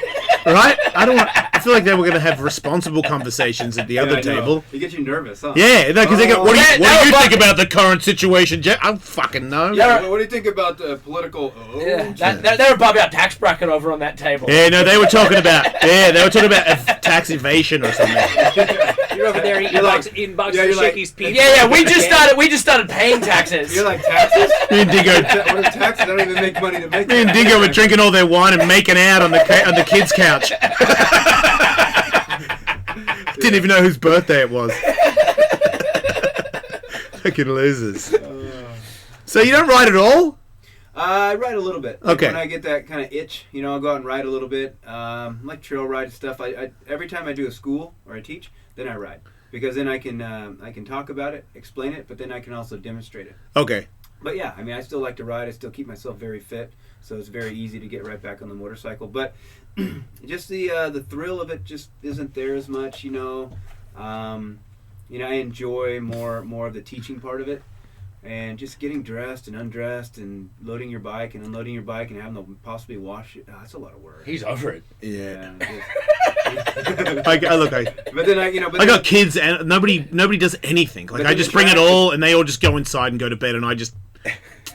Right? I feel like they were going to have responsible conversations at the other Yeah, I know. table. You get you nervous, huh? Yeah, because they go, Oh. what do Yeah, you they were think about the current situation, Jeff? I don't fucking know. Yeah. What do you think about the political? Oh, Yeah, they were above our tax bracket over on that table. Yeah, no, they were talking about tax evasion or something. You're over there eating You're boxes yeah, of you're like- Shakey's pizza. Yeah, we just started paying taxes. You're like, taxes? Me and Dingo, What are taxes? I don't even make money to make me and Dingo were drinking all their wine and making out on the kids' couch. Didn't even know whose birthday it was. Fucking losers. So you don't ride at all? I ride a little bit. Like Okay. when I get that kind of itch, I'll go out and ride a little bit. Like trail ride stuff. I every time I do a school or I teach, then I ride because then I can talk about it, explain it, but then I can also demonstrate it. Okay. But yeah, I still like to ride. I still keep myself very fit, so it's very easy to get right back on the motorcycle. But just the thrill of it just isn't there as much. I enjoy more of the teaching part of it. And just getting dressed and undressed and loading your bike and unloading your bike and having to possibly wash it. That's a lot of work. He's over it. Yeah. Yeah, Look, but then I got kids and nobody does anything. Like But I then just the bring it track- all and they all just go inside and go to bed and I just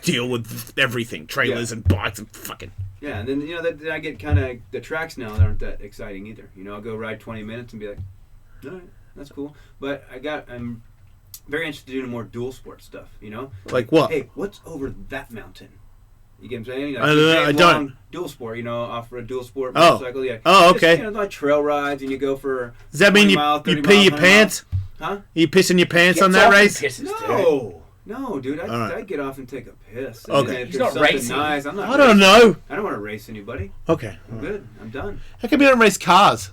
deal with everything, trailers Yeah. and bikes and fucking. Yeah, and then then I get kind of the tracks now that aren't that exciting either. I'll go ride 20 minutes and be like, all right, that's cool. But I'm very interested in more dual sport stuff. Like what? Hey, what's over that mountain? You get what I'm saying? I don't. Dual sport, off road dual sport Oh. motorcycle. Yeah. Oh, Just, okay. like trail rides, and you go for. Does that mean 20 you mile, 30 pee mile, your 100 mile. pants? Huh? Are you pissing your pants Gets on that off and race? pisses, dude. No, dude. All right. I'd get off and take a piss. And Okay. then if He's there's not something racing. Nice, I'm not I don't racing. know. I don't want to race anybody. Okay. I'm good. I'm done. How come you don't race cars?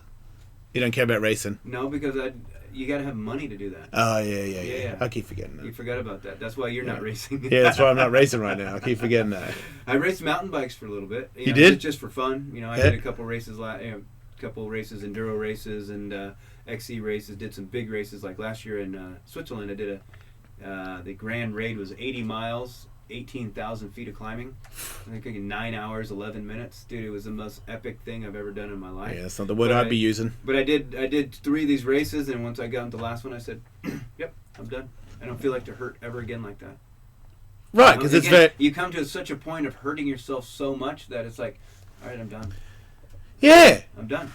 You don't care about racing? No, because you got to have money to do that. Oh, yeah. Yeah. I keep forgetting You that. forgot about that. That's why you're not racing. Yeah, that's why I'm not racing right now. I keep forgetting that. I raced mountain bikes for a little bit. You did? Just for fun. I Yeah. did a couple races, enduro races and XC races. Did some big races like last year in Switzerland. I did the Grand Raid was 80 miles, 18,000 feet of climbing. I think 9 hours, 11 minutes. Dude, it was the most epic thing I've ever done in my life. Yeah, that's not the word But I'd be using. But I did 3 of these races, and once I got into the last one, I said, "Yep, I'm done. I don't feel like to hurt ever again like that." Right, because it's very... You come to such a point of hurting yourself so much that it's like, all right, I'm done. Yeah. I'm done.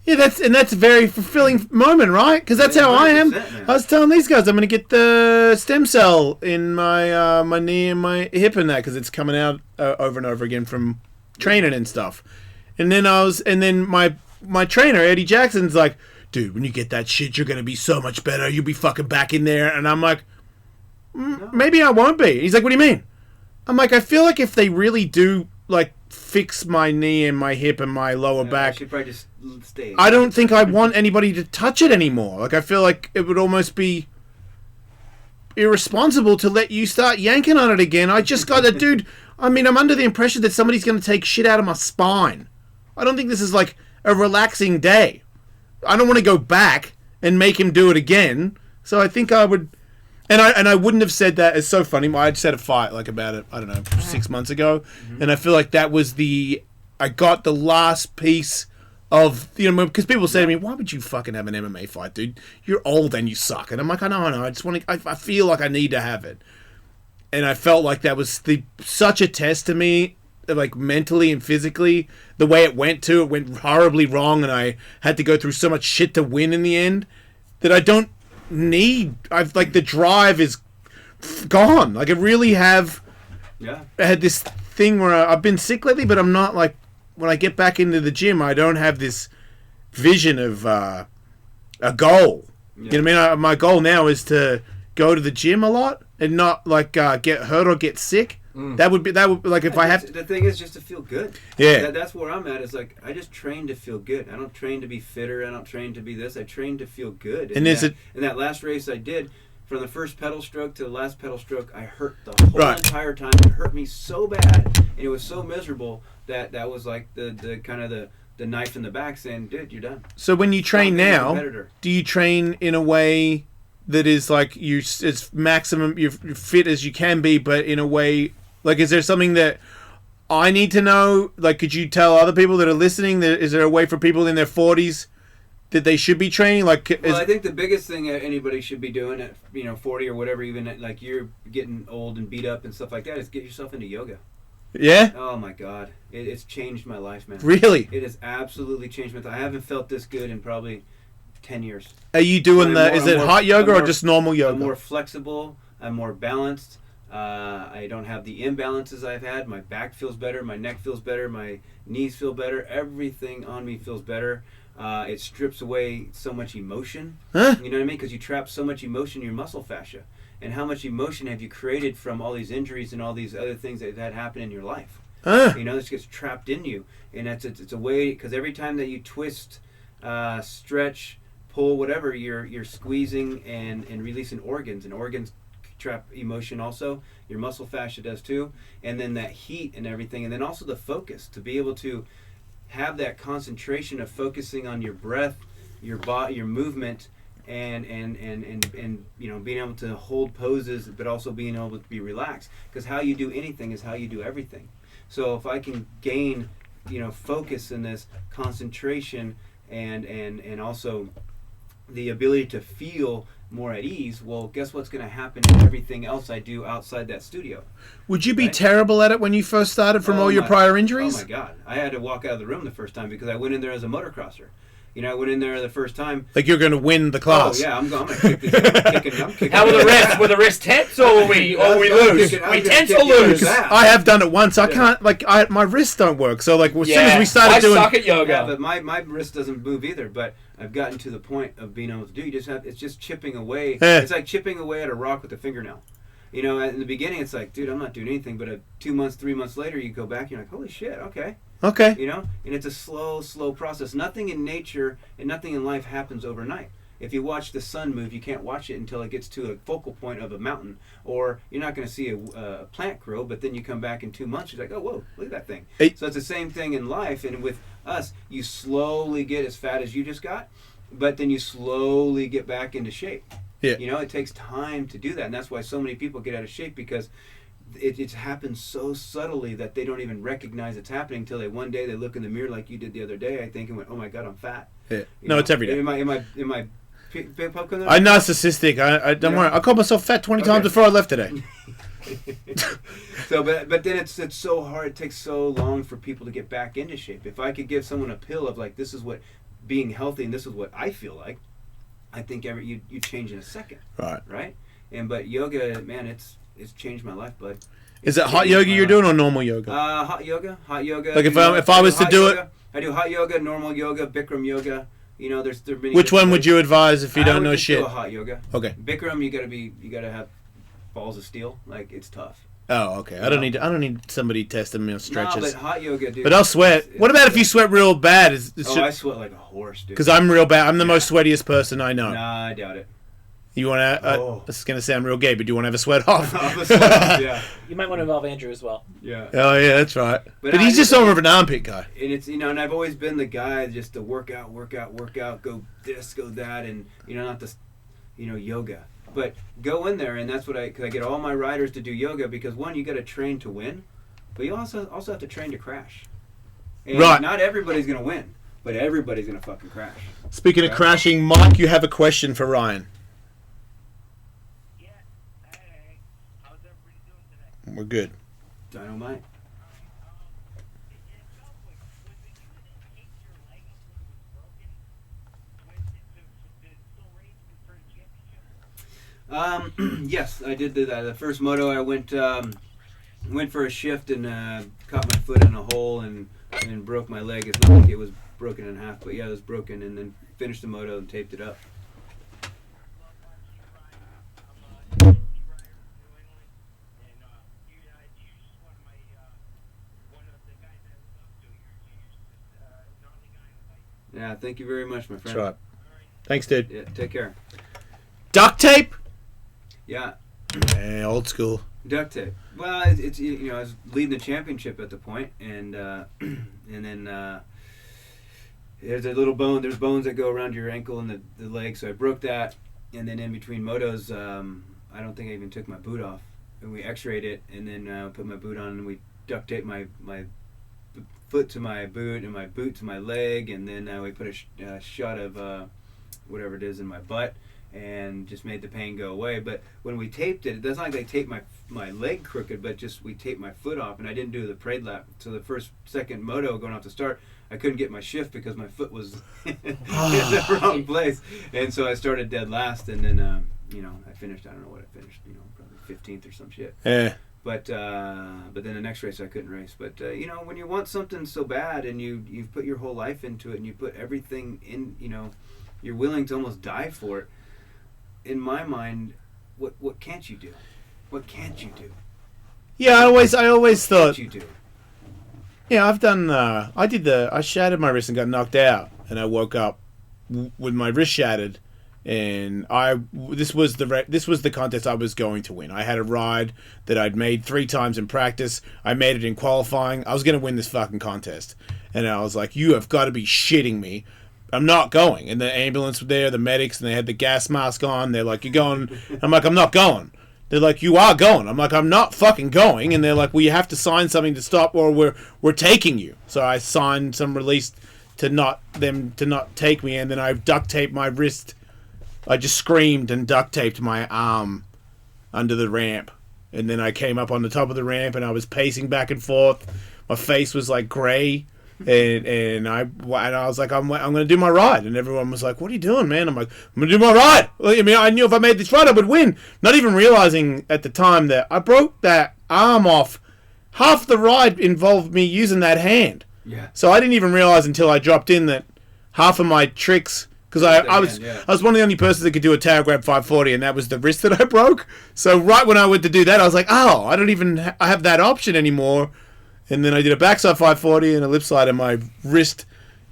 Yeah, that's a very fulfilling moment, right? Because that's Yeah, how I am. 100%, man. I was telling these guys I'm going to get the stem cell in my my knee and my hip and that because it's coming out over and over again from training and stuff. And then my trainer Eddie Jackson's like, dude, when you get that shit, you're going to be so much better. You'll be fucking back in there. And I'm like, maybe I won't be. He's like, what do you mean? I'm like, I feel like if they really do like fix my knee and my hip and my lower I back. should probably just stay. I don't think I want anybody to touch it anymore. Like, I feel like it would almost be irresponsible to let you start yanking on it again. I just got a dude. I mean, I'm under the impression that somebody's going to take shit out of my spine. I don't think this is like a relaxing day. I don't want to go back and make him do it again. So I think I would. And I wouldn't have said that. It's so funny. I just had a fight like about it, I don't know, 6 months ago. And I feel like that was I got the last piece of, because people say to me, why would you fucking have an MMA fight, dude? You're old and you suck. And I'm like, I know. I just want to, I feel like I need to have it. And I felt like that was such a test to me, like mentally and physically. The way it went horribly wrong. And I had to go through so much shit to win in the end that I don't need. I've like the drive is gone. Like I really have. Yeah. I had this thing where I've been sick lately, but I'm not like when I get back into the gym. I don't have this vision of a goal. Yeah. You know what I mean? My goal now is to go to the gym a lot and not like get hurt or get sick. That would be like if I have. The thing is just to feel good. Yeah. That's where I'm at. Is like I just train to feel good. I don't train to be fitter. I don't train to be this. I train to feel good. And is it in that last race I did, from the first pedal stroke to the last pedal stroke, I hurt the whole Right. entire time. It hurt me so bad, and it was so miserable that was like the kind of the knife in the back saying, "Dude, you're done." So when you train Stop being a now, competitor. do you train in a way that is like it's maximum, you're fit as you can be, but in a way, like, is there something that I need to know? Like, could you tell other people that are listening that is there a way for people in their 40s that they should be training? Like, Well, I think the biggest thing that anybody should be doing at 40 or whatever, even at, like you're getting old and beat up and stuff like that, is get yourself into yoga. yeah, Oh my God, it's changed my life, man. really, It has absolutely changed my life. I haven't felt this good in probably 10 years. Are you doing is it hot yoga or just normal I'm yoga? more flexible. I'm more balanced. I don't have the imbalances I've had. My back feels better. My neck feels better. My knees feel better. Everything on me feels better. It strips away so much emotion. Huh? You know what I mean? Because you trap so much emotion in your muscle fascia. And how much emotion have you created from all these injuries and all these other things that had happened in your life? You know, this gets trapped in you. And it's a way, because every time that you twist, stretch, pull, whatever, you're squeezing and releasing organs. And organs trap emotion also. Your muscle fascia does too. And then that heat and everything. And then also the focus, to be able to have that concentration of focusing on your breath, your body, your movement, and you know, being able to hold poses, but also being able to be relaxed. Because how you do anything is how you do everything. So if I can gain, you know, focus in this concentration and also the ability to feel more at ease, well, guess what's going to happen in everything else I do outside that studio? Would you be terrible at it when you first started from all your prior injuries? Oh my God. I had to walk out of the room the first time because I went in there as a motocrosser. You know, I went in there the first time. Like you're going to win the class. Oh yeah, I'm going to kick this. I'm kicking. How were the wrists? Were the wrists tense or we lose? We tense or lose? I have done it once. I can't, like, my wrists don't work. So, like, as soon as we started doing... I suck at yoga. Yeah, but my wrist doesn't move either. But I've gotten to the point of being able to do. It's just chipping away. It's like chipping away at a rock with a fingernail. You know, in the beginning, it's like, dude, I'm not doing anything. But 2 months, 3 months later, you go back and you're like, holy shit, okay. Okay. You know, and it's a slow process. Nothing in nature and nothing in life happens overnight. If you watch the sun move, you can't watch it until it gets to a focal point of a mountain. Or you're not going to see a plant grow, but then you come back in 2 months, you're like, oh, whoa, look at that thing. So it's the same thing in life. And with us, you slowly get as fat as you just got, but then you slowly get back into shape. Yeah. You know, it takes time to do that. And that's why so many people get out of shape, because it happens so subtly that they don't even recognize it's happening until one day they look in the mirror like you did the other day, I think, and went, oh my God, I'm fat. Yeah. No, it's every day. Am I big popcorn? I'm narcissistic. I don't worry. I called myself fat 20 times before I left today. So, but then it's so hard. It takes so long for people to get back into shape. If I could give someone a pill of like, this is what being healthy and this is what I feel like, I think you change in a second. Right. But yoga, man, it's changed my life, bud. Is it hot yoga you're doing or normal yoga? Hot yoga. Like if I was to do it, I do hot yoga, normal yoga, Bikram yoga. You know, there are many. Which one would you advise if you don't know shit? I would do a hot yoga. Okay. Bikram, you gotta have balls of steel. Like, it's tough. Oh, okay. I don't need somebody testing me on stretches. No, but hot yoga, dude. But I'll sweat. What about if you sweat real bad? I sweat like a horse, dude. Because I'm real bad. I'm the most sweatiest person I know. Nah, I doubt it. You want to? This is gonna sound real gay, but do you want to have a sweat off? Yeah. You might want to involve Andrew as well. Yeah. Oh yeah, that's right. But he's just over of an armpit guy. And it's, you know, and I've always been the guy just to work out, go this, go that, and, you know, not this, you know, yoga. But go in there, and that's what because I get all my riders to do yoga, because one, you got to train to win, but you also have to train to crash. And right. Not everybody's gonna win, but everybody's gonna fucking crash. Speaking of crashing, Mike, you have a question for Ryan. We're good. Dynamite. Yes, I did do that. The first moto, I went for a shift and caught my foot in a hole and broke my leg. It's not like it was broken in half, but yeah, it was broken, and then finished the moto and taped it up. Yeah, thank you very much, my friend. That's right. Thanks, dude. Yeah, take care. Duct tape? Yeah. Yeah, old school. Duct tape. Well, it's you know, I was leading the championship at the point, and then there's a little bone. There's bones that go around your ankle and the leg, so I broke that. And then in between motos, I don't think I even took my boot off, and we X-rayed it, and then put my boot on, and we duct taped my foot to my boot and my boot to my leg, and then we put a shot of whatever it is in my butt, and just made the pain go away. But when we taped it, it's not like they taped my leg crooked, but just we taped my foot off, and I didn't do the parade lap. So the second moto going off the start, I couldn't get my shift because my foot was in the wrong place, and so I started dead last, and then I finished. I don't know what I finished. Probably 15th or some shit. Yeah. But then the next race I couldn't race. But when you want something so bad and you've put your whole life into it and you put everything in, you're willing to almost die for it. In my mind, what can't you do? What can't you do? Yeah, I always thought. What you do? Yeah, I've done. I shattered my wrist and got knocked out, and I woke up with my wrist shattered. And this was the contest I was going to win. I had a ride that I'd made 3 times in practice. I made it in qualifying. I was going to win this fucking contest. And I was like, you have got to be shitting me. I'm not going. And the ambulance was there, the medics, and they had the gas mask on. They're like, you're going. I'm like, I'm not going. They're like, you are going. I'm like, I'm not fucking going. And they're like, well, you have to sign something to stop or we're taking you. So I signed some release to not take me. And then I duct taped my wrist. I just screamed and duct taped my arm under the ramp. And then I came up on the top of the ramp and I was pacing back and forth. My face was like gray. And I was like, I'm going to do my ride. And everyone was like, what are you doing, man? I'm like, I'm going to do my ride. Well, I mean, I knew if I made this ride, I would win. Not even realizing at the time that I broke that arm off. Half the ride involved me using that hand. Yeah. So I didn't even realize until I dropped in that half of my tricks... Because I was one of the only persons that could do a tail grab 540, and that was the wrist that I broke. So right when I went to do that, I was like, oh, I don't even I have that option anymore. And then I did a backside 540 and a lip slide, and my wrist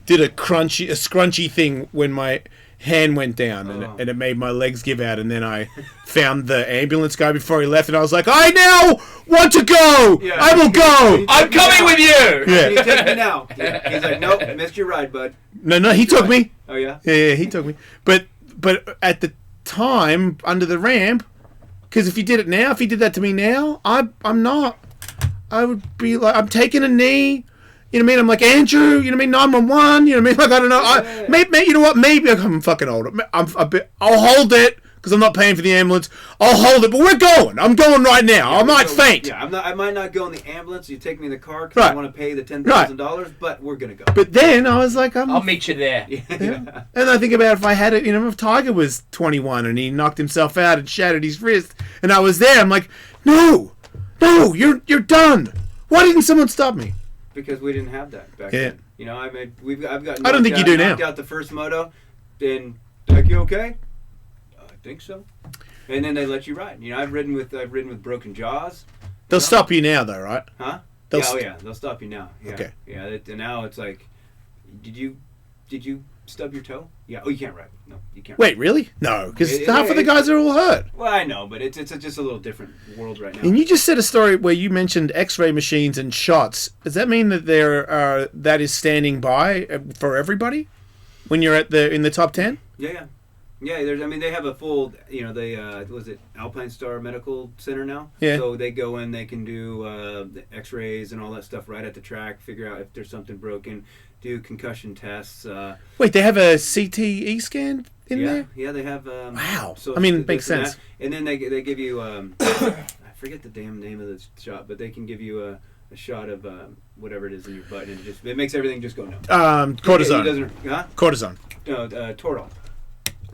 did a scrunchy thing when my hand went down, and it made my legs give out. And then I found the ambulance guy before he left, and I was like, I now want to go. Yeah. I will go. I'm coming with you. Yeah. Can you take me now? Yeah. He's like, nope, missed your ride, bud. No, he took me. Oh yeah. Yeah, he took me. But at the time under the ramp, because if he did that to me now, I'm not. I would be like, I'm taking a knee. You know what I mean? I'm like, Andrew, you know what I mean? 911, you know what I mean? Like, I don't know. Maybe, you know what? Maybe I'm fucking old. I'll hold it because I'm not paying for the ambulance. I'll hold it, but we're going. I'm going right now. I might faint. Yeah, I might not go in the ambulance. You take me in the car because I want to pay the $10,000, but we're going to go. But then I was like, I'll meet you there. Yeah. And I think about if I had it, if Tiger was 21 and he knocked himself out and shattered his wrist and I was there, I'm like, no, you're done. Why didn't someone stop me? Because we didn't have that back then. I've got. I don't think you do now. Knocked out the first moto, then like, you okay? I think so. And then they let you ride. I've ridden with broken jaws. They'll stop you now, though, right? Huh? They'll they'll stop you now. Yeah. Okay. Yeah, and now it's like, did you stub your toe? Yeah. Oh, you can't ride. No, you can't. Wait, really? No, because half of the guys are all hurt. Well, I know, but it's just a little different world right now. And you just said a story where you mentioned X-ray machines and shots. Does that mean that that is standing by for everybody when you're in the top 10? Yeah. They have a full. Was it Alpine Star Medical Center now? Yeah. So they go in, they can do the X-rays and all that stuff right at the track. Figure out if there's something broken. Do concussion tests. Wait, they have a CTE scan in there? Yeah, they have. Wow. So I mean, it makes sense. And then they give you. I forget the damn name of the shot, but they can give you a shot of whatever it is in your butt, and it makes everything just go numb. Cortisone. Cortisone. No, Toradol.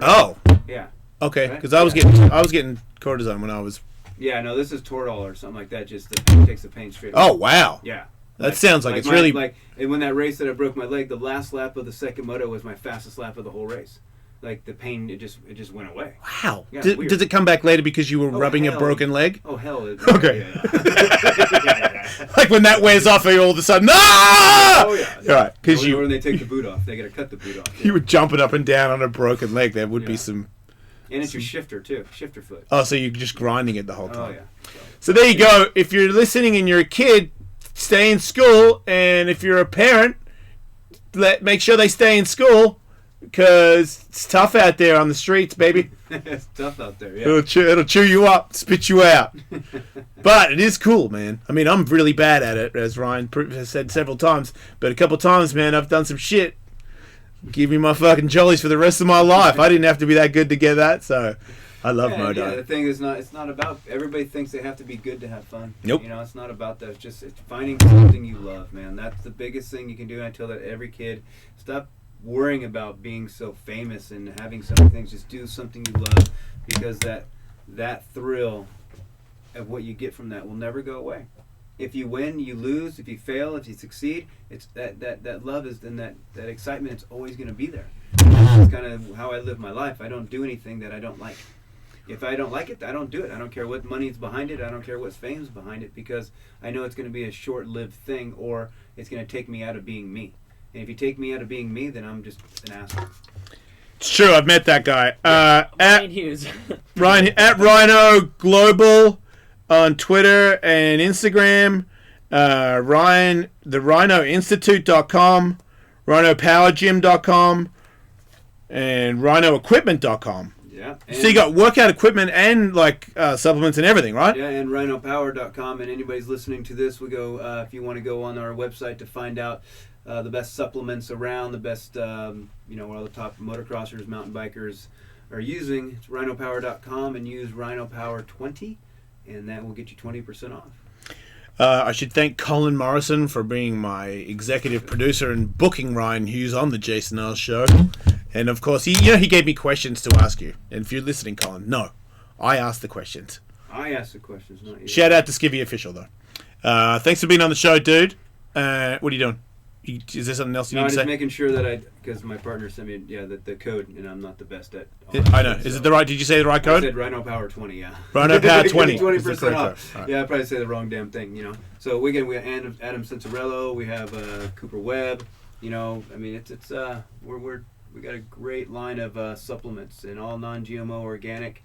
Oh. Yeah. Okay, because I was getting cortisone when I was. Yeah, no, this is Toradol or something like that. Just takes the pain straight away. Oh wow. Yeah. That sounds like it's really... And when that race that I broke my leg, the last lap of the second moto was my fastest lap of the whole race. Like, the pain, it just went away. Wow. Yeah, does it come back later because you were rubbing a broken leg? Oh, hell. Okay. Yeah. Like when that wears off, all of a sudden, ah! Oh, yeah. All right. Because when they take the boot off. They got to cut the boot off. Yeah. You were jumping up and down on a broken leg. There would be some... And it's your shifter, too. Shifter foot. Oh, so you're just grinding it the whole time. Oh, yeah. So there you go. If you're listening and you're a kid... Stay in school, and if you're a parent, make sure they stay in school because it's tough out there on the streets, baby. It's tough out there, yeah. It'll chew you up, spit you out. But it is cool, man. I mean, I'm really bad at it, as Ryan has said several times. But a couple times, man, I've done some shit. Give me my fucking jollies for the rest of my life. I didn't have to be that good to get that, so I love Yeah, moto. yeah, the thing is it's not about, everybody thinks they have to be good to have fun. Nope. You know, it's not about that. It's finding something you love, man. That's the biggest thing you can do. And I tell that every kid, stop worrying about being so famous and having so many things. Just do something you love, because that thrill of what you get from that will never go away. If you win, you lose. If you fail, if you succeed, it's that love is, and that excitement, it's always going to be there. That's kind of how I live my life. I don't do anything that I don't like. If I don't like it, I don't do it. I don't care what money's behind it. I don't care what fame's behind it, because I know it's going to be a short-lived thing, or it's going to take me out of being me. And if you take me out of being me, then I'm just an asshole. It's true. I've met that guy. Ryan Hughes. At Rhino Global on Twitter and Instagram. Ryan, the RhinoInstitute.com, RhinoPowerGym.com, and RhinoEquipment.com. Yeah. So you got workout equipment and like supplements and everything, right? Yeah, and RhinoPower.com. And anybody's listening to this, we go. If you want to go on our website to find out the best supplements around, the best, what all the top motocrossers, mountain bikers are using, it's RhinoPower.com, and use RhinoPower20, and that will get you 20% off. I should thank Colin Morrison for being my executive producer and booking Ryan Hughes on the Jason Ellis show. And of course, he gave me questions to ask you. And if you're listening, Colin, no, I asked the questions. I asked the questions, not you. Shout out to Skivvy Official, though. Thanks for being on the show, dude. What are you doing? Is there something else you No, need I'm to just say? making sure that because my partner sent me, the code, and I'm not the best at. I know. Is it the right? Did you say the right I code? said Rhino Power 20, yeah. Rhino Power 20. 20% off. All right. Yeah, I probably say the wrong damn thing, So we have Adam Cincerello, we have Cooper Webb, we got a great line of supplements, and all non-GMO, organic.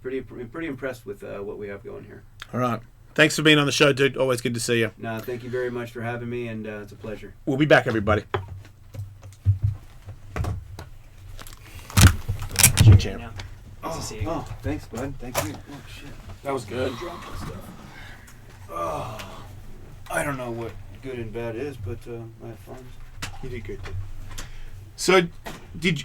Pretty impressed with what we have going here. All right. Thanks for being on the show, dude. Always good to see you. No, thank you very much for having me, and it's a pleasure. We'll be back, everybody. Champ. Nice to see you. Oh, thanks, bud. Thank you. Oh, shit. That was good. Oh, I don't know what good and bad is, but I had fun. You did good. So,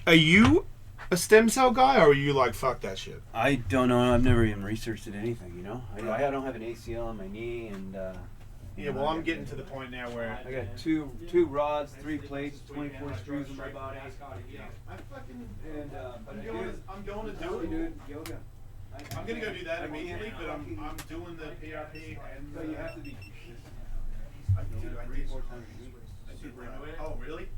are you a stem cell guy, or are you like, fuck that shit? I don't know. I've never even researched it, anything, I don't have an ACL on my knee, and Yeah, well, I'm getting to the point now where I got two rods, 3 plates, 24 screws in my body. I fucking And I'm going to do it, dude. Yoga. I'm gonna go do that immediately, but I'm doing the PRP and So you have to be consistent. I do 3-4 times a week. super into it. Oh, really?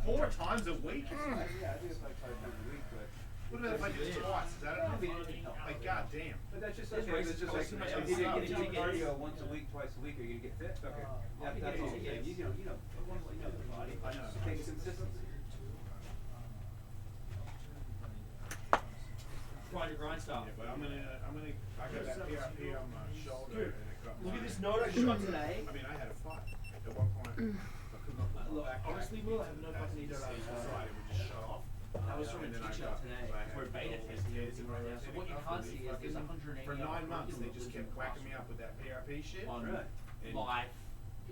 4 times a week? Yeah, I do it like 5 times a week, but. What about if I do it twice? Is that enough? Like, goddamn. But that's just okay. It's just like if you do cardio once a week, twice a week, are you gonna get fit? Okay. That's all I'm saying. You know the body. I know. It takes consistency. Grind your grind style. Yeah, but I got that PRP on my shoulder. And it got Look at this note I shot today. I mean, I had a fight at one point. I could not put my back Honestly, Will, I have no fucking idea about Friday would just shut off. That was from a And then I teacher got today. back We're and beta forth testing with kids everything and right now. So what you can't see is there's 180 For 9 months, they just kept whacking me up with that PRP shit. on And life,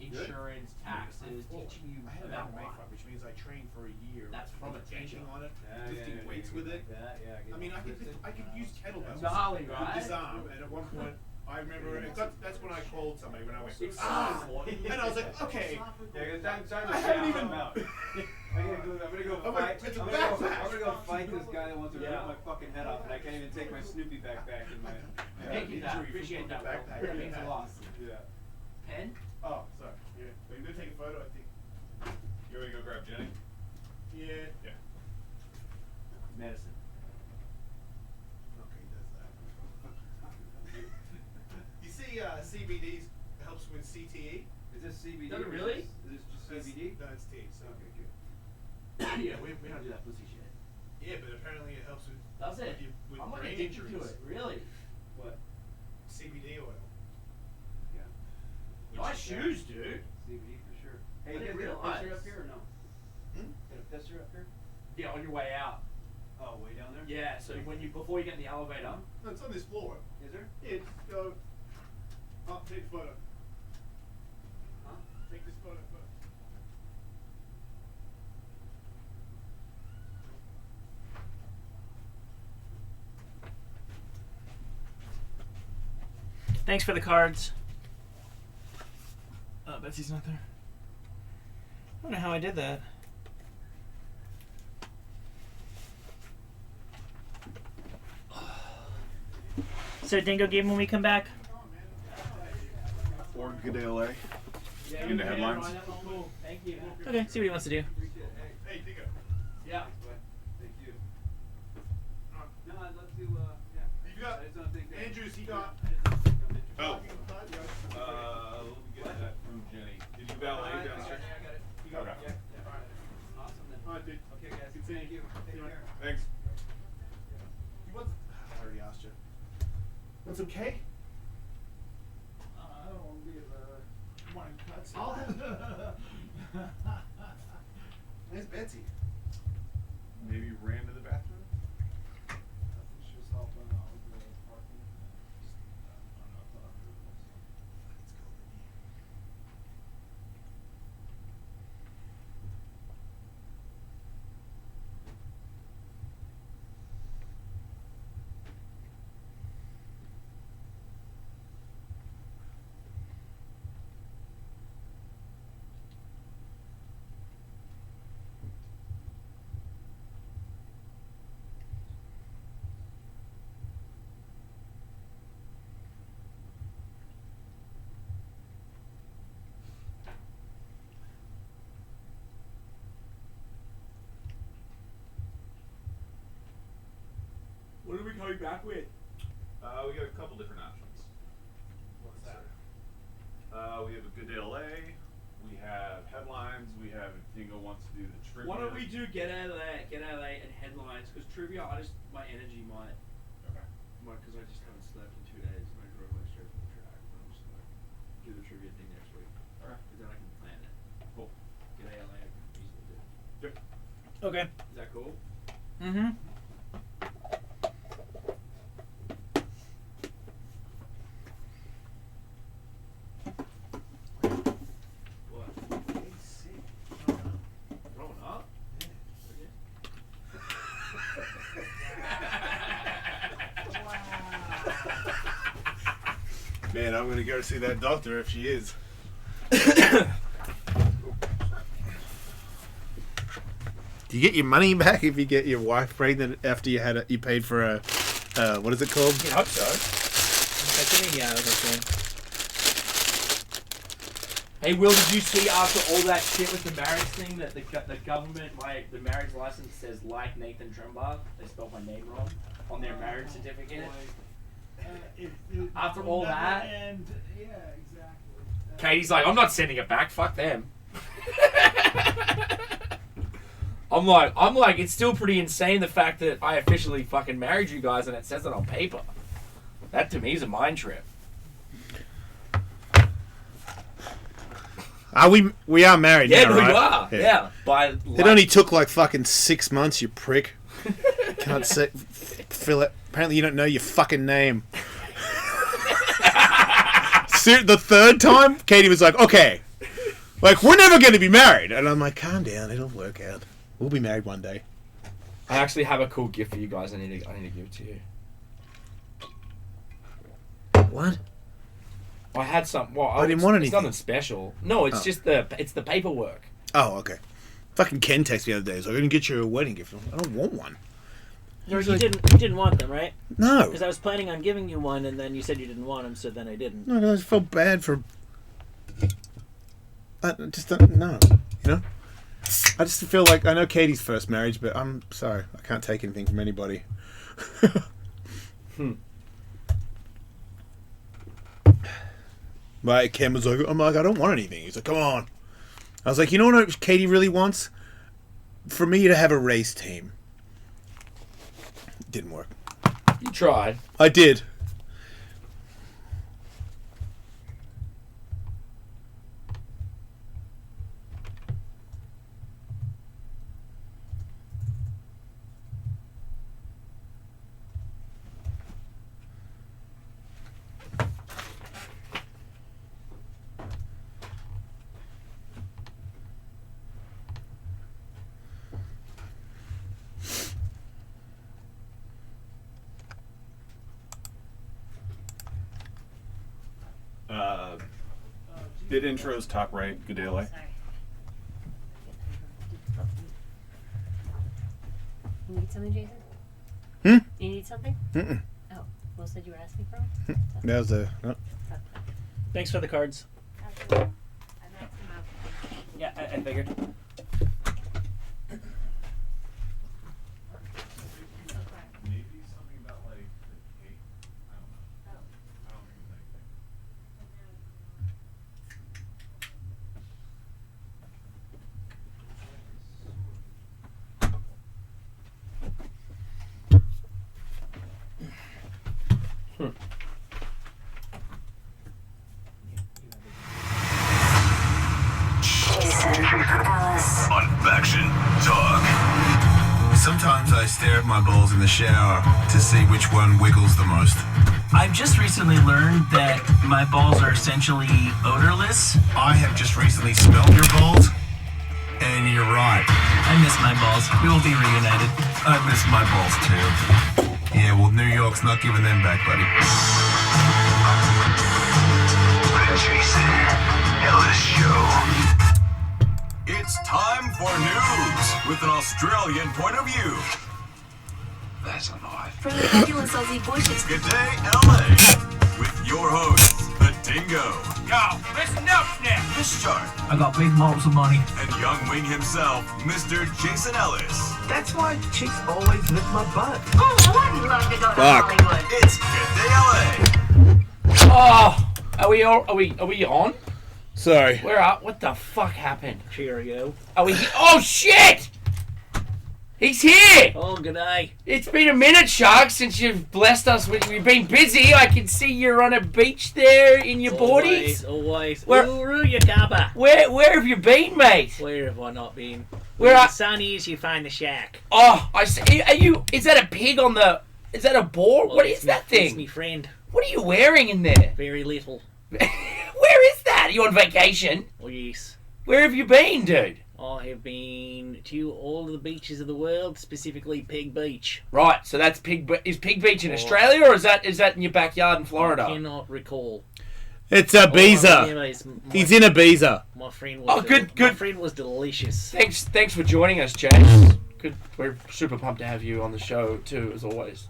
insurance, taxes, teaching you I had about an MMA life. fight, which means I trained for a year. That's from a banking teacher. on it, lifting weights with it. I mean, I could use kettlebells. Gnarly, with right? this arm, and at one point, I remember that's when I called somebody when I went. It's "Ah!" so important. And I was like, okay. I haven't even- I'm gonna go I'm fight. like, it's a I'm backpack. gonna go fight this guy that wants to Yeah. rip my fucking head off, and I can't even take my Snoopy backpack in my. Thank you, Dad. Injury Appreciate from that. the backpack. That means a lot. Yeah. Pen? Oh, sorry. Yeah, but you're gonna take a photo, I think. You ready to go grab Jenny? Yeah. Yeah. Medicine. Okay, he does that. You see, CBD helps with CTE. Is this CBD? Does it really? Is this just CBD? No, it's THC. Okay, good. Yeah, we don't do that pussy shit. Yeah, but apparently it helps with. Does it? With I'm like brain addicted to injuries. it. Really? What? CBD oil. Yeah. Nice shoes, dude. CBD for sure. I Hey, didn't you got a pisser realize. up here or no? Hmm? Got a pisser up here? Yeah, on your way out. Oh, way down there? Yeah, so before you get in the elevator. No, it's on this floor. Is there? Yeah, just go. Oh, take the photo. Huh? Take this photo first. Thanks for the cards. Oh, Betsy's not there. I don't know how I did that. So Dingo game when we come back? Or Good Day LA. Into headlines. Okay, see what he wants to do. Hey, Dingo. Yeah. Thank you. No, I'd love to. Yeah. You got I just don't think that. Andrews. He got. Oh. Let me get that from Jenny. Did you valet downstairs? I got it. You got it. Yeah. All right. Awesome. Then. All right, dude. Okay, guys. Good seeing Thank you. Take care. Thanks. You want? I already asked you. Want some cake? I don't want to be the one cuts. I'll Where's Betsy? Maybe ran to the bathroom? I think she was helping out with the parking. I don't know, I thought I heard it. Let's go, baby. What are we coming back with? We got a couple different options. What's that? We have a Good Day LA. We have headlines. We have if Dingo wants to do the trivia. Why don't we do get out of LA and headlines? Because trivia, my energy might, Okay. because I just haven't slept in 2 days and I drove like straight from the track. And I'm just like, do the trivia thing next week. Alright. Because then I can plan it. Cool. Get out of LA, I can easily do. Yep. Okay. Is that cool? Mm-hmm. What? Growing up? Man, I'm gonna go see that doctor if she is. Do you get your money back if you get your wife pregnant after you paid for a what is it called? I hope so. Yeah, I was saying. Hey, Will, did you see after all that shit with the marriage thing that the government, the marriage license says like Nathan Trembaugh? They spelled my name wrong on their marriage certificate. After all that? And, yeah, exactly. Katie's like, I'm not sending it back. Fuck them. I'm like, it's still pretty insane the fact that I officially fucking married you guys and it says it on paper. That to me is a mind trip. We are married Yeah, now, we right? are. Yeah. It only took like fucking 6 months, you prick. Can't say, fill it. Apparently you don't know your fucking name. The third time, Katie was like, okay, like, we're never going to be married. And I'm like, calm down, it'll work out. We'll be married one day. I actually have a cool gift for you guys. I need to give it to you. What? I had some. Well, I didn't want It's anything. nothing special. No, it's just the paperwork. Oh, okay. Fucking Ken texted me the other day. He's like, I didn't get you a wedding gift. I don't want one. No, He's you like- didn't want them, right? No. Because I was planning on giving you one, and then you said you didn't want them, so then I didn't. No, I just felt bad for... I just don't... No. You know? I just feel like... I know Katie's first marriage, but I'm sorry. I can't take anything from anybody. Right, Ken was like, I'm like, I don't want anything. He's like, come on. I was like, you know what Katie really wants? For me to have a race team. Didn't work. You tried. I did. Hit intros, top right. Good day, LA. Sorry. You need something, Jason? Hmm? You need something? Mm-mm. Oh, Will said you were asking for him? That was a. Oh. Thanks for the cards. I maxed him out. Yeah, I figured. Maybe something about like the cake. I don't know. I don't think it's anything. Unfaction Talk. Sometimes I stare at my balls in the shower to see which one wiggles the most. I've just recently learned that my balls are essentially odorless. I have just recently smelled your balls, and you're right. I miss my balls. We will be reunited. I miss my balls too. Yeah, well, New York's not giving them back, buddy. The Jason Ellis Show. It's time for news with an Australian point of view. That's a knife. From the fabulous Aussie bushes. Good day, LA, with your hosts, the Dingo. Yo, listen up now. This show. I got big moles of money. And young wing himself, Mr. Jason Ellis. That's why chicks always lick my butt. Oh, I'd love to go to Fuck. Hollywood. It's Good Day LA. Oh, are we on? Sorry. Where are? What the fuck happened? Cheerio. Are we? Oh shit! He's here. Oh, good day. It's been a minute, Shark, since you've blessed us with. You've been busy. I can see you're on a beach there in your boardies. Always. Where- Uru your gabba. Where have you been, mate? Where have I not been? Where the are- sun is, you find the shack. Oh, I see. Are you? Is that a pig on the? Is that a boar? What is that It's thing? me friend. What are you wearing in there? Very little. Where is that? Are you on vacation? Oh, yes. Where have you been, dude? I have been to all of the beaches of the world, specifically Pig Beach. Right, so that's Is Pig Beach in Oh. Australia, or is that in your backyard in I Florida? cannot recall. It's All I Ibiza. remember is He's in Ibiza. My friend Oh, was good. My friend was delicious. Thanks for joining us, James. Good. We're super pumped to have you on the show too, as always.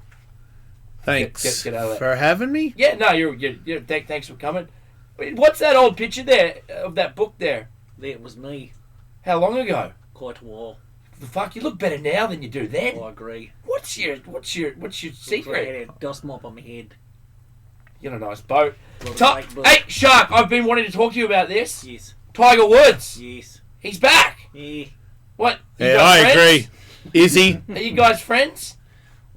Thanks Get out of for having me. Yeah, no, you're thanks for coming. Wait, what's that old picture there of that book there? That was me. How long ago? Quite a while. The fuck, you look better now than you do then. Oh, I agree. What's your I had secret? a dust mop on my head. You got a nice boat. Got a Ta- great boat. Hey, Shark, I've been wanting to talk to you about this. Yes. Tiger Woods. Yes. He's back. Yeah. What? You Yeah, guys I friends? agree. Is he? Are you guys friends?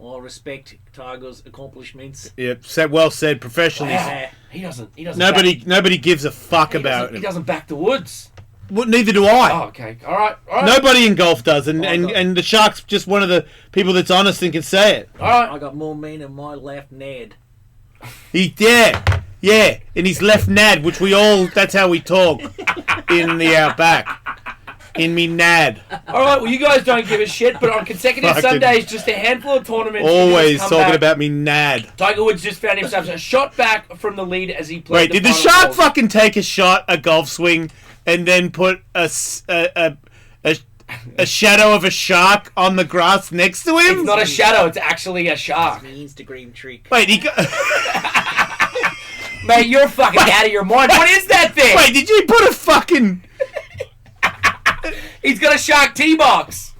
I respect Tiger's accomplishments. Yep. Well said. Professionally. Wow. He doesn't. Nobody gives a fuck about He him. doesn't back the Woods. Well, neither do I. Oh, okay. All right. Nobody in golf does, and, Oh, and, God. and the Shark's just one of the people that's honest and can say it. All right. I got more mean in my left Ned. Yeah, and he's left nad, which that's how we talk in the outback. In me nad. All right. Well, you guys don't give a shit, but on consecutive Fucking- Sundays, just a handful of tournaments. Always come talking back. about me nad. Tiger Woods just found himself a shot back from the lead as he played. Wait, did the final Shark hole. fucking take a shot, a golf swing, and then put a shadow of a shark on the grass next to him? It's not a shadow. It's actually a shark. The Instagram trick. Wait, he got... Mate, you're fucking out of your mind. What is that thing? Wait, did you put a fucking... He's got a shark tee box.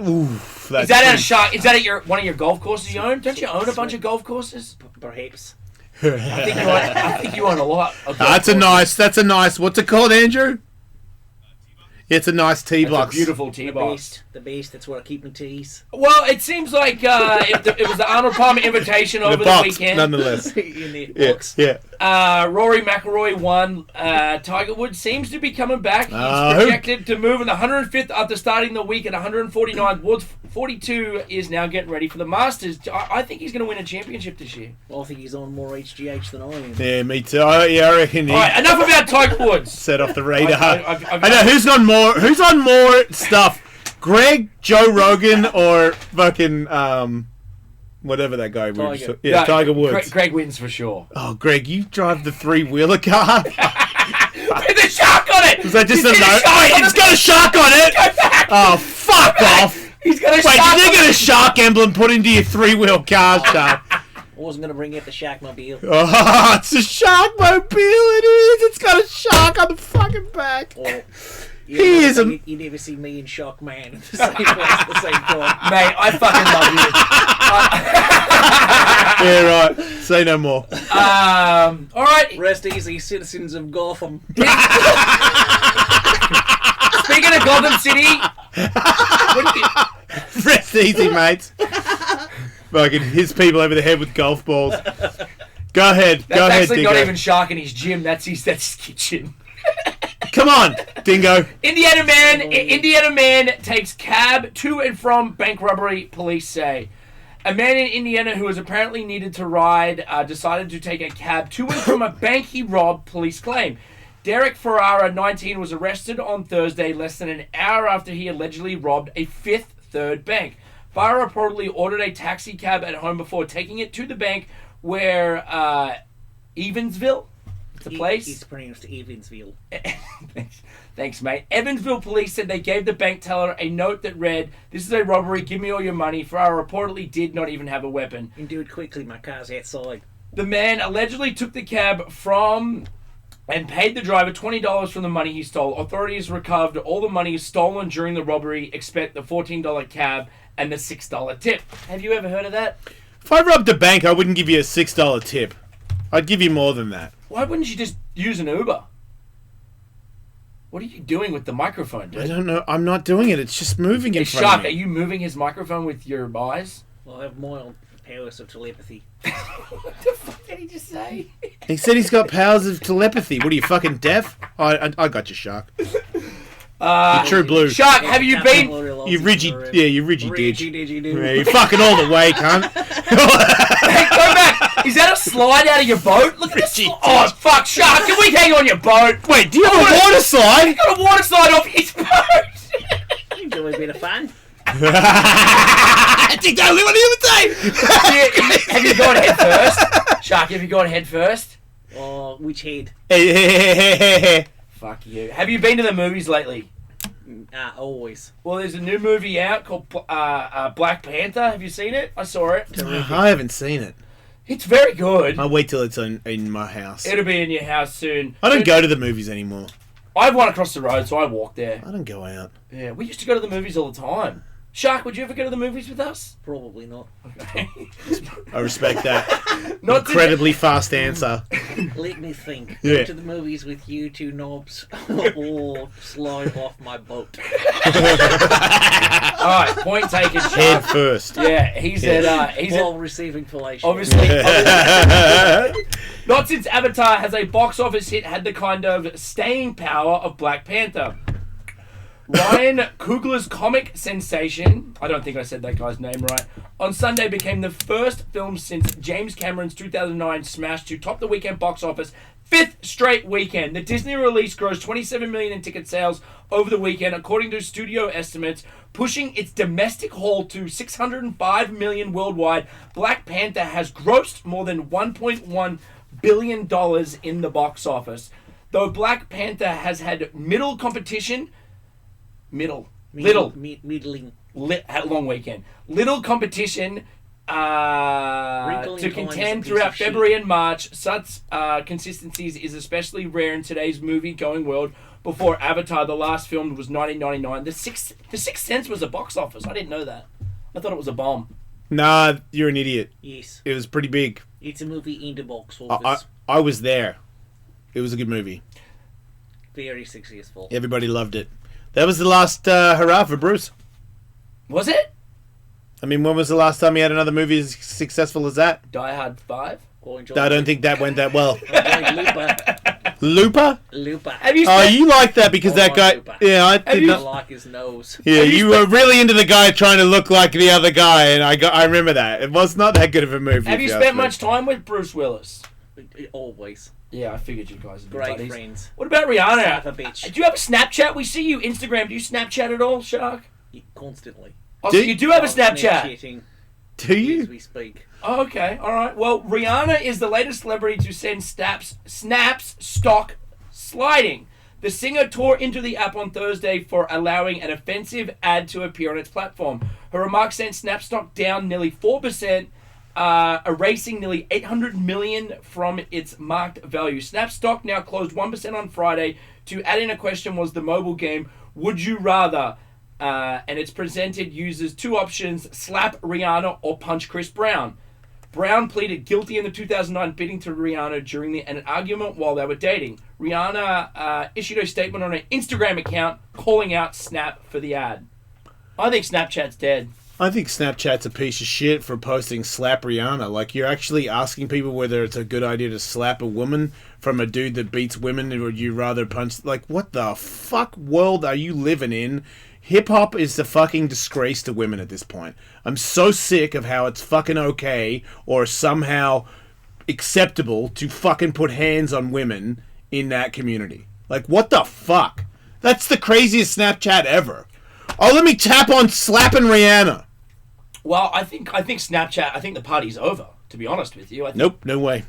Oof, Is that at a shark? Is that at one of your golf courses you own? Don't you own a bunch of golf courses? Perhaps. I think you own a lot. Of golf That's a nice. What's it called, Andrew? It's a nice tee That's a box. beautiful tee box. The best. That's where I keep my tees. Well, it seems like it was the Arnold Palmer Invitation over the box, weekend. nonetheless. In the Yeah, box. yeah. Rory McIlroy won. Tiger Woods seems to be coming back. He's projected to move in the 105th after starting the week at 149. Woods 42 is now getting ready for the Masters. I think he's going to win a championship this year. Well, I think he's on more HGH than I am. Yeah, me too. I reckon he All right, enough about Tiger Woods. set off the radar. I've- I know who's on more stuff. Greg, Joe Rogan, or fucking whatever that guy was. Tiger. Yeah, Tiger Woods. Greg wins for sure. Oh, Greg, you drive the 3-wheeler car. with a shark on it. Was that just He's a got note? shark on It's it. got a shark on it. Go back. Oh, fuck off. He's got a Wait, shark did you on get a it. shark emblem put into your 3-wheel car, Shark? I wasn't going to bring up the Shackmobile. Oh, it's a Sharkmobile. It is. It's got a shark on the fucking back. Or, He is a- You never see me and Shockman at the same place at the same time. Mate, I fucking love you. Yeah, right. Say no more. All right. Rest easy, citizens of Gotham. Speaking of Gotham City, what do you, Rest easy, mates. Fucking his people over the head with golf balls. Go ahead. that's Go ahead, actually Dingo. not even Shark in his gym. That's his kitchen. Come on, Dingo. Indiana man takes cab to and from bank robbery, police say. A man in Indiana who was apparently needed to ride decided to take a cab to and from a bank he robbed, police claim. Derek Ferrara, 19, was arrested on Thursday less than an hour after he allegedly robbed a Fifth Third bank. Ferrara reportedly ordered a taxi cab at home before taking it to the bank where Evansville, it's a place. It's pronounced Evansville. Thanks, mate. Evansville police said they gave the bank teller a note that read, "This is a robbery, give me all your money." Ferrara reportedly did not even have a weapon. And do it quickly, my car's outside. The man allegedly took the cab from and paid the driver $20 from the money he stole. Authorities recovered all the money stolen during the robbery, except the $14 cab and the $6 tip. Have you ever heard of that? If I robbed a bank, I wouldn't give you a $6 tip. I'd give you more than that. Why wouldn't you just use an Uber? What are you doing with the microphone, I dude? don't know. I'm not doing it. It's just moving in Hey, front Shark, of are me. you moving his microphone with your eyes? Well, I have mild powers of telepathy. What the fuck did he just say? He said he's got powers of telepathy. What are you, fucking deaf? I got you, Shark. You're true blue. Shark, have you been... You Ridgy, yeah, you Ridgy ditch. Didgy-doo. Yeah, you fucking all the way, cunt. Hey, go back! Is that a slide out of your boat? Look at this. Richie, Oh, fuck, Shark, can we take you on your boat? Wait, do you have a water slide? You got a water slide off his boat! Enjoy a bit of fun. Dingo, what do you say? Have you gone head first? Shark, have you gone head first? Oh, which head? Fuck you. Have you been to the movies lately? Always. Well, there's a new movie out called Black Panther. Have you seen it? I saw it. I haven't seen it. It's very good. I'll wait till it's in my house. It'll be in your house soon. I don't go to the movies ananymore. I have one across the road, so I walk there. I don't go out. Yeah, we used to go to the movies all the time. Shark, would you ever go to the movies with us? Probably not. I respect that. Not to- Incredibly fast answer. Let me think. Yeah. Go to the movies with you two knobs or slide off my boat. Alright, point taken, Shark. Head first. Yeah, he's While receiving fellatio. obviously not since Avatar has a box office hit had the kind of staying power of Black Panther. Ryan Coogler's comic sensation, I don't think I said that guy's name right, on Sunday became the first film since James Cameron's 2009 smash to top the weekend box office 5th straight weekend. The Disney release grossed $27 million in ticket sales over the weekend, according to studio estimates, pushing its domestic haul to $605 million worldwide. Black Panther has grossed more than $1.1 billion in the box office. Though Black Panther has had middling had a long weekend. Little competition to contend throughout February and March. Such consistencies is especially rare in today's movie-going world. Before Avatar, the last film was 1999. The Sixth Sense was a box office. I didn't know that. I thought it was a bomb. Nah, you're an idiot. Yes. It was pretty big. It's a movie in the box office. I was there. It was a good movie. Very successful. Everybody loved it. That was the last hurrah for Bruce. Was it? I mean, when was the last time he had another movie as successful as that? Die Hard 5? I don't think that went that well. Looper. Looper? Have you Oh, you like that because that guy... Looper. Yeah, I I did not... like his nose. Yeah, you were really into the guy trying to look like the other guy, and I remember that. It was not that good of a movie. Have you if spent ask me. much time with Bruce Willis? Always. Yeah, I figured you guys would be Great buddies. friends. What about Rihanna? Son of a bitch. Do you have a Snapchat? We see you Instagram. Do you Snapchat at all, Shark? Constantly. Oh, so you do have a Snapchat? Snapchatting Do you? as we speak. Oh, okay, all right. Well, Rihanna is the latest celebrity to send snaps, stock, sliding. The singer tore into the app on Thursday for allowing an offensive ad to appear on its platform. Her remarks sent Snapstock down nearly 4%, erasing nearly 800 million from its marked value. Snapstock now closed 1% on Friday. To add in a question was the mobile game Would You Rather? And it's presented users two options: slap Rihanna or punch Chris Brown. Brown pleaded guilty in the 2009 bidding to Rihanna during an argument while they were dating. Rihanna issued a statement on her Instagram account calling out Snap for the ad. I think Snapchat's dead. I think Snapchat's a piece of shit for posting slap Rihanna. Like, you're actually asking people whether it's a good idea to slap a woman from a dude that beats women, or would you rather punch... Like, what the fuck world are you living in? Hip-hop is the fucking disgrace to women at this point. I'm so sick of how it's fucking okay or somehow acceptable to fucking put hands on women in that community. Like, what the fuck? That's the craziest Snapchat ever. Oh, let me tap on slapping Rihanna. Well, I think Snapchat, I think the party's over, to be honest with you. Nope, no way.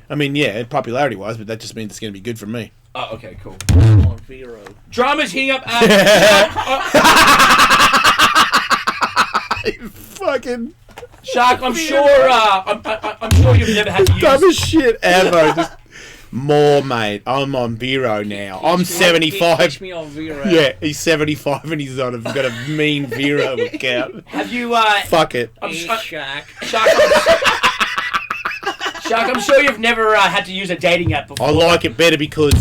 I mean, yeah, popularity-wise, but that just means it's going to be good for me. Oh, okay, cool. On Vero. Drama's heating up. Fucking Shark, I'm sure. I'm sure you've never had to use. dumbest shit ever. Just more, mate. I'm on Vero now. I'm 75. Catch me on Vero. Yeah, he's 75 and he's got a mean Vero account. Have you? Fuck it. Shark. Shark, I'm sure you've never had to use a dating app before. I like it better because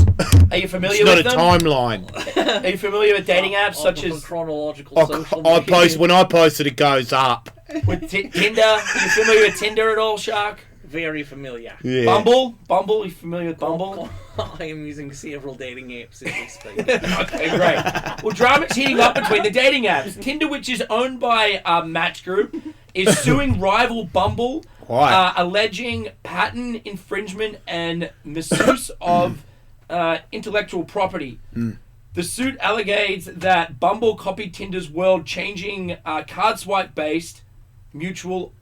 Are you familiar it's not with a them? timeline. Are you familiar with dating apps such as chronological social I media. post when I post it goes up. with Tinder? Are you familiar with Tinder at all, Shark? Very familiar. Yeah. Bumble? Are you familiar with Bumble? I am using several dating apps as we speak. Okay, great. Well, drama's heating up between the dating apps. Tinder, which is owned by Match Group, is suing rival Bumble, Why? alleging patent infringement and misuse of intellectual property. The suit alleges that Bumble copied Tinder's world-changing card swipe-based mutual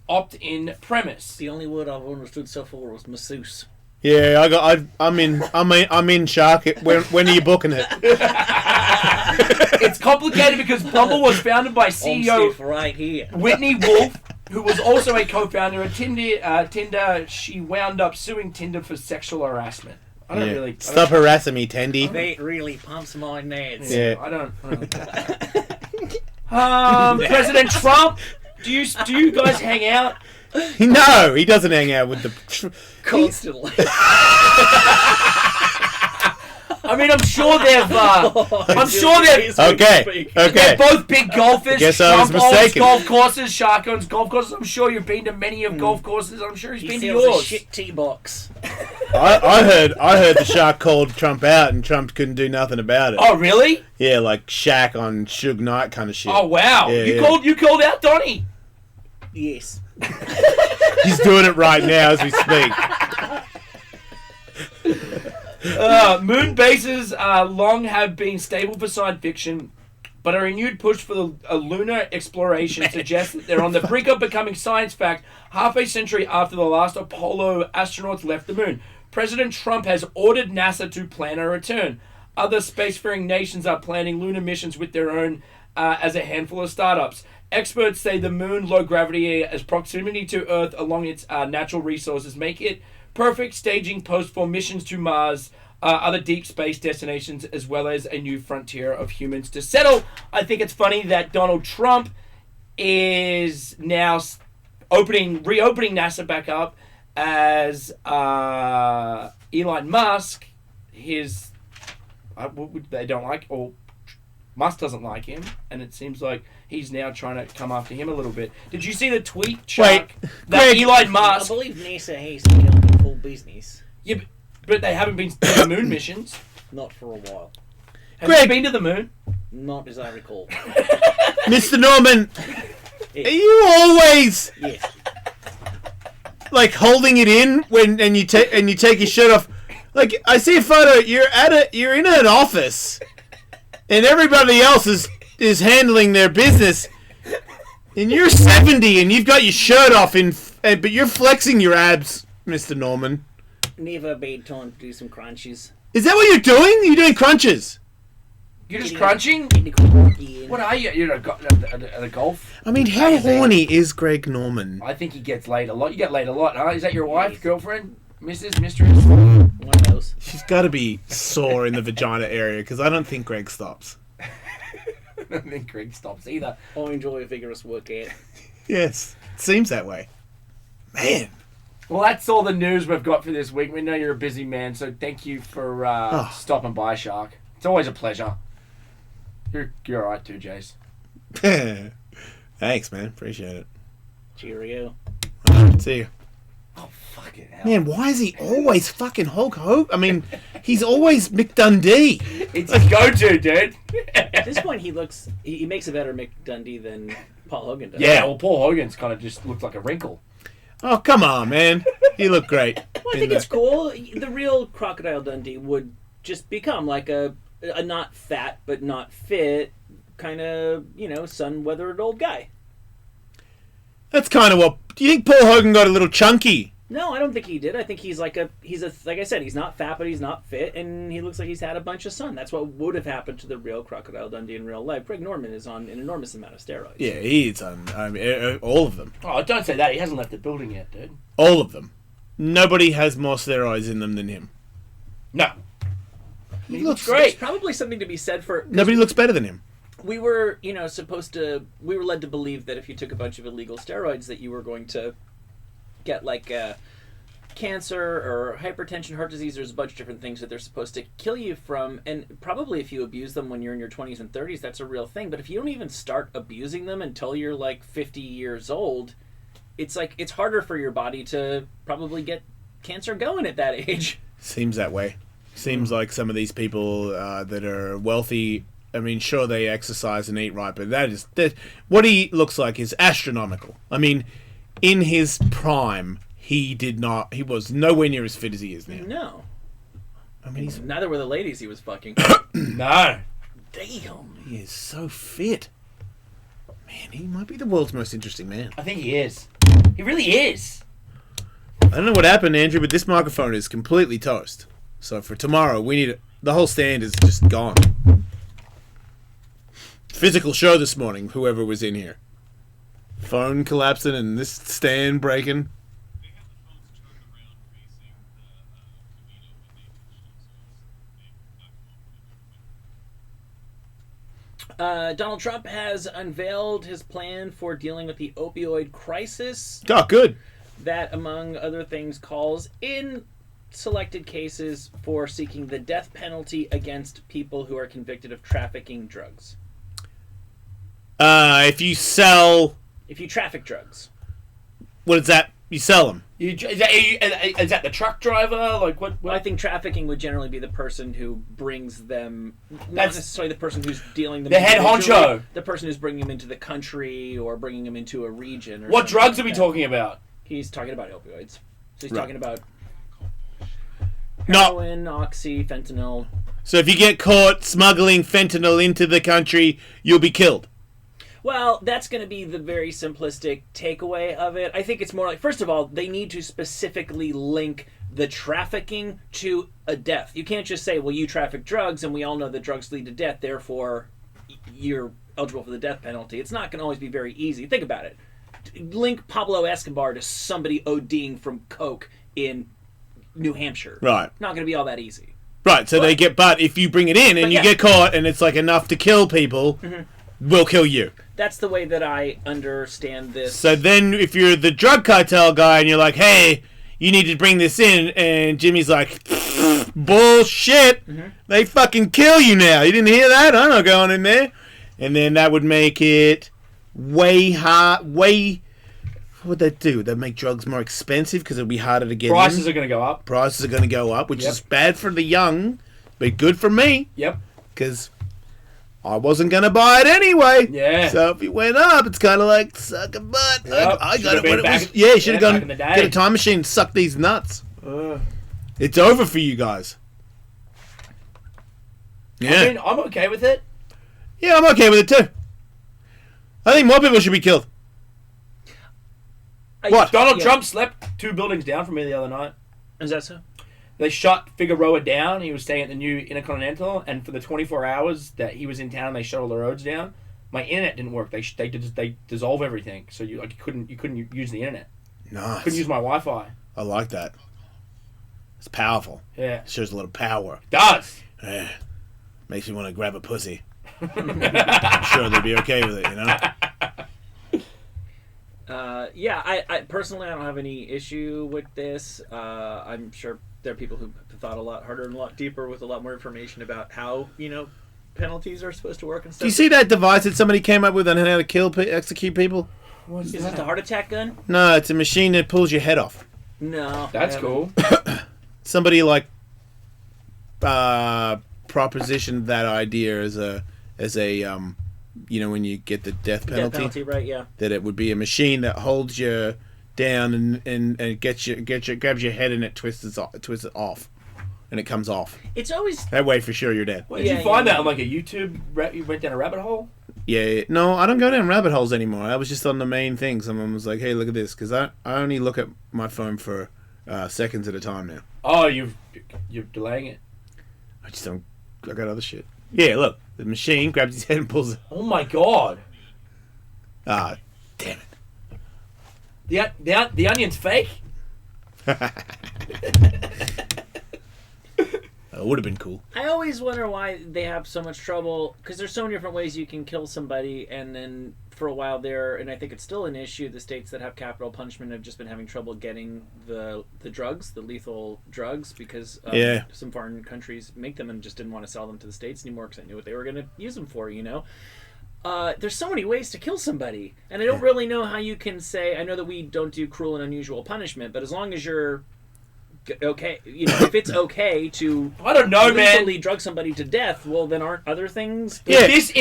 opt-in premise. The only word I've understood so far was masseuse. Yeah, I'm in Shark. When are you booking it? It's complicated because Bumble was founded by I'm CEO stiff right here. Whitney Wolf, who was also a co-founder of Tinder. She wound up suing Tinder for sexual harassment. I don't really... Stop harassing me, Tendy. That really pumps my nads. Yeah. I don't. President Trump, do you guys hang out? No, he doesn't hang out with the... Constantly. I mean, I'm sure they've. Okay. They're both big golfers. Guess I was Trump owns mistaken. golf courses. Shark owns golf courses. I'm sure you've been to many of golf courses. I'm sure he's He been to sells yours. a shit tee box. I heard the Shark called Trump out and Trump couldn't do nothing about it. Oh, really? Yeah, like Shaq on Suge Knight kind of shit. Oh, wow. Yeah, You called out Donnie. Yes. He's doing it right now as we speak. Moon bases long have been stable for science fiction, but a renewed push for a lunar exploration suggests that they're on the brink of becoming science fact half a century after the last Apollo astronauts left the moon. President Trump has ordered NASA to plan a return. Other spacefaring nations are planning lunar missions with their own, as a handful of startups. Experts say the moon, low gravity, as proximity to Earth along its natural resources make it perfect staging post for missions to Mars, other deep space destinations, as well as a new frontier of humans to settle. I think it's funny that Donald Trump is now reopening NASA back up as Elon Musk, they don't like, or Musk doesn't like him, and it seems like he's now trying to come after him a little bit. Did you see the tweet, Chuck? That Elon I Musk... believe NASA has held full business. Yeah, but they haven't been doing moon missions. Not for a while. Have you been to the moon? Not as I recall. Mr. Norman, Yeah. are you always Yes. like holding it in and you take your shirt off? Like, I see a photo. You're in an office, and everybody else is handling their business, and you're 70 and you've got your shirt off but you're flexing your abs, Mr. Norman. Neva been told to do some crunchies. Is that what you're doing? You're doing crunches. You're just crunching? What are you? You're at a golf? I mean, how horny is Greg Norman? I think he gets laid a lot. You get laid a lot, huh? Is that your wife, girlfriend, mistress? One of those. She's got to be sore in the vagina area because I don't think Greg stops. I don't think Greg stops either. I enjoy a vigorous workout. Yes, it seems that way. Man. Well, that's all the news we've got for this week. We know you're a busy man, so thank you for stopping by, Shark. It's always a pleasure. You're all right too, Jace. Thanks, man. Appreciate it. Cheerio. See you. Oh, fucking hell. Man, why is he always fucking Hulk Hogan? I mean, he's always Mick Dundee. It's his go-to, dude. At this point, he makes a better Mick Dundee than Paul Hogan does. Yeah, well, Paul Hogan's kind of just looked like a wrinkle. Oh, come on, man. He looked great. Well, I think it's cool. The real Crocodile Dundee would just become like a not fat but not fit kind of, sun-weathered old guy. That's kind of what... Do you think Paul Hogan got a little chunky? No, I don't think he did. I think he's like I said, he's not fat, but he's not fit, and he looks like he's had a bunch of sun. That's what would have happened to the real Crocodile Dundee in real life. Greg Norman is on an enormous amount of steroids. Yeah, he's on... I mean, all of them. Oh, don't say that. He hasn't left the building yet, dude. All of them. Nobody has more steroids in them than him. No. He looks There's great. probably something to be said for... Nobody looks better than him. We were, we were led to believe that if you took a bunch of illegal steroids that you were going to get like cancer or hypertension, heart disease. There's a bunch of different things that they're supposed to kill you from, and probably if you abuse them when you're in your 20s and 30s, that's a real thing. But if you don't even start abusing them until you're like 50 years old, it's harder for your body to probably get cancer going at that age. Seems that way. Seems like some of these people that are wealthy, I mean, sure, they exercise and eat right, but that what he looks like is astronomical. I mean, in his prime, he was nowhere near as fit as he is now. No. I mean, neither were the ladies he was fucking. No. Damn. He is so fit. Man, he might be the world's most interesting man. I think he is. He really is. I don't know what happened, Andrew, but this microphone is completely toast. So for tomorrow, we need it. The whole stand is just gone. Physical show this morning, whoever was in here. Phone collapsing and this stand breaking. They had the phones turned around facing the Camino when they pushed it, so Donald Trump has unveiled his plan for dealing with the opioid crisis. Oh, good. That, among other things, calls in selected cases for seeking the death penalty against people who are convicted of trafficking drugs. If you traffic drugs. What is that? You sell them. Is that the truck driver? Like what? Well, I think trafficking would generally be the person who brings them, not necessarily the person who's dealing them. The head honcho. The person who's bringing them into the country or bringing them into a region. Or what drugs are we talking about? He's talking about opioids. So he's talking about No. heroin, oxy, fentanyl. So if you get caught smuggling fentanyl into the country, you'll be killed. Well, that's going to be the very simplistic takeaway of it. I think it's more like, first of all, they need to specifically link the trafficking to a death. You can't just say, well, you traffic drugs, and we all know that drugs lead to death, therefore you're eligible for the death penalty. It's not going to always be very easy. Think about it. Link Pablo Escobar to somebody ODing from coke in New Hampshire. Right. Not going to be all that easy. Right, so but if you bring it in and you get caught and it's like enough to kill people, we'll kill you. That's the way that I understand this. So then if you're the drug cartel guy and you're like, hey, you need to bring this in, and Jimmy's like, bullshit, they fucking kill you now. You didn't hear that? I'm not going in there. And then that would make it way... What would that do? They'd make drugs more expensive because it'll be harder to get Prices in. are going to go up. Prices are going to go up, which is bad for the young, but good for me. Yep. Because I wasn't going to buy it anyway. Yeah. So if it went up, it's kind of like, suck a butt. Yep. I got it Should've when it been was... back- Yeah, you should have back gone in the day. get a time machine and suck these nuts. It's over for you guys. Yeah. I mean, I'm okay with it. Yeah, I'm okay with it too. I think more people should be killed. What? Donald Trump slept 2 buildings down from me the other night. Is that so? They shut Figueroa down. He was staying at the new Intercontinental, and for the 24 hours that he was in town, they shut all the roads down. My internet didn't work. They dissolve everything, so you couldn't use the internet. Nice. Couldn't use my Wi-Fi. I like that. It's powerful. Yeah, It shows a little power. it does. Yeah. Makes you want to grab a pussy. I'm sure they'd be okay with it, you know? I personally I don't have any issue with this. I'm sure there are people who have thought a lot harder and a lot deeper with a lot more information about how penalties are supposed to work and stuff. Do you see that device that somebody came up with on how to execute people? Is it the heart attack gun? No, it's a machine that pulls your head off. No, That's cool. Somebody propositioned that idea as a when you get the death penalty. Death penalty, right? Yeah. That it would be a machine that holds you down and grabs your head and it twists it off, and it comes off. It's always That way for sure you're dead. Where did you find that on like a YouTube? You went down a rabbit hole. Yeah, no, I don't go down rabbit holes anymore. I was just on the main thing. Someone was like, "Hey, look at this," because I only look at my phone for seconds at a time now. Oh, you're delaying it. I just don't. I got other shit. Yeah, look, the machine grabs his head and pulls it. Oh my god. Ah, damn it. The onion's fake. It would have been cool. I always wonder why they have so much trouble, because there's so many different ways you can kill somebody, and then for a while there, and I think it's still an issue, the states that have capital punishment have just been having trouble getting the drugs, the lethal drugs, because some foreign countries make them and just didn't want to sell them to the states anymore because they knew what they were going to use them for, There's so many ways to kill somebody, and I don't really know how you can say, I know that we don't do cruel and unusual punishment, but as long as you're okay, if it's okay to I don't know, legally man. drug somebody to death, well then aren't other things? If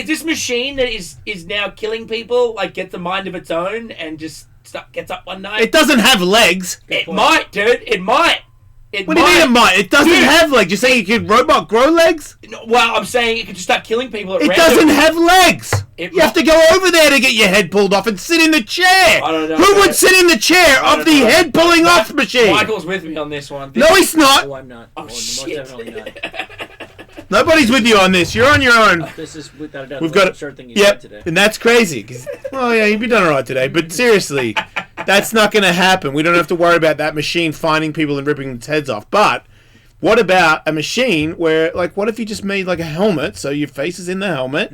this machine that is now killing people gets a mind of its own and just gets up one night? It doesn't have legs. It might, dude. It might. What do you mean it might? It doesn't have legs. You're saying it could robot grow legs? No, well, I'm saying it could just start killing people at It random. doesn't have legs. You have to go over there to get your head pulled off and sit in the chair. I don't know. Who would sit in the chair of the head pulling off machine? Michael's with me on this one. No, he's not. Oh, I'm not. Oh, Most shit. definitely not. Nobody's with you on this. You're on your own. This is without a doubt We've the most got absurd thing you Yep, said today. and that's crazy. Well, yeah, you've done all right today, but seriously, that's not going to happen. We don't have to worry about that machine finding people and ripping its heads off. But what about a machine where, what if you just made a helmet, so your face is in the helmet,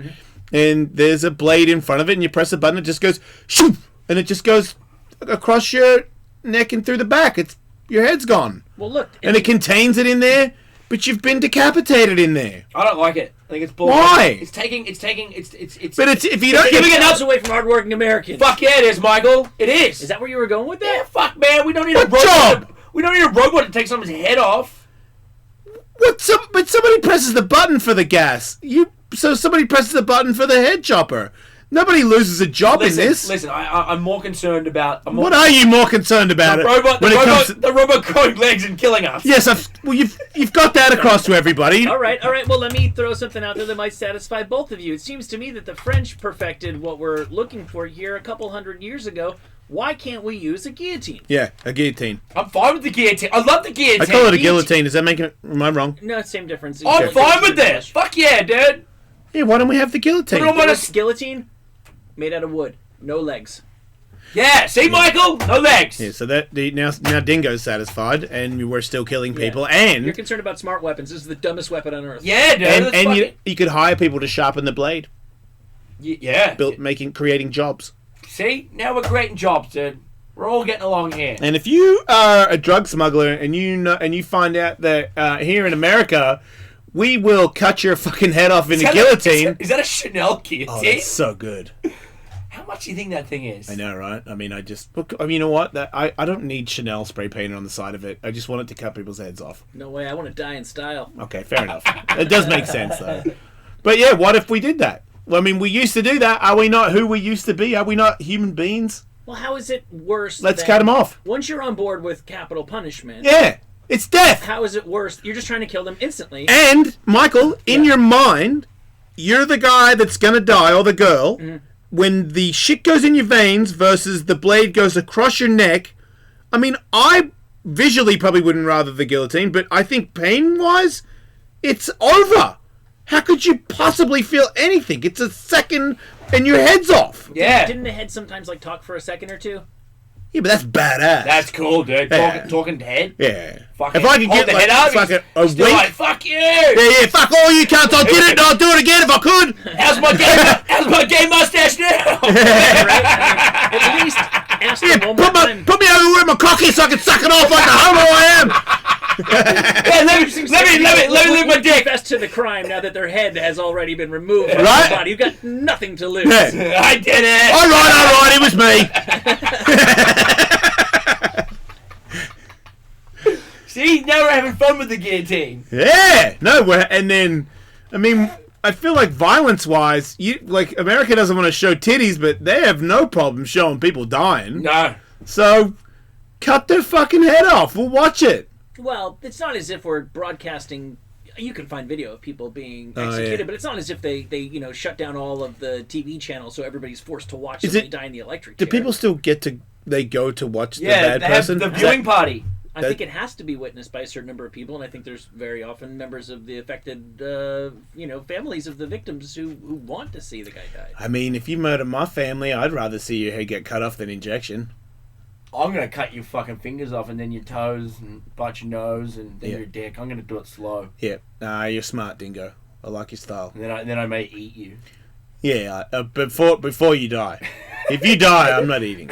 and there's a blade in front of it, and you press a button, it just goes, shoo, and it just goes across your neck and through the back. Your head's gone. Well, look, and it contains it in there, but you've been decapitated in there. I don't like it. I think it's bullshit. Why? It's taking. But if you don't giving it house away from hardworking Americans. Fuck yeah, it is, Michael. It is. Is that where you were going with that? Yeah, fuck man. We don't need a What robot. job? We don't need a robot to take someone's head off. But somebody presses the button for the gas. So somebody presses the button for the head chopper. Nobody loses a job in this. Listen, I'm more concerned about. What are you more concerned about? The robot growing legs and killing us. Yes, you've got that across to everybody. All right. Well, let me throw something out there that might satisfy both of you. It seems to me that the French perfected what we're looking for here a couple hundred years ago. Why can't we use a guillotine? Yeah, a guillotine. I'm fine with the guillotine. I love the guillotine. I call it a guillotine. Does that make it? Am I wrong? No, same difference. I'm fine with this. Fuck yeah, dude. Yeah, why don't we have the guillotine? Guillotine made out of wood, no legs. Yeah, see, Michael, no legs. Yeah, so now Dingo's satisfied, and we're still killing people, and you're concerned about smart weapons. This is the dumbest weapon on earth. Yeah, dude. And you could hire people to sharpen the blade. Yeah. Creating jobs. See, now we're creating jobs, dude. We're all getting along here. And if you are a drug smuggler and you find out that here in America, we will cut your fucking head off in a guillotine. Is that a Chanel guillotine? Oh, that's so good. How much do you think that thing is? I know, right? I mean, you know what? I don't need Chanel spray painted on the side of it. I just want it to cut people's heads off. No way. I want to die in style. Okay, fair enough. It does make sense, though. But yeah, what if we did that? Well, I mean, we used to do that. Are we not who we used to be? Are we not human beings? Well, how is it worse? Let's cut them off. Once you're on board with capital punishment. Yeah, it's death. How is it worse? You're just trying to kill them instantly. And, Michael, in your mind, you're the guy that's going to die, or the girl. Mm-hmm. When the shit goes in your veins versus the blade goes across your neck, I mean, I visually probably wouldn't rather the guillotine, but I think pain-wise, it's over. How could you possibly feel anything? It's a second and your head's off. Yeah. Didn't the head sometimes like talk for a second or two? Yeah, but that's badass. That's cool, dude. Yeah. Talking head. Yeah. Fucking If I could hold get the like, head up, fucking he's a still week. like, fuck you. Yeah, fuck all you cunts. I did it and I'll do it again if I could. How's my gay mustache now? Right? I mean, at least ask Yeah, him one more time. put me over where my cock is so I can suck it off like the homo I am. Yeah, let me live my dick. Confess to the crime now that their head has already been removed from Right? their body. You've got nothing to lose. Yeah. I did it. All right, it was me. See, now we're having fun with the guillotine. Yeah, no, and then, I mean, I feel like violence-wise, America doesn't want to show titties, but they have no problem showing people dying. No. So, cut their fucking head off. We'll watch it. Well, it's not as if we're broadcasting. You can find video of people being Oh, executed, yeah. but it's not as if they shut down all of the TV channels so everybody's forced to watch Is somebody it- die in the electric Do chair. people still go to watch the Yeah, bad they have person? the viewing party. I think it has to be witnessed by a certain number of people, and I think there's very often members of the affected, families of the victims who want to see the guy die. I mean, if you murder my family, I'd rather see your head get cut off than injection. I'm gonna cut your fucking fingers off and then your toes and bite your nose and then Yeah. your dick. I'm gonna do it slow. Yeah, you're smart, Dingo. I like your style. And then I may eat you. Yeah, before you die. If you die, I'm not eating.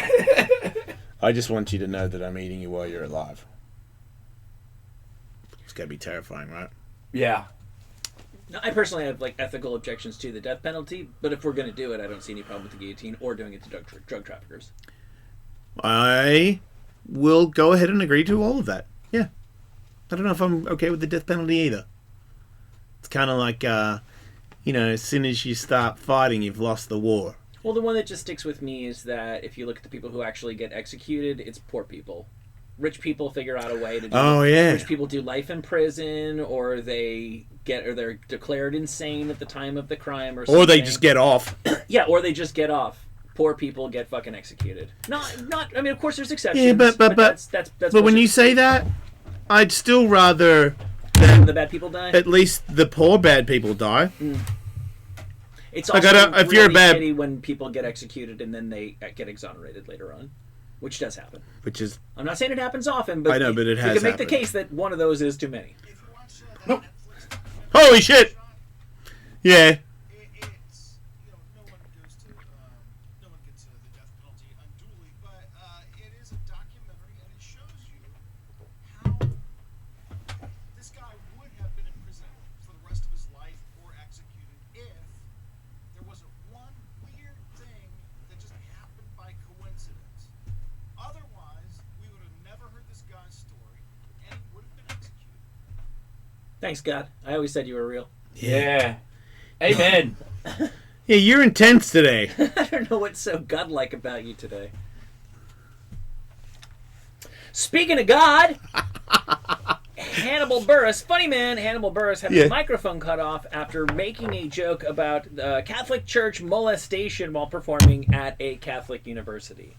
I just want you to know that I'm eating you while you're alive. It's gotta be terrifying, right? Yeah. Now, I personally have ethical objections to the death penalty, but if we're going to do it, I don't see any problem with the guillotine or doing it to drug traffickers. I will go ahead and agree to all of that. Yeah. I don't know if I'm okay with the death penalty either. It's kind of like, as soon as you start fighting, you've lost the war. Well, the one that just sticks with me is that if you look at the people who actually get executed, it's poor people. Rich people figure out a way to do Rich people do life in prison, or they're declared insane at the time of the crime, or something. Or they just get off. Yeah, or they just get off. Poor people get fucking executed. Not. I mean, of course, there's exceptions. Yeah, but that's but when you say that, I'd still rather the bad people die. at least the poor bad people die. It's Like, also if really you're a bad- shitty when people get executed and then they get exonerated later on, which does happen. Which is, I'm not saying it happens often, but I know, but it you has can make the happened. case that one of those is too many. holy shit! Yeah. It's no one gets the death penalty unduly, but it is a documentary and it shows you how this guy would have been in prison for the rest of his life or executed if there wasn't one weird thing that just happened by coincidence. Otherwise, we would have never heard this guy's story and he would have been executed. Thanks, God. I always said you were real. Yeah. Amen. Yeah, you're intense today. I don't know what's so godlike about you today. Speaking of God, Hannibal Buress, funny man, Hannibal Buress had his microphone cut off after making a joke about Catholic Church molestation while performing at a Catholic university.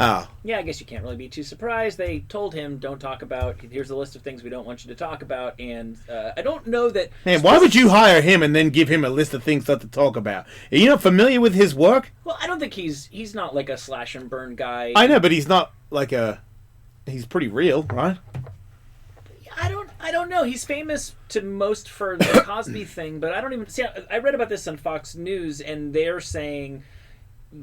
Oh. Yeah, I guess you can't really be too surprised. They told him, don't talk about, here's a list of things we don't want you to talk about, and I don't know that... Man, why would you hire him and then give him a list of things not to talk about? Are you not familiar with his work? Well, I don't think he's not like a slash and burn guy. I know, but he's not like he's pretty real, right? I don't know. He's famous to most for the Cosby thing, but I don't even... See, I read about this on Fox News, and they're saying...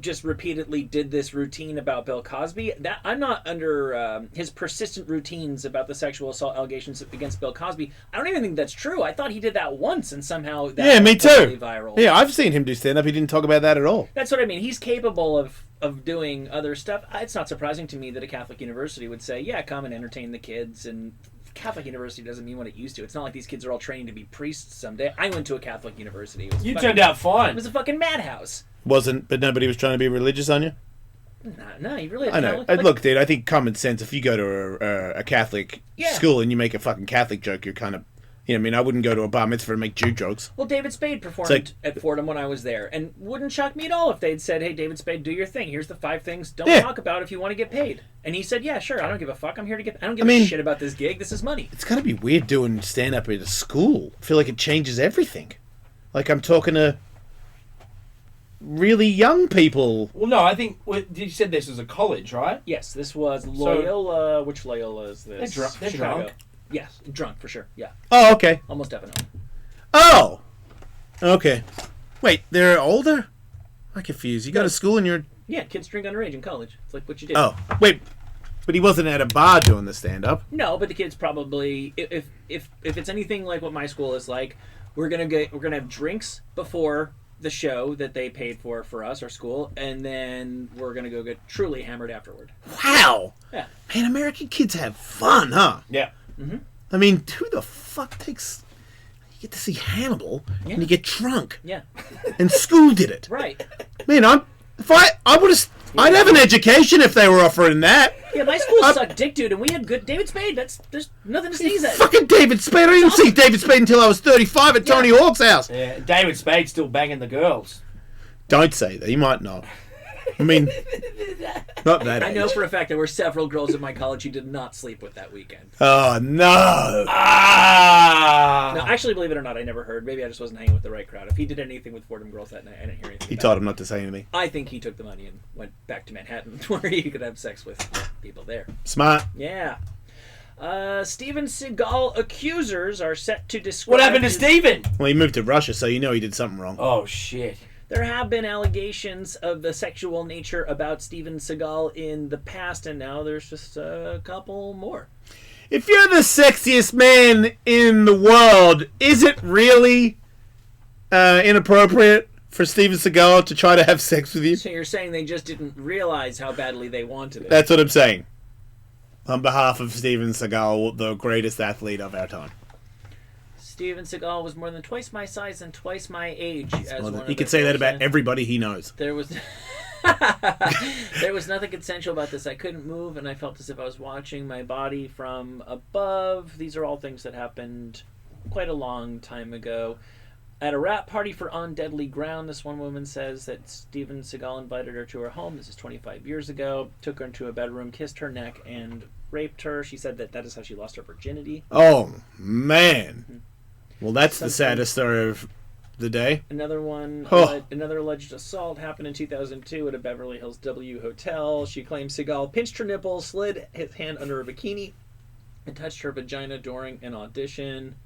just repeatedly did this routine about Bill Cosby. That I'm not under his persistent routines about the sexual assault allegations against Bill Cosby. I don't even think that's true. I thought he did that once and somehow that Yeah, me was totally too. viral. Yeah, I've seen him do stand-up. He didn't talk about that at all. That's what I mean. He's capable of doing other stuff. It's not surprising to me that a Catholic university would say, yeah, come and entertain the kids. And Catholic university doesn't mean what it used to. It's not like these kids are all training to be priests someday. I went to a Catholic university. You turned out fine. It was a fucking madhouse. But nobody was trying to be religious on you? No, you really... I know. Look, dude, I think common sense, if you go to a Catholic school and you make a fucking Catholic joke, you're kind of... Yeah, I mean, I wouldn't go to a bar mitzvah and make Jew jokes. Well, David Spade performed It's like- at Fordham when I was there, and wouldn't shock me at all if they'd said, "Hey, David Spade, do your thing. Here's the 5 things don't Yeah. talk about if you want to get paid." And he said, "Yeah, sure. I don't give a fuck. I'm here to get. I don't give I mean- a shit about this gig. This is money." It's gotta be weird doing stand-up at a school. I feel like it changes everything. Like I'm talking to really young people. Well, no, I think you said this was a college, right? Yes, this was Loyola. Which Loyola is this? They're Chicago. drunk. Yes, drunk for sure. Yeah, Oh, okay. almost definitely. Oh! Okay. Wait, they're older? I'm confused. You go to school and you're... Yeah, kids drink underage in college. It's like what you do. Oh, wait. But he wasn't at a bar doing the stand-up. No, but the kids probably, if it's anything like what my school is like, we're gonna have drinks before the show that they paid for us, our school, and then we're gonna go get truly hammered afterward. Wow! Yeah. Man, American kids have fun, huh? Yeah. I mean, who the fuck takes... You get to see Hannibal, Yeah. and you get drunk. Yeah. And school did it. Right. Man, I would have... I'd have an education if they were offering that. Yeah, my school sucked dick, dude, and we had good David Spade. There's nothing to sneeze at. Fucking David Spade. I didn't see David Spade until I was 35 at Tony Hawk's house. Yeah, David Spade's still banging the girls. Don't say that. He might not. I mean, not that I know age. for a fact there were several girls in my college he did not sleep with that weekend. Oh, no. No, actually, believe it or not, I never heard. Maybe I just wasn't hanging with the right crowd. If he did anything with Fordham girls that night, I didn't hear anything. He about told it. him not to say anything. I think he took the money and went back to Manhattan where he could have sex with people there. Smart. Yeah. Steven Seagal accusers are set to describe... What happened to his- Steven? Well, he moved to Russia, so you know he did something wrong. Oh, shit. There have been allegations of the sexual nature about Steven Seagal in the past, and now there's just a couple more. If you're the sexiest man in the world, is it really inappropriate for Steven Seagal to try to have sex with you? So you're saying they just didn't realize how badly they wanted it? That's what I'm saying. On behalf of Steven Seagal, the greatest athlete of our time. Steven Seagal was more than twice my size and twice my age. He could say that about everybody he knows. There was there was nothing consensual about this. I couldn't move, and I felt as if I was watching my body from above. These are all things that happened quite a long time ago. At a rap party for On Deadly Ground, this one woman says that Steven Seagal invited her to her home. This is 25 years ago. Took her into a bedroom, kissed her neck, and raped her. She said that is how she lost her virginity. Oh, man. Well, that's the Something- saddest story of the day. Another one, Oh. another alleged assault happened in 2002 at a Beverly Hills W hotel. She claims Seagal pinched her nipple, slid his hand under her bikini, and touched her vagina during an audition.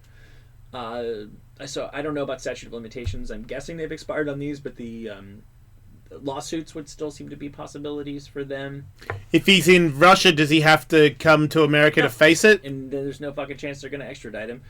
I don't know about statute of limitations. I'm guessing they've expired on these, but the lawsuits would still seem to be possibilities for them. If he's in Russia, does he have to come to America to face it? And there's no fucking chance they're going to extradite him.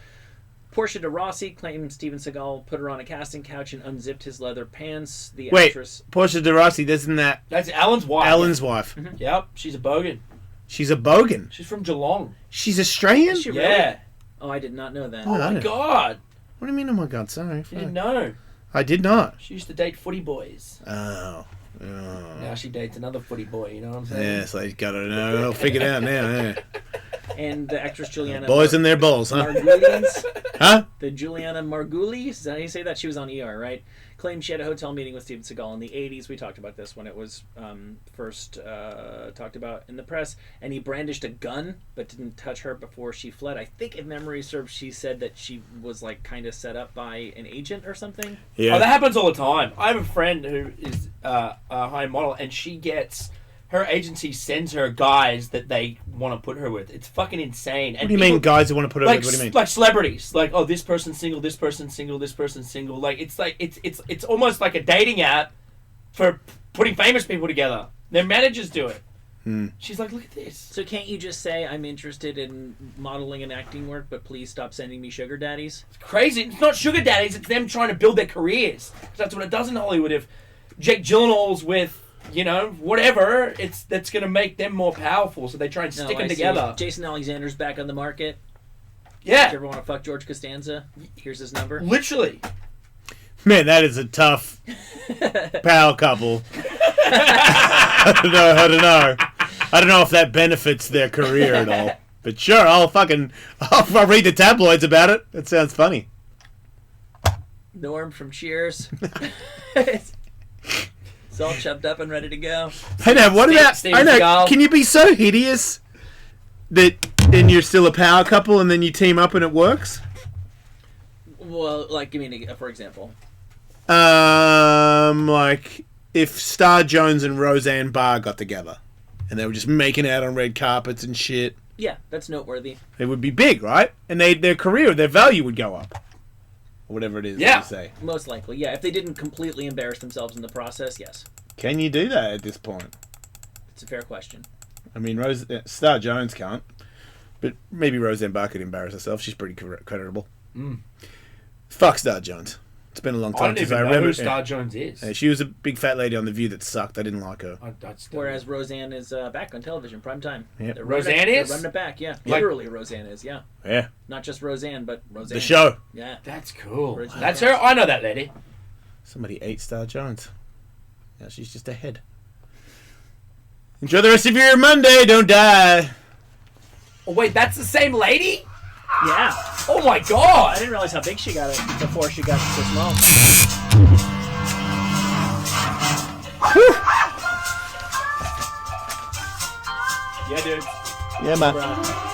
Portia de Rossi claimed Steven Seagal put her on a casting couch and unzipped his leather pants. The Wait, actress... Portia de Rossi, isn't that That's Alan's wife. Alan's wife? Yep, she's a bogan. She's a bogan. She's from Geelong. She's Australian? Is she really? Yeah. Oh, I did not know that. Oh, Oh, my God. What do you mean, oh my God, sorry. You didn't Fuck. know. I did not. She used to date footy boys. Oh. Now she dates another footy boy, you know what I'm saying? Yes, I got to know. I'll figure it out now. Yeah. And the actress Juliana Boys and their balls, huh? Margulies, Huh? the Juliana Margulies, is that how you say that? She was on ER, right? Claimed she had a hotel meeting with Steven Seagal in the 80s. We talked about this when it was first talked about in the press. And he brandished a gun, but didn't touch her before she fled. I think, if memory serves, she said that she was like kind of set up by an agent or something. Yeah. Oh, that happens all the time. I have a friend who is a high model, and she gets... Her agency sends her guys that they want to put her with. It's fucking insane. What do you mean, guys who want to put her like, with? What do you mean? Like celebrities. Like, oh, this person's single, this person's single, this person's single. Like, it's almost like a dating app for putting famous people together. Their managers do it. She's like, look at this. So can't you just say, I'm interested in modeling and acting work, but please stop sending me sugar daddies? It's crazy. It's not sugar daddies. It's them trying to build their careers. That's what it does in Hollywood. If Jake Gyllenhaal's with... You know, whatever, that's going to make them more powerful, so they try and stick them together. Jason Alexander's back on the market. Yeah. If you ever want to fuck George Costanza, here's his number. Literally. Man, that is a tough pal couple. I don't know. I don't know if that benefits their career at all. But sure, I'll read the tabloids about it. That sounds funny. Norm from Cheers. It's all chopped up and ready to go. I know. What about? Steven I know. Seagal. Can you be so hideous that and you're still a power couple, and then you team up and it works? Well, like, give me for example. Like if Star Jones and Roseanne Barr got together, and they were just making out on red carpets and shit. Yeah, that's noteworthy. It would be big, right? And their career, their value would go up. Or whatever it is that you say. Most likely, yeah. If they didn't completely embarrass themselves in the process, yes. Can you do that at this point? It's a fair question. I mean, Star Jones can't. But maybe Roseanne Barr could embarrass herself. She's pretty credible. Fuck Star Jones. It's been a long time since I know remember who Star Jones is. She was a big fat lady on The View that sucked. I didn't like her. Whereas Roseanne is back on television, prime time. Yep. Roseanne is? They're running it back, yeah. Like- Literally, Roseanne is, yeah. Yeah. Not just Roseanne, but Roseanne. The show. Yeah. That's cool. Original That's cast. her. I know that lady. Somebody ate Star Jones. Now she's just a head. Enjoy the rest of your Monday. Don't die. Oh, wait, that's the same lady? Yeah. Oh, my I God. didn't realize how big she got it before she got so small. Yeah, dude. Yeah, man. Bro.